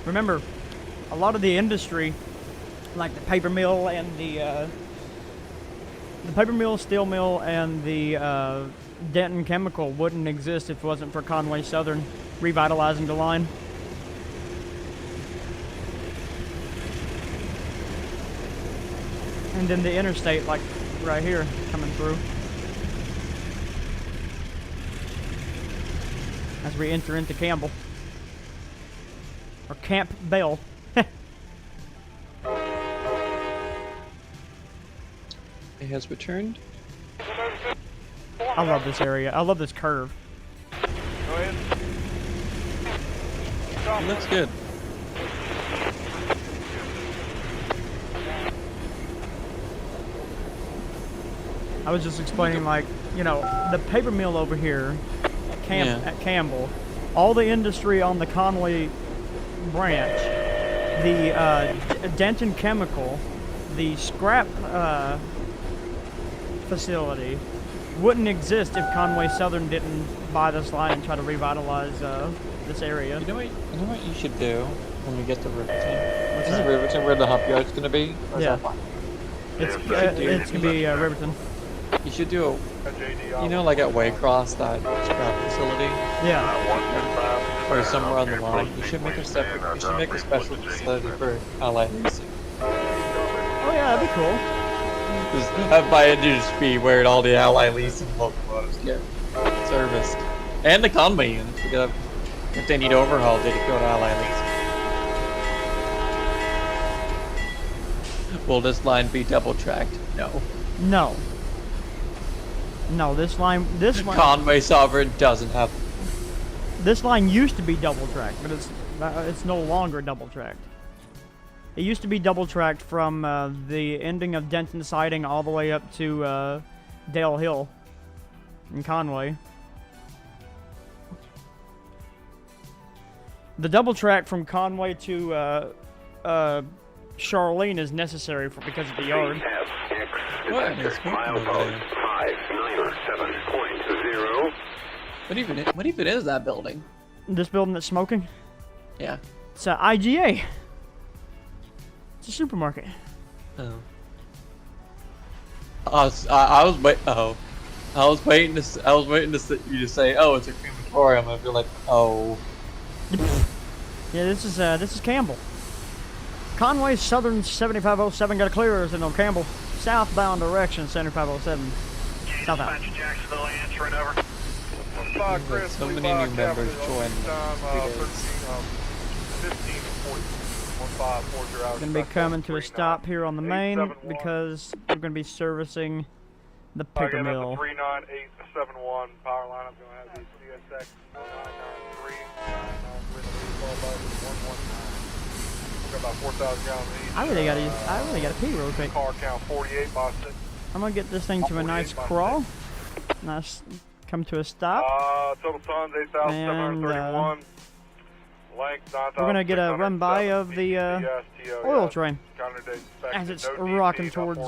Remember, a lot of the industry, like the paper mill and the paper mill, steel mill, and the Denton Chemical wouldn't exist if it wasn't for Conway Southern revitalizing the line. And then the interstate, like right here, coming through. As we enter into Campbell. Or Camp Bell. It has returned. I love this area. I love this curve. Go ahead. It looks good. I was just explaining, like, you know, the paper mill over here at Campbell, all the industry on the Conway branch, the Denton Chemical, the scrap facility wouldn't exist if Conway Southern didn't buy this line and try to revitalize this area. You know what you should do when we get to Riverton? What's This is that? Riverton where the hop yard's gonna be? Or is Yeah. that fine? It's gonna be Riverton. You should do you know, like at Waycross, that scrap facility, Yeah. or somewhere on the line. You should make a separate. You should make a special facility for Ally Leasing. Oh yeah, that'd be cool. Just have by industry where all the Ally Leasing locomotives get serviced, and the Conway units. We could have If they need overhaul, they go to Ally Leasing. Will this line be double tracked? No. No. No, this line Conway Southern doesn't have. this line used to be double tracked, but it's no longer double tracked. It used to be double tracked from the ending of Denton Siding all the way up to Dale Hill in Conway. The double track from Conway to Charlene is necessary because of the yard. Milestones 597.0. What even is that building? This building that's smoking? Yeah. It's IGA. It's a supermarket. Oh. I was waiting to you to say, oh, it's a crematorium. I feel like, oh. Yeah, this is Campbell. Conway Southern 7507 got a clear as in on Campbell. Southbound direction 7507. Southbound. Jacksonville answering over. So many new members joined. Gonna be coming to a stop here on the main because we're gonna be servicing the paper mill. 39871 power line. I'm gonna have the CSX 993 with about 4,000 gallons each. I really gotta pee real quick. Car count 48 by 6. I'm gonna get this thing to a nice crawl. Nice, come to a stop. Total tons 8,731. Length 9,600. We're gonna get a run by of the oil train as it's rocking towards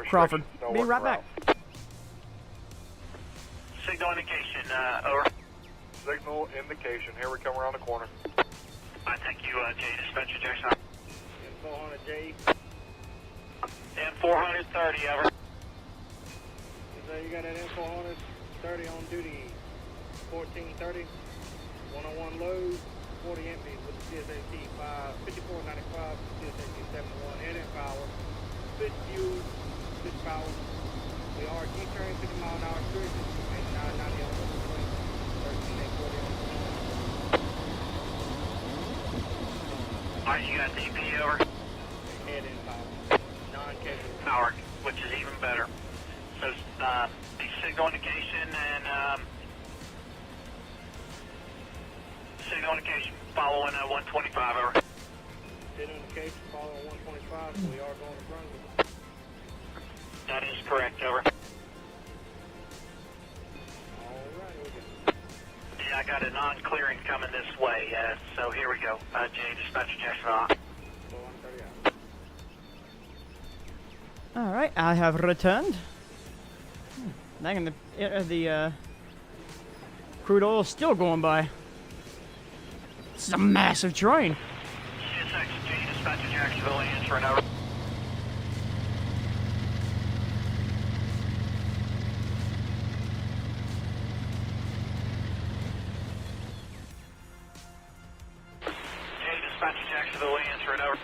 Crawford. Be right back. Signal indication, over. Signal indication. Here we come around the corner. I thank you, J Dispatcher Jackson. M400J. M430, over. You got that M430 on duty. 1430. 101 low. 40 empty with the CSAT 5495. CSAT 71. Head in power. Fit fuel. Fit power. We are G-train 50 mile an hour cruising. 8990 on the swing. 13840 on the swing. Alright, you got DP, over. Head in power. Non-capable. Power, which is even better. So, signal indication and, signal indication following 125, over. Signal indication following 125, so we are going to Brunswick. That is correct, over. Alright, here we go. Yeah, I got a non-clearing coming this way, so here we go. J Dispatcher Jacksonville. 130 out. All right, I have returned. Dang, the crude oil is still going by. This is a massive train. CSX J Dispatcher Jacksonville answering, over. Dispatcher Jacksonville answering, over.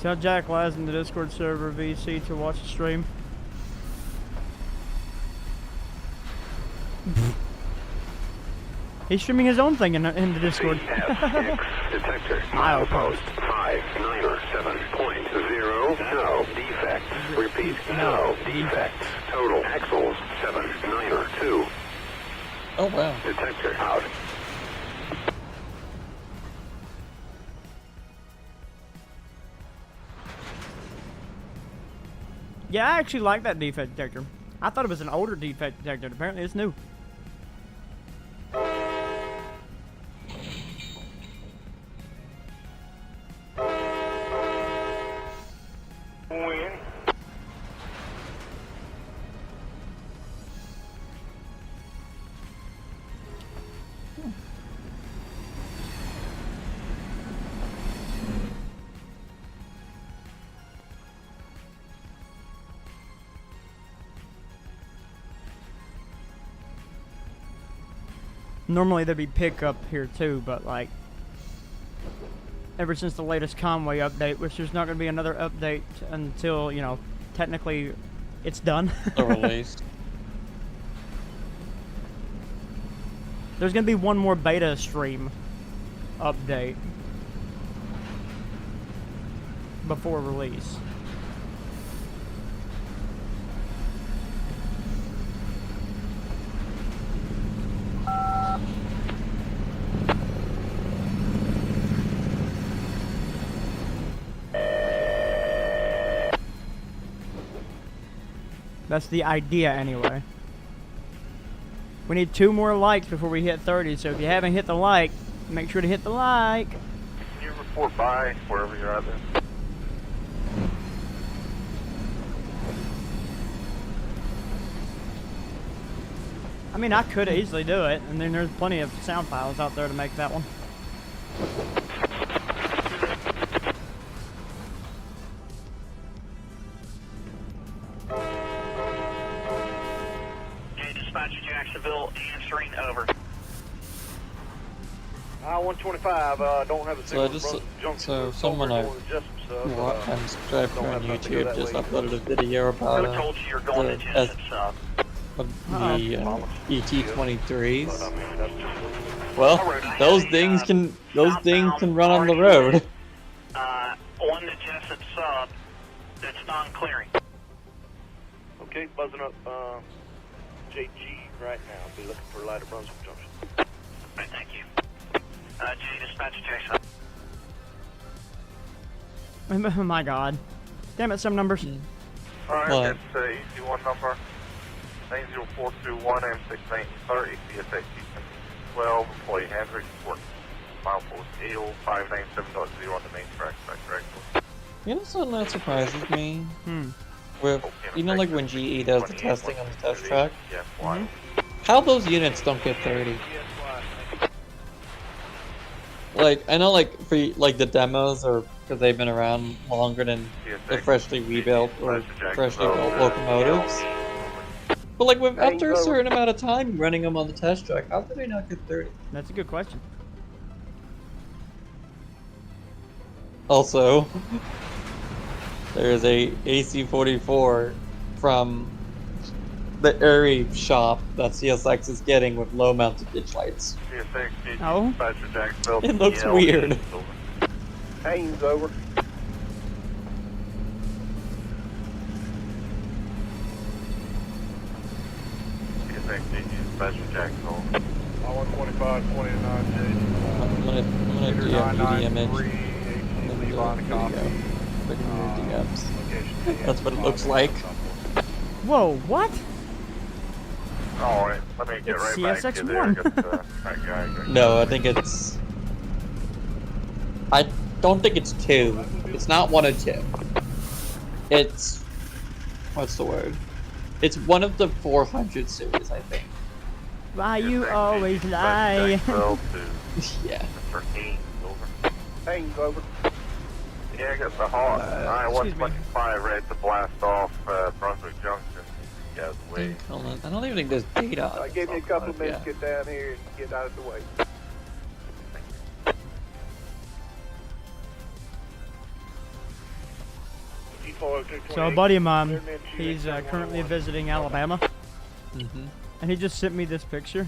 Tell Jack Lies in the Discord server VC to watch the stream. He's streaming his own thing in the Discord. Detector. Milepost 597.0. No defect. Repeat. No defect. Total axles 792. Oh wow. Detector out. Yeah, I actually like that defect detector. I thought it was an older defect detector. Apparently, it's new. Normally there'd be pickup here too, but like ever since the latest Conway update, which there's not going to be another update until, you know, technically it's done. The release. There's going to be one more beta stream update before release. That's the idea anyway. We need 2 more likes before we hit 30, so if you haven't hit the like, make sure to hit the like. Can you report by wherever you're at there? I mean, I could easily do it, and then there's plenty of sound files out there to make that one. Dispatcher Jacksonville, answering over. I-125, don't have a So I signal. just so someone I'm subscribed to on YouTube just uploaded a video about Who told you you're going to Jessup Sub? the ET23s. Well, those things can run on the road. On the Jessup Sub, that's non-clearing. Okay, buzzing up JG right now. Be looking for light at Brunswick Junction. Right, thank you. J Dispatcher Jackson. Oh my god. Damn it, some numbers. Alright, What? it's EC1 number 90421 M6930, CSX 12, employee Hendricks, report mile post AO 597.0 on the main track, correct? You know something that surprises me? With, you know, like when GE does the testing on the test track? Yes, why? How those units don't get 30? Like, I know, like, for, like, the demos, or because they've been around longer than the freshly rebuilt or freshly built locomotives. But, like, with, after a certain amount of time running them on the test track, how do they not get 30? That's a good question. Also, there is a AC-44 from the Erie shop that CSX is getting with low-mounted ditch lights. CSX, Oh? Dispatcher Jacksonville. It looks weird. Haynes over. CSX, Dispatcher Jacksonville. I-125, 29 J. I'm gonna do a image. Leave on the copy. That's what it looks like. Whoa, what? Alright, let me get It's right back to there. CSX1. Get the right guy. No, I think it's... I don't think it's 2. It's not 1 of 2. It's... What's the word? It's one of the 400 series, I think. Why you always lie? Yeah. For Haynes, over. Haynes over. Yeah, I got the hot. Alright, excuse me. 125 ready to blast off Brunswick Junction. Yeah, wait. Hold on. I don't even think there's data. I gave you a couple of minutes Yeah. to get down here and get out of the way. So a buddy of mine, he's currently visiting Alabama, and he just sent me this picture.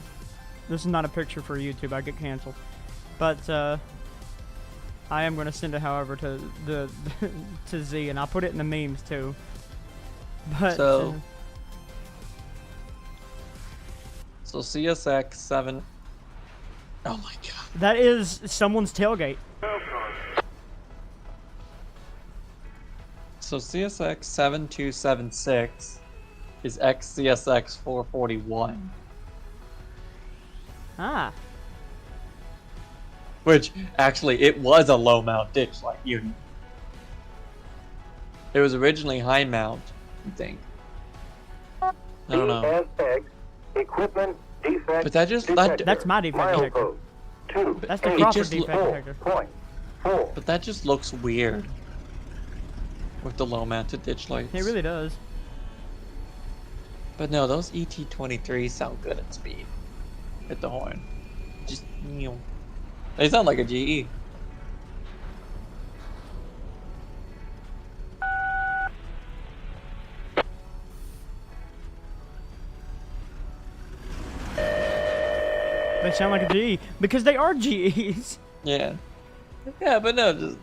This is not a picture for YouTube, I get canceled. But I am going to send it, however, to to Z, and I'll put it in the memes too. But So CSX 7. Oh my god. that is someone's tailgate. So CSX 7276 is XCSX 441. Ah, Which, actually, it was a low mount ditch light unit. It was originally high mount, I think. I don't know. Equipment defect. But that just that's my defect detector. That's the It Crawford just defect detector. but that just looks weird with the low mounted ditch lights. It really does. But no, those ET23s sound good at speed. Hit the horn. just they sound like a GE. They sound like a GE because they are GEs. Yeah. Yeah, but no, just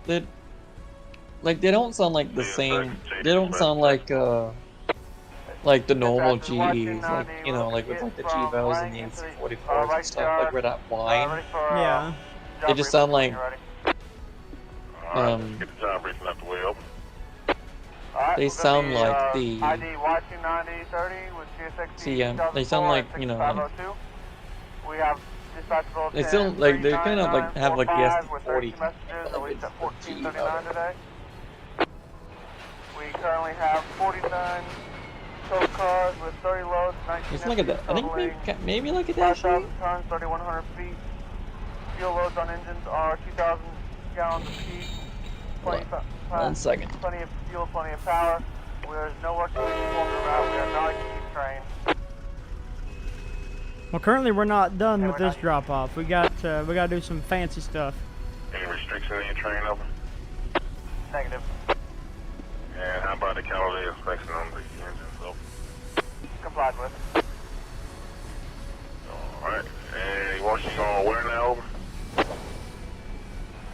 they don't sound like the same. They don't sound like the normal GEs, like like with like the G-Vels and the AC-44s and stuff, like where that whine. Yeah. They just sound like Get the job briefing out the way open. they sound like the ID Y29030 with CSXT. see they sound like like, We have dispatchable. they sound like they kind of like have like the SD40 messages but, like, released at it's the GE 14:39 today. We currently have 49 tow cars with 30 loads, 19 it's like a I think maybe like a dash 5,000 tons, 3,100 feet. Fuel loads on engines are 2,000 gallons apiece. One second. Plenty of fuel, plenty of power. There's no work to be performed en route. We are not a keep train. Well, currently we're not done with this drop off. We got to do some fancy stuff. Any restriction in your train open? Negative. And how about the calorie inspection on the engines open? Complied with. Alright. And you want you on where now over?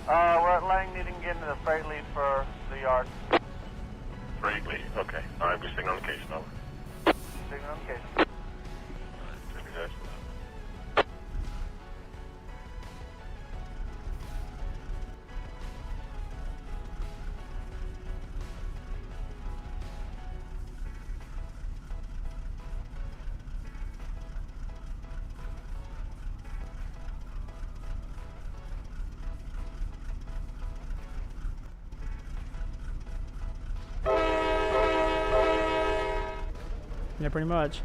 We're at Lang, needing to get into the freight lead for the yard. Freight lead. Okay. Alright, we're sitting on the case over. Signal on the case. Yeah, pretty much.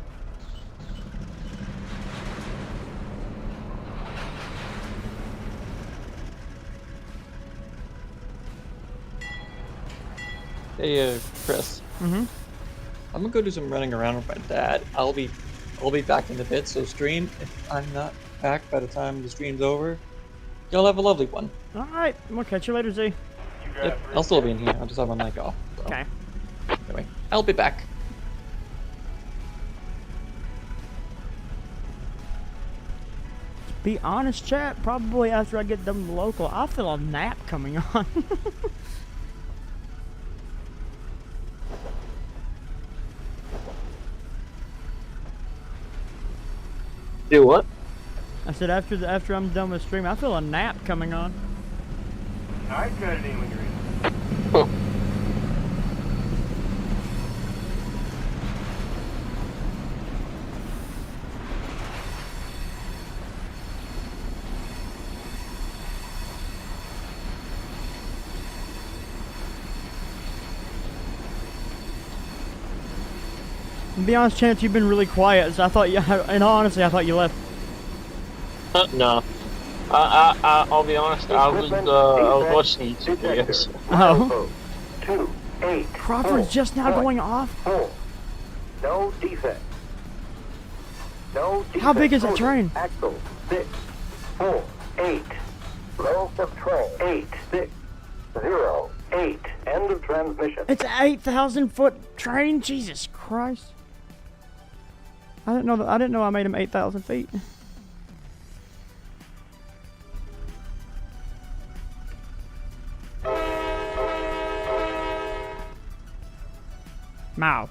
Hey, Chris. Mm-hmm. I'm gonna go do some running around with my dad. I'll be back in a bit. So stream, if I'm not back by the time the stream's over, y'all have a lovely one. All right, we'll catch you later, Z. Yep, I'll still be in here. I'll just have my mic off. So. Okay. Anyway, I'll be back. Be honest, chat. Probably after I get done local, I feel a nap coming on. Do what? I said after I'm done with stream, I feel a nap coming on. Alright, cut it in when you're in. To be honest, Chance, you've been really quiet. So I thought you, and honestly, I thought you left. No. I'll be honest. I was watching YouTube videos. Oh. 2-8. Crawford's just now going off. 4. No defect. No defect. How big is that train? Axle 6 4 8. Low control 8 6 0 8. End of transmission. It's an 8,000 foot train. Jesus Christ! I didn't know I made him 8,000 feet. Mao.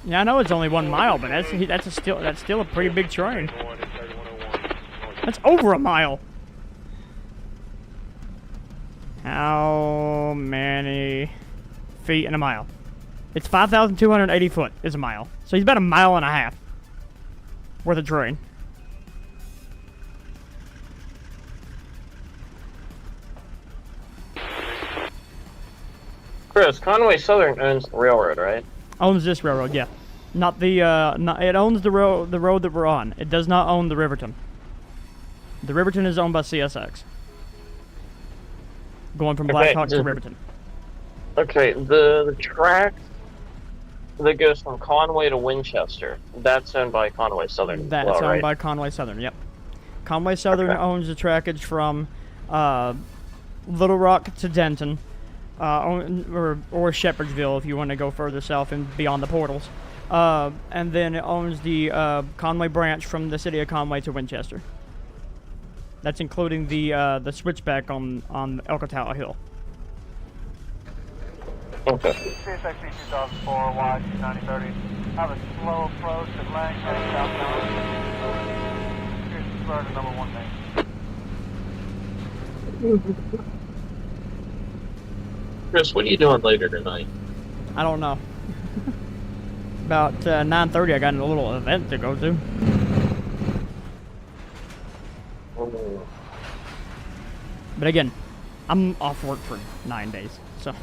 Yeah, I know it's only 1 mile, but that's still a pretty big train. That's over a mile. How many feet in a mile? It's 5,280 foot is a mile. So he's about 1.5 miles worth of train. Chris, Conway Southern owns the railroad, right? Owns this railroad, yeah. Not the, it owns the road that we're on. It does not own the Riverton. The Riverton is owned by CSX. Going from Blackhawk to Riverton. Okay, the track that goes from Conway to Winchester, that's owned by Conway Southern as That's well, owned right? by Conway Southern, yep. Conway Southern owns the trackage from Little Rock to Denton, or Shepherdsville if you want to go further south and beyond the portals. And then it owns the Conway branch from the city of Conway to Winchester. That's including the switchback on Elkatower Hill. Okay. CSXT 2004, Y 9030. Have a slow approach at Lang heading southbound. Here's the start of number 1 main. Chris, what are you doing later tonight? I don't know. About 9:30, I got a little event to go to. But again, I'm off work for 9 days, so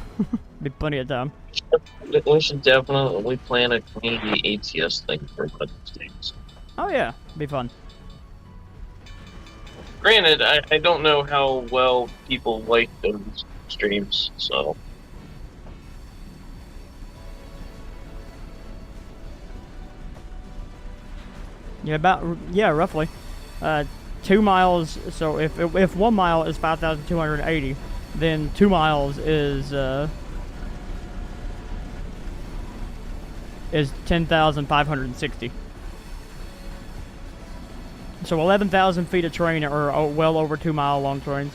be plenty of time. We should definitely plan a community ATS thing for one of these days. Oh yeah, be fun. Granted, I don't know how well people like those streams, so... Yeah, roughly. 2 miles. So if 1 mile is 5,280, then 2 miles is 10,560. So 11,000 feet of train are well over 2 mile long trains.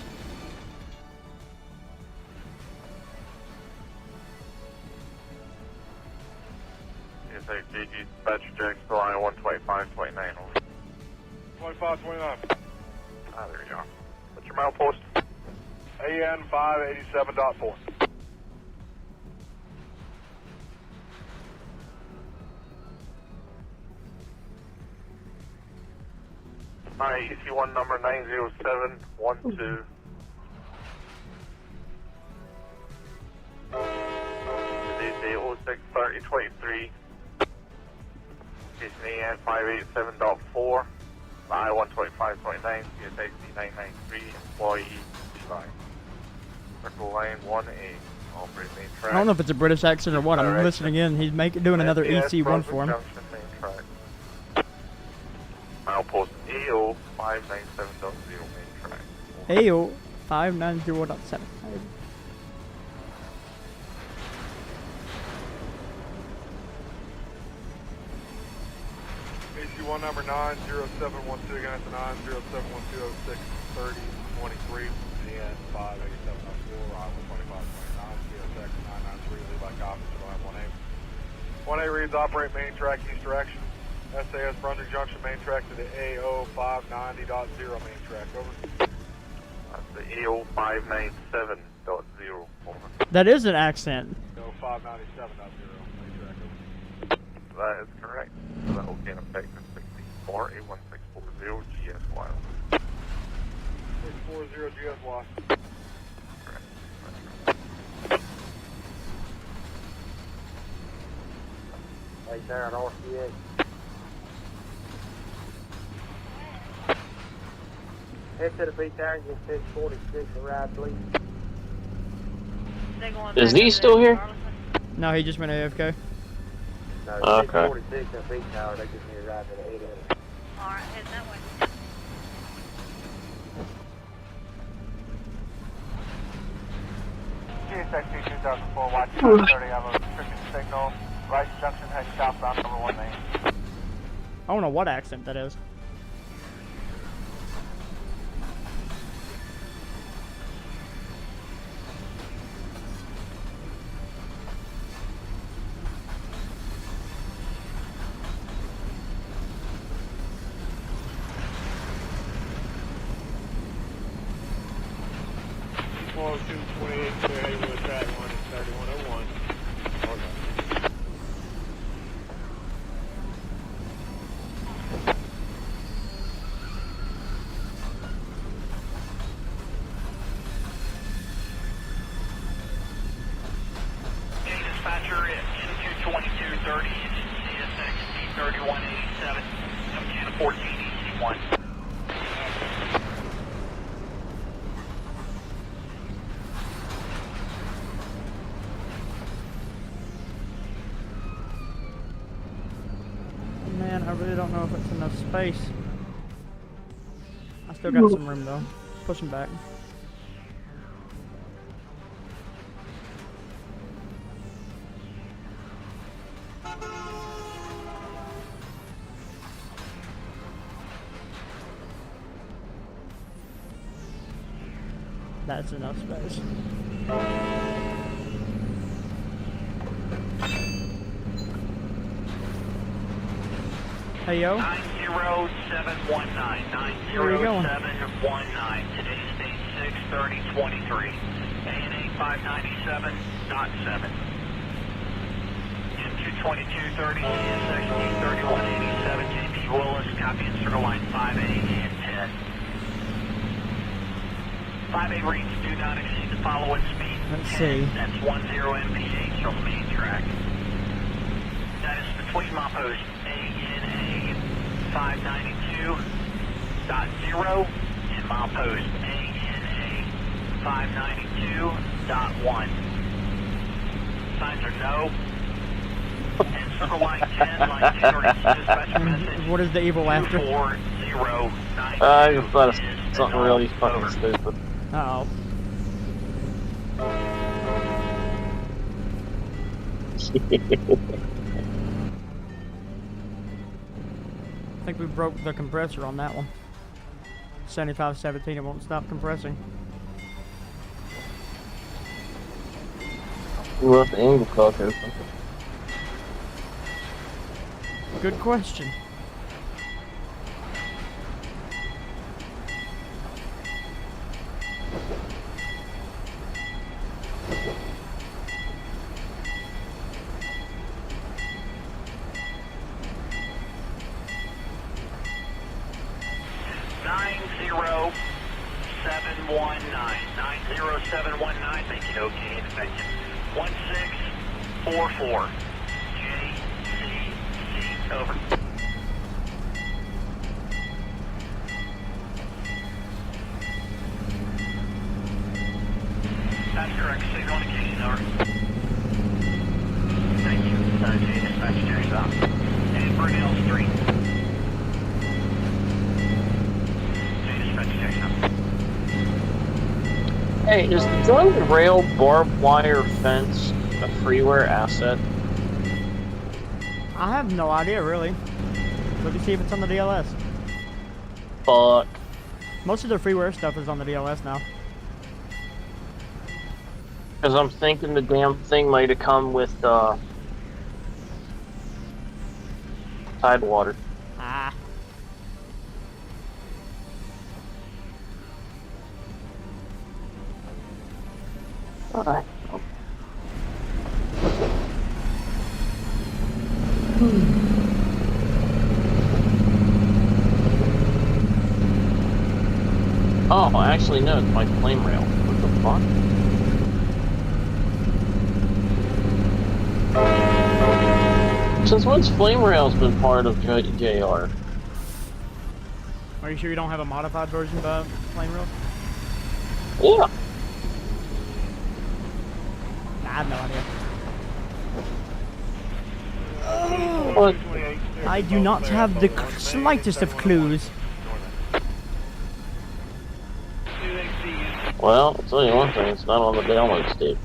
CSXT dispatcher Jacksonville, line 125.29. 2529. Ah, there you are. What's your mile post? AN 587.4. Hi, EC1 number 90712. Today's day 06/30/23. Station AN 587.4. I 125.9. CSXT 993. Employee line. Circle line 1A. Operate main track. I don't know if it's a British accent or what. I'm Direction. listening in. He's doing another EC1 for him. Junction, main track. Mile post AO 597.0 main track. AO 590.7. AC1 number 90712, again it's 90712063023, CN 587.4, I-125.29, CSX 993, lead by copy, line 1A. 1A reads operate main track east direction, SAS Brunswick Junction main track to the AO 590.0 main track, over. That's the AO 597.0. Over. That is an accent. AO 597.0 main track, over. That is correct. So that will gain effect in 64 A1640 GSY. 640 GSY. Correct. Right there on RCA. Head to the beach there and get 646 arrived, please. Is he still here? No, he just went AFK. No, Okay. 646 at beach tower, they just need to arrive at 8 Alright, heading that way. CSXT 2004, watch 30, have a restricted signal. Right junction, head southbound, number 1 main. I don't know what accent that is. Dispatcher at 222230, CSX 3187, Montana 14 EC1. Man, I really don't know if it's enough space. I still got some room though. Pushing back. That's enough space. Hey yo. 90719. 90719. Today's date 6/30/23. ANA 597.7. M22230, CSXT 3187, JP Willis, copy in circle line 5A and 10. 5A reads do not exceed the following speed. Let's 10, see. That's 10 mph on the main track. That is between milepost ANA 592.0 and milepost ANA 592.1. Signs are no. And circle line 10, line 10 reads dispatch message. What is the evil laughter? 24092. I just thought of something really fucking stupid. Uh-oh. I think we broke the compressor on that one. 7517, it won't stop compressing. We left the angle cock open. Good question. Make it okay and effective. 1644. JCC, over. That's correct. Signal indication, over. Thank you. J dispatch, carries out. And Brunel Street. J dispatch, carries out. Hey, is the joint rail barbed wire fence a freeware asset? I have no idea, really. Let me see if it's on the DLS. Fuck. Most of their freeware stuff is on the DLS now. Because I'm thinking the damn thing might have come with Tidewater. Ah. Alright. Oh, actually, no, it's my flame rail. What the fuck? Since when's flame rail's been part of JR? Are you sure you don't have a modified version of Flame Rail? Yeah. Nah, I have no idea. What? I do not have the slightest of clues. Well, I'll tell you one thing, it's not on the download station.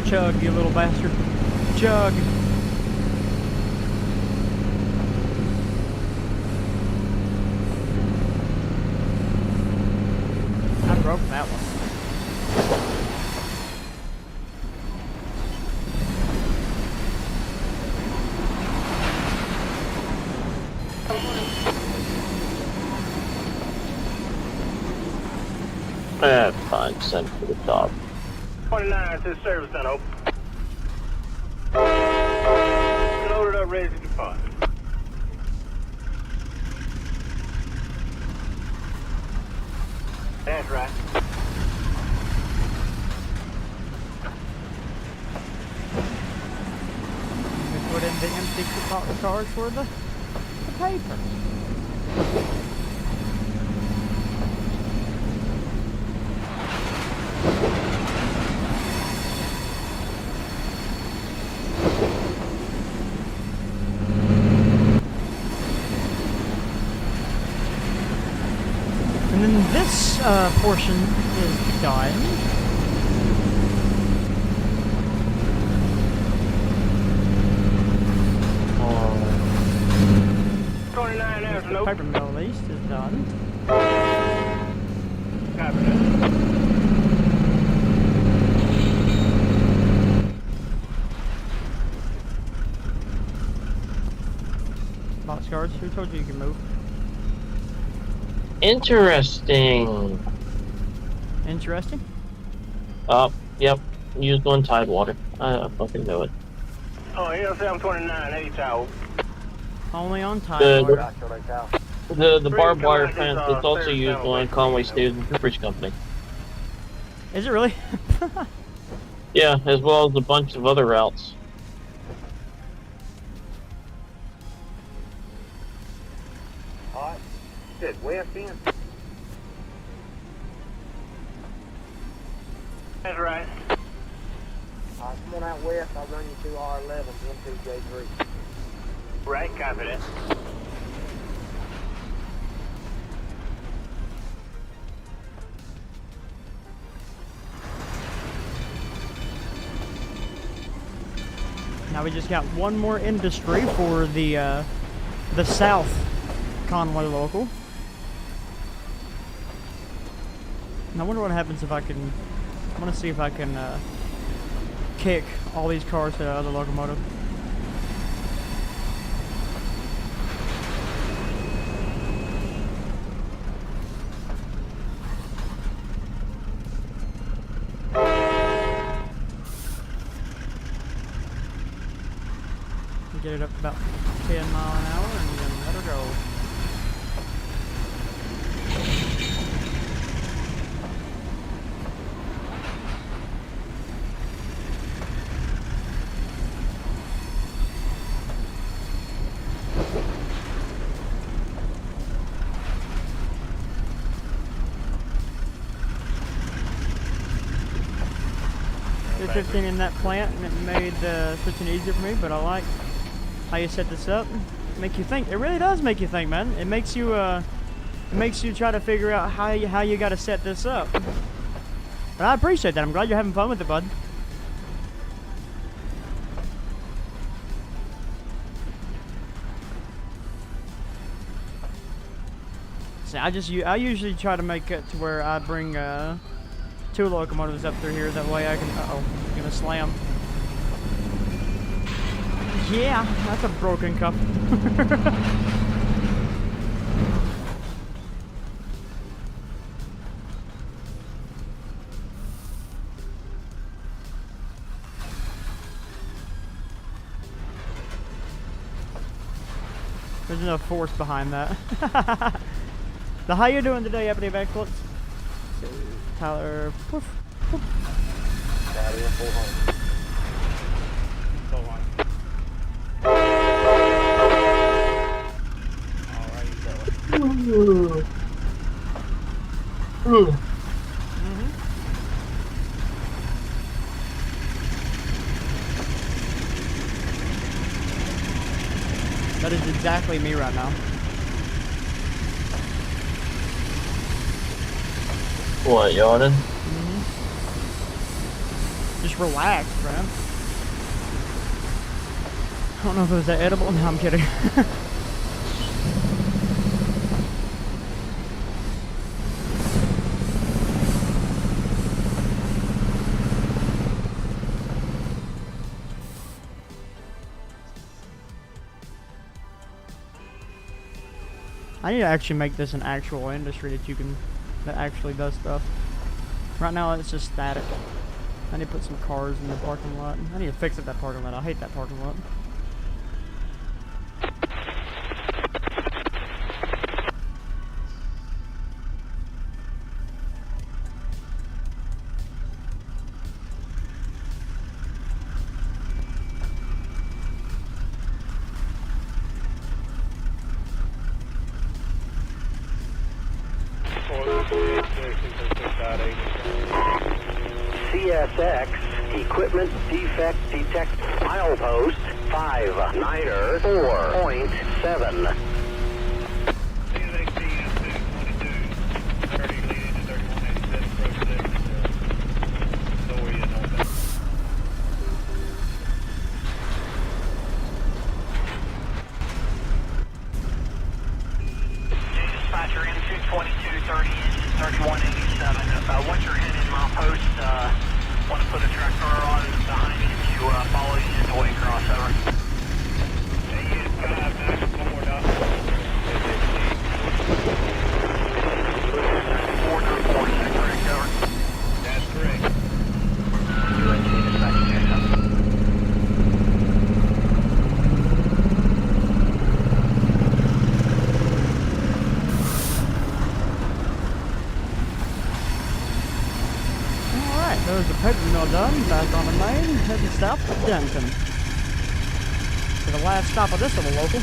Chug, you little bastard. Chug. I broke that one. Fine, send for the top. 29 to service center open. Loaded up, ready to depart. That's right. We put in the empty cars for the paper. And then this portion is done. Oh, 29 hours The no. paper mill least is done. Copy that. Boxcars, who told you you can move? interesting. Interesting. Yep. Used on Tidewater. I fucking know it. Oh, yeah, 729, 8 tower. Only on Tidewater. The barbed wire fence is also used on Conway Southern Bridge Company. Is it really? Yeah, as well as a bunch of other routes. Alright. Good. West end. That's right. Alright, come on out west. I'll run you through R11 into J3. Right, copy that. Now we just got one more industry for the South Conway local. And I wonder what happens if I can. I want to see if I can kick all these cars to the other locomotive. Get it up to about 10 mile an hour and then let her go. Did 15 in that plant and it made switching easier for me, but I like how you set this up. Make you think. It really does make you think, man. It makes you try to figure out how you got to set this up. But I appreciate that. I'm glad you're having fun with it, bud. See, I usually try to make it to where I bring 2 locomotives up through here. That way I can. Uh-oh, I'm gonna slam. Yeah, that's a broken cup. There's enough force behind that. So how you doing today, Ebony of Excellence? Tyler, poof, poof. Battery in full home. Full line. That is exactly me right now. What, yawning? Just relax, man. I don't know if it was that edible. No, I'm kidding. I need to actually make this an actual industry that actually does stuff. Right now it's just static. I need to put some cars in the parking lot. I need to fix up that parking lot. I hate that parking lot. CSX equipment defect detect milepost 59er 4.7. Dispatcher in 22230 3187. Once you're hitting milepost, want to put a tractor on behind you to follow you to the way crossover. One more dot. 446, correct, over. That's correct. UNC dispatcher, check up. There's the paper mill done, back on the main, heading south to Denton. For the last stop of this little local.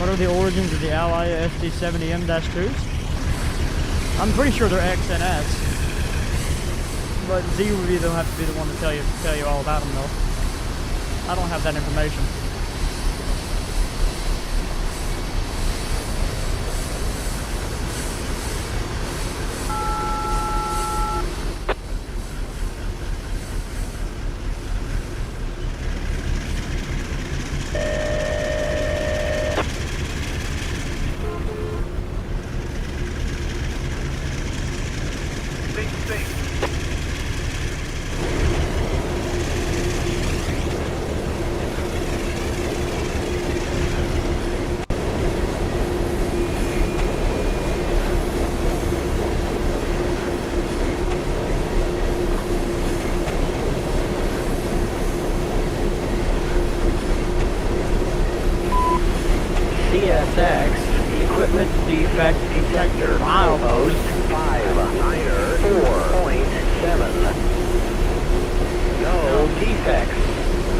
What are the origins of the Ally SD70M-2s? I'm pretty sure they're X and S. But Z would either have to be the one to tell you all about them though. I don't have that information. CSX equipment defect detector milepost 59er 4.7. No defects.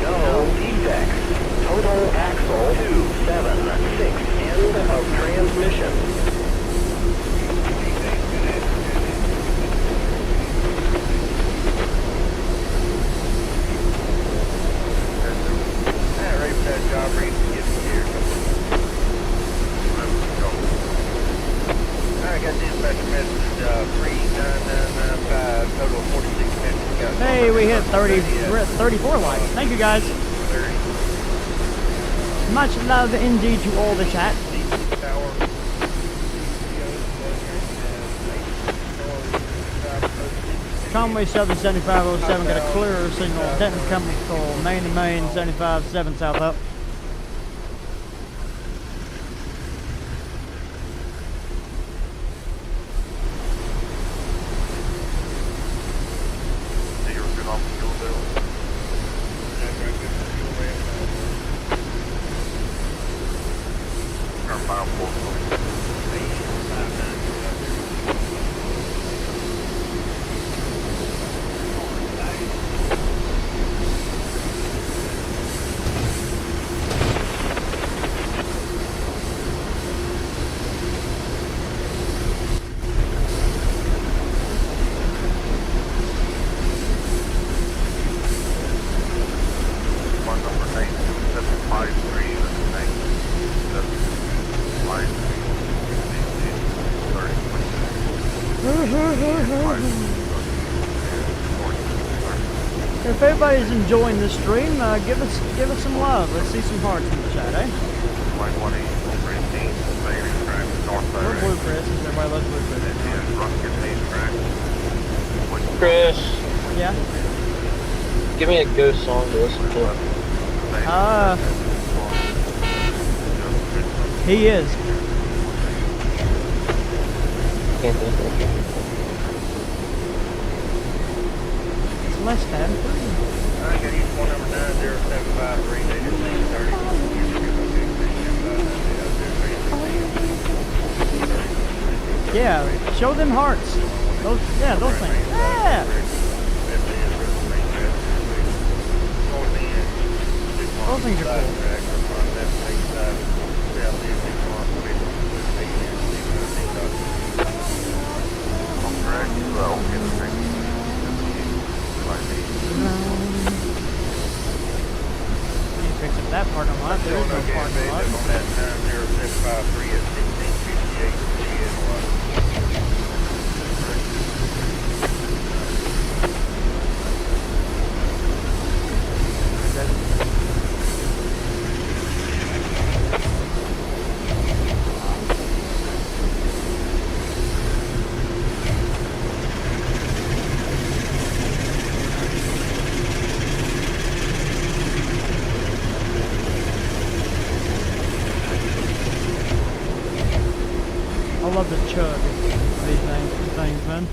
No defects. Total axle 276. End of transmission. Ready for that job, ready to get here. I got dispatch message 39995, total 46 minutes. Hey, we hit 30. We're at 34 likes. Thank you guys. 30. Much love indeed to all the chat. Conway Southern 7507 got a clear signal. Denton coming for main to main 75-7 south up. If everybody's enjoying this stream, give us some love. Let's see some hearts in the chat, eh? We're Blue Chris, since everybody loves Blue Chris. Chris, Yeah? give me a ghost song to listen to. He is. It's less than 3. I got each one number 90753. They just need 30. Yeah, show them hearts. Those things. Yeah. Those things are cool. You fix up that parking lot. There is no parking lot. On that 90753 at 1658 I love the chug of these things, man.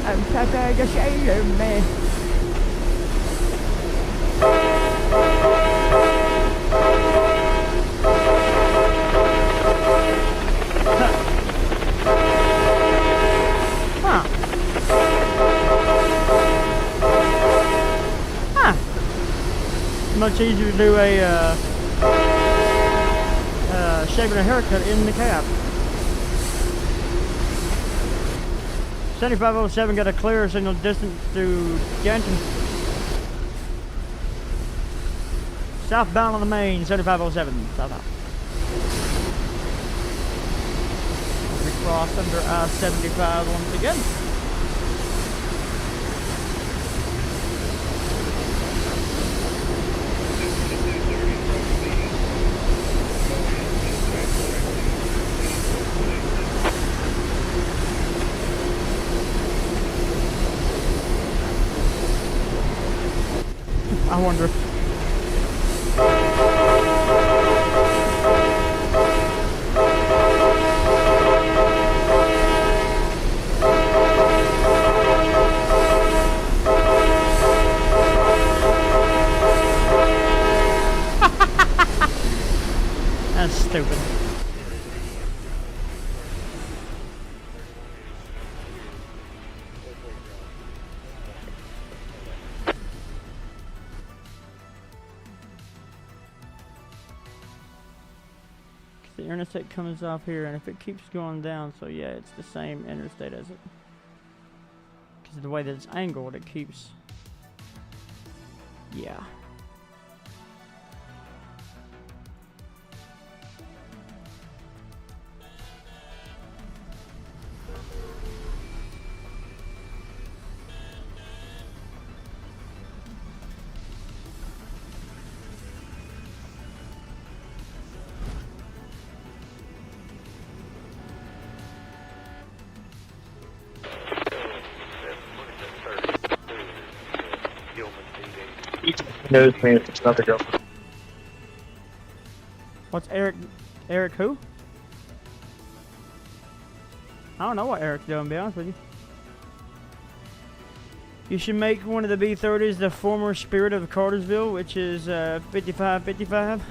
I'm tired of saving me. Much easier to do a shaving a haircut in the cab. 7507 got a clear signal distance to Ganton. Southbound on the main, 7507, southbound. We cross under I-75 once again. I wonder. That's stupid. The interstate comes off here, and if it keeps going down, so yeah, it's the same interstate as it. Because of the way that it's angled, it keeps. Yeah. Knows me if it's another girl. What's Eric? Eric who? I don't know what Eric's doing, to be honest with you. You should make one of the B-30s the former Spirit of Cartersville, which is 5555.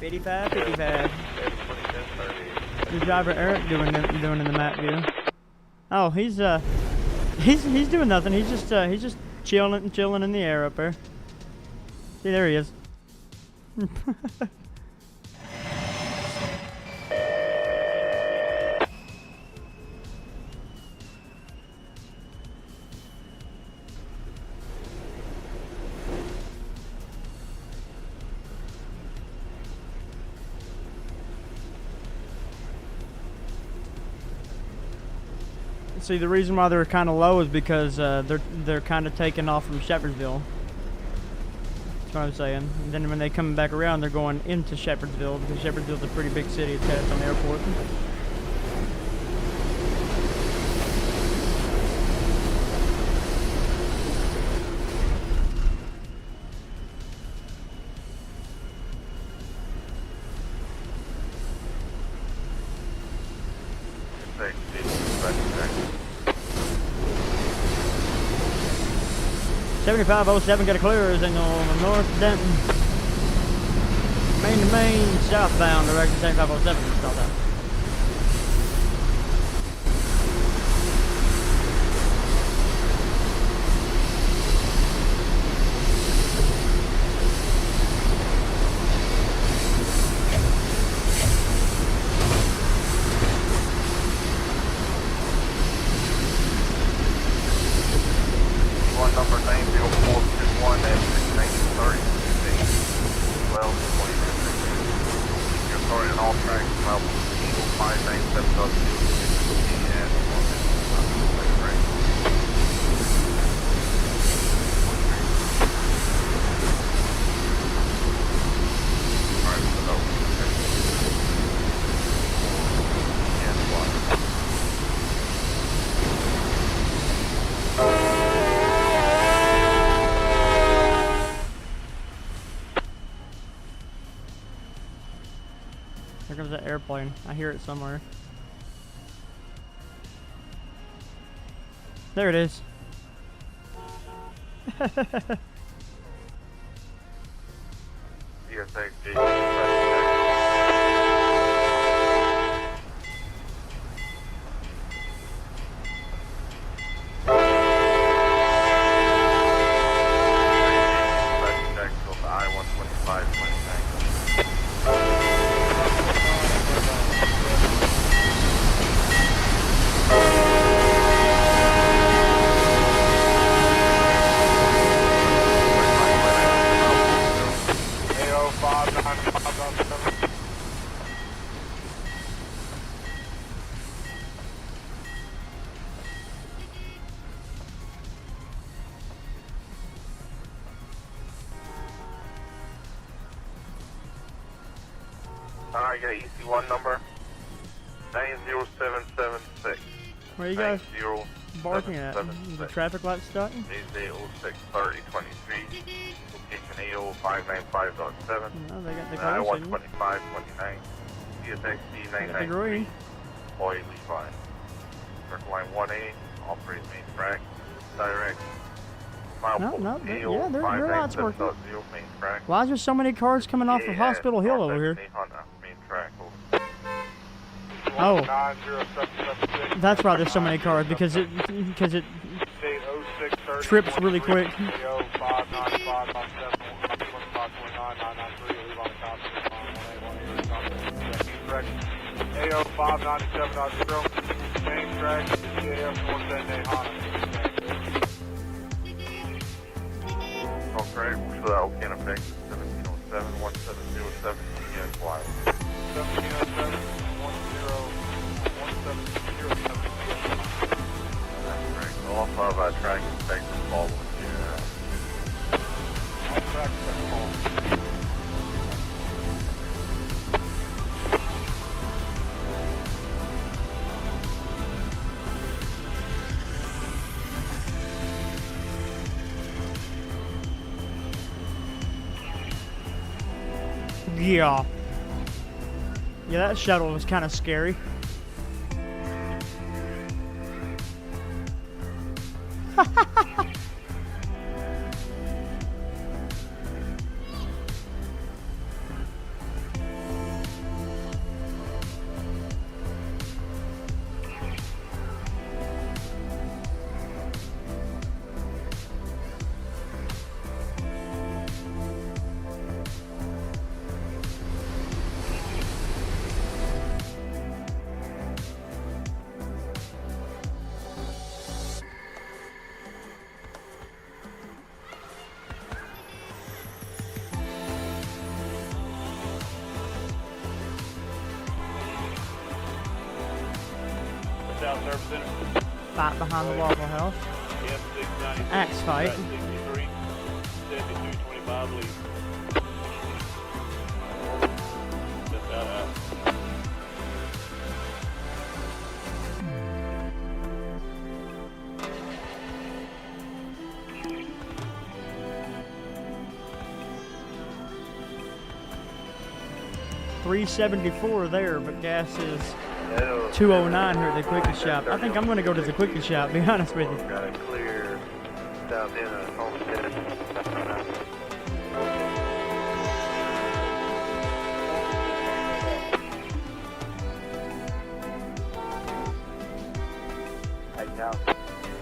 55. Your driver Eric doing in the map view? Oh, he's doing nothing. He's just chilling in the air up there. See, there he is. See, the reason why they're kind of low is because they're kind of taking off from Shepherdsville. That's what I'm saying. And then when they come back around, they're going into Shepherdsville because Shepherdsville's a pretty big city attached on the airport. Thanks, 7507 got a clear signal on North Denton. Main to main, southbound, direction 7507. Stop that. Number 90421 and 1930. Well, you're sorry on all tracks. Well, 597.2 and Here comes that airplane. I hear it somewhere. There it is. I got EC1 number 90776. Where you guys barking at? Is the traffic light starting? 063023. Location AO 595.7. No, they got the I color 12529. CSXD Got the 993. green. Boy Levi. Circle line 1A. Operate main track. Direct. No, yeah, their lights working. Main track. Why is there so many cars coming off of Hospital Hill over here? Main track. Oh, that's why there's so many cars because it trips really quick. AO 597.0 main track CAF 478 Honda. Okay, so that will can affect 1707 1707 TSY. 1707 That's correct. All five track inspectors following you. All track inspectors Yeah. Yeah, that shuttle was kind of scary. South Service Center. Fight behind the Waffle House. Yes, 696. Axe fight. 63, 7225 leave. Just out. 374 there, but gas is 209 here at the Quickie Shop. I think I'm going to go to the Quickie Shop, be honest with you. Got it clear south end of Homestead. Hey, now.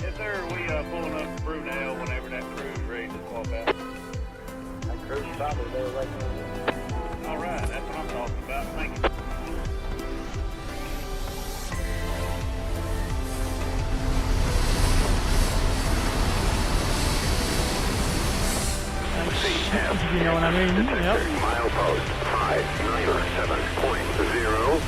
Yes, sir. We pulling up to Brunel whenever that crew is ready to swap out. That crew's probably there waiting on you. All right, that's what I'm talking about. Thank you. You know what I mean? Yep. Milepost 597.0.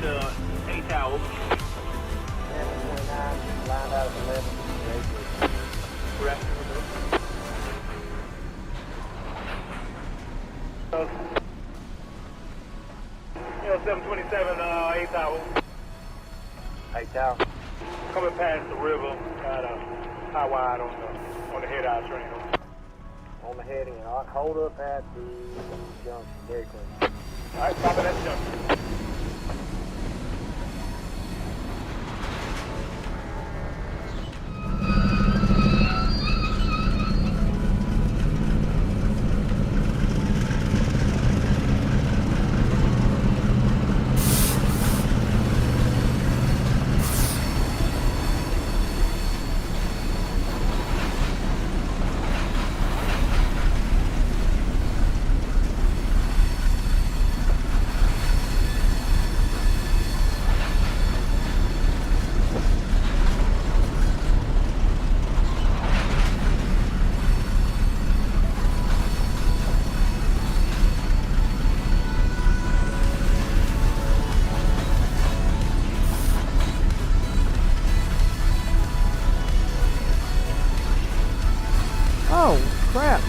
to 8 towels. 729, lined out of 11. Correct. You know, 727, 8 towels. 8 towels. Coming past the river, got high wide on the head eye train. On the heading, I'll hold up at the junction, very close. All right, stop at that junction. Oh, crap.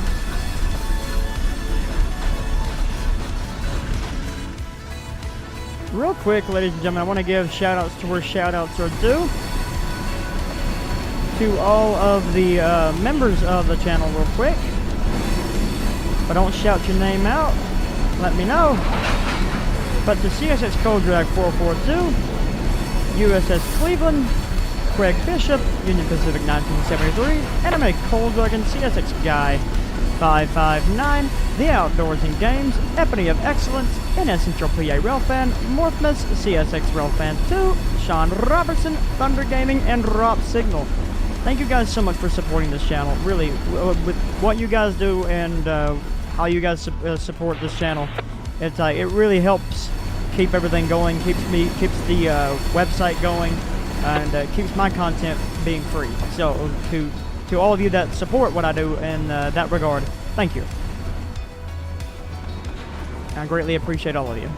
Real quick, ladies and gentlemen, I want to give shout-outs to where shout-outs are due. To all of the members of the channel real quick. If I don't shout your name out, let me know. But to CSX Cold Drag 442, USS Cleveland, Craig Bishop, Union Pacific 1973, Anime Cold Dragon, CSX Guy 559, The Outdoors and Games, Ebony of Excellence, NS Central PA Railfan, Morphmus, CSX Railfan 2, Sean Robertson, Thunder Gaming, and Rob Signal. Thank you guys so much for supporting this channel. Really, with what you guys do and how you guys support this channel. It's it really helps keep everything going, keeps the website going, and keeps my content being free. So to all of you that support what I do in that regard, thank you. I greatly appreciate all of you.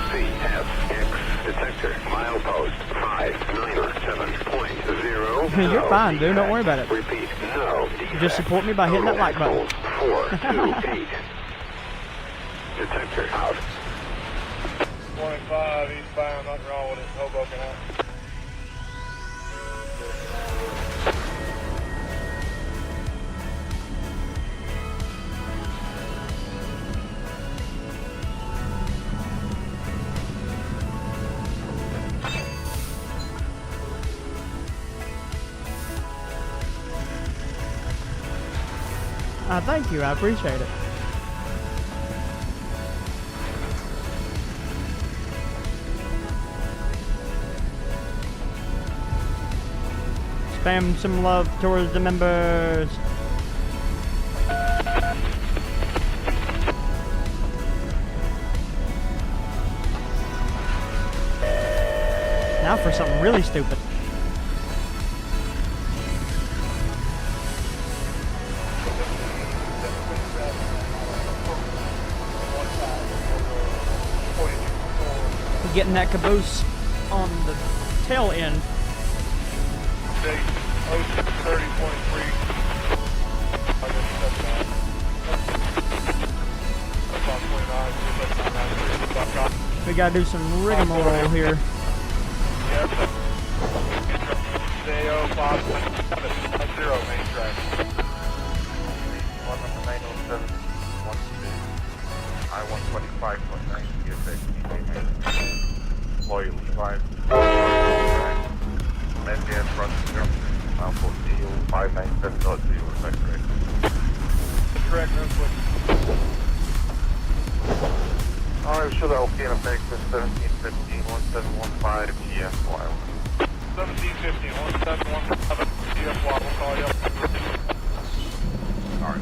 CSX detector, milepost 597.0. You're fine, dude. Don't worry about it. Repeat, no. Just support me by hitting that like button. 428. Detector out. 25 eastbound, nothing wrong with it. Hoboken out. Thank you. I appreciate it. Spam some love towards the members. Now for something really stupid. Getting that caboose on the tail end. Date 06/30/23. I guess that's about 29. We gotta do some rigmarole here. Yes. JO 550 main track. 1907 I-125.9 CSX Loyal 5 Median front jump mile 14 597.0 effect rate. Correct, no switch. Alright, should okay in effect for 1715 1715 GFY. 1715 1715 GFY, we'll call you up. Alright.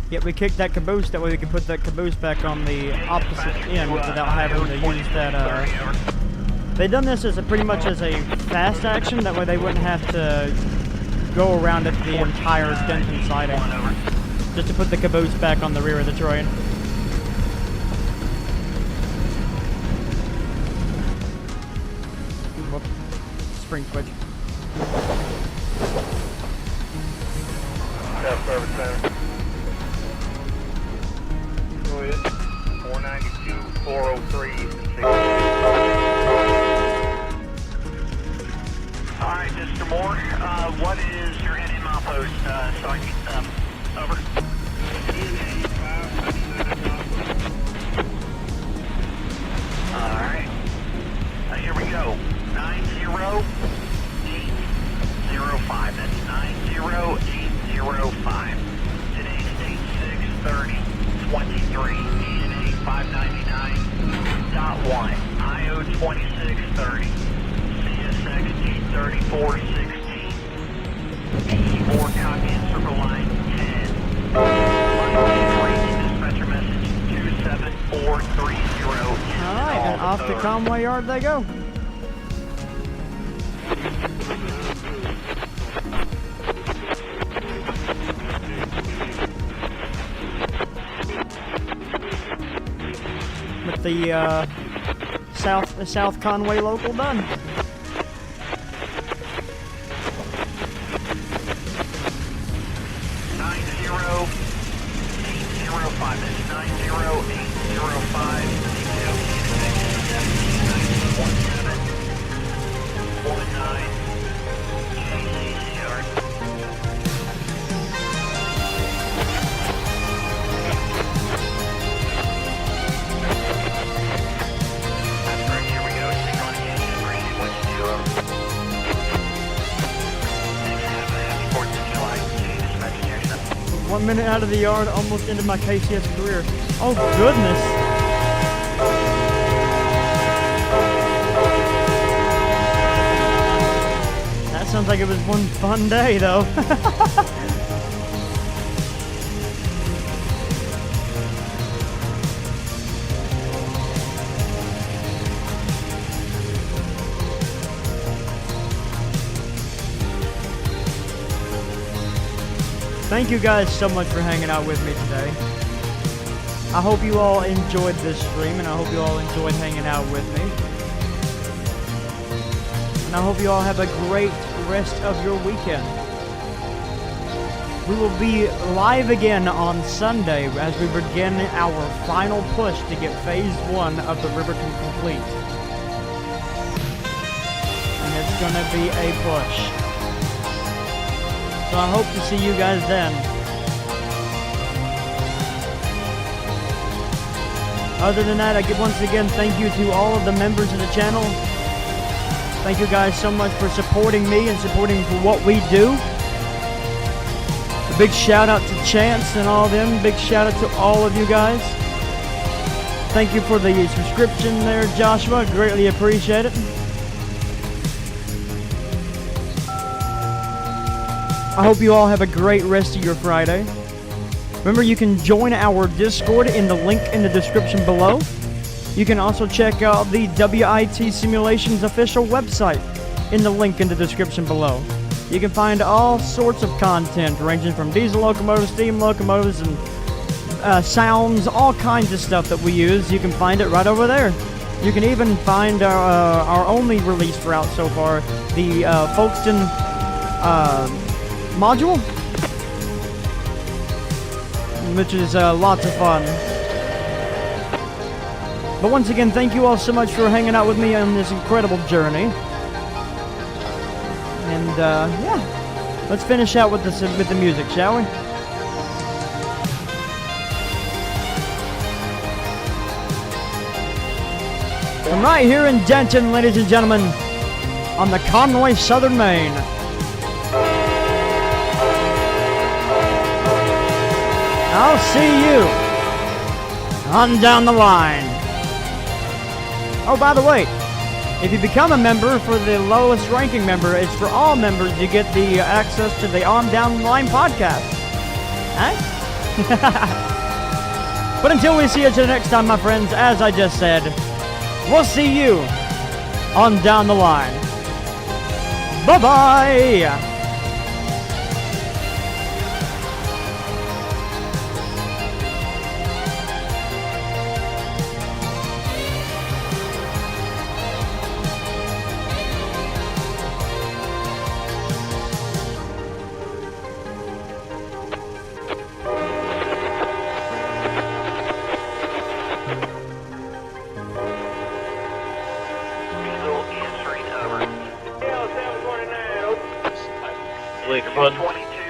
Yet we kicked that caboose, that way we could put that caboose back on the opposite end without having to use that, They done this as pretty much as a fast action, that way they wouldn't have to go around it the entire Denton siding. Just to put the caboose back on the rear of the train. Whoop. Spring switch. Service center. Go ahead. 492, 403, and 6. Alright, Mr. Moore, what is your heading milepost, so I can, over? Alright. Here we go. 90805. That's 90805. Today's date 6/30/23. ENA 599.1. IO 2630. CSX T3416. E4 copy and circle line 10. Dispatcher message 27430. Alright, and off to Conway Yard they go. With the South Conway local done. Here we go. Signal indication green. What's 1 minute out of the yard, almost ended my KCS career. Oh goodness. That sounds like it was one fun day though. Thank you guys so much for hanging out with me today. I hope you all enjoyed this stream, and I hope you all enjoyed hanging out with me. And I hope you all have a great rest of your weekend. We will be live again on Sunday as we begin our final push to get Phase 1 of the Riverton complete. And it's gonna be a push. So I hope to see you guys then. Other than that, once again, thank you to all of the members of the channel. Thank you guys so much for supporting me and supporting what we do. A big shout out to Chance and all of them. Big shout out to all of you guys. Thank you for the subscription there, Joshua. Greatly appreciate it. I hope you all have a great rest of your Friday. Remember, you can join our Discord in the link in the description below. You can also check out the WIT Simulations official website in the link in the description below. You can find all sorts of content ranging from diesel locomotives, steam locomotives, and sounds, all kinds of stuff that we use. You can find it right over there. You can even find our only released route so far, the Folkestone module, which is lots of fun. But once again, thank you all so much for hanging out with me on this incredible journey. And yeah, let's finish out with the music, shall we? From right here in Denton, ladies and gentlemen, on the Conway Southern Main. I'll see you on down the line. Oh, by the way, if you become a member, for the lowest ranking member, it's for all members, you get the access to the On Down the Line podcast. Huh? But until we see each other next time, my friends, as I just said, we'll see you on down the line. Bye-bye! Diesel answering over. Yeah, 729, open. Later, bud. 22.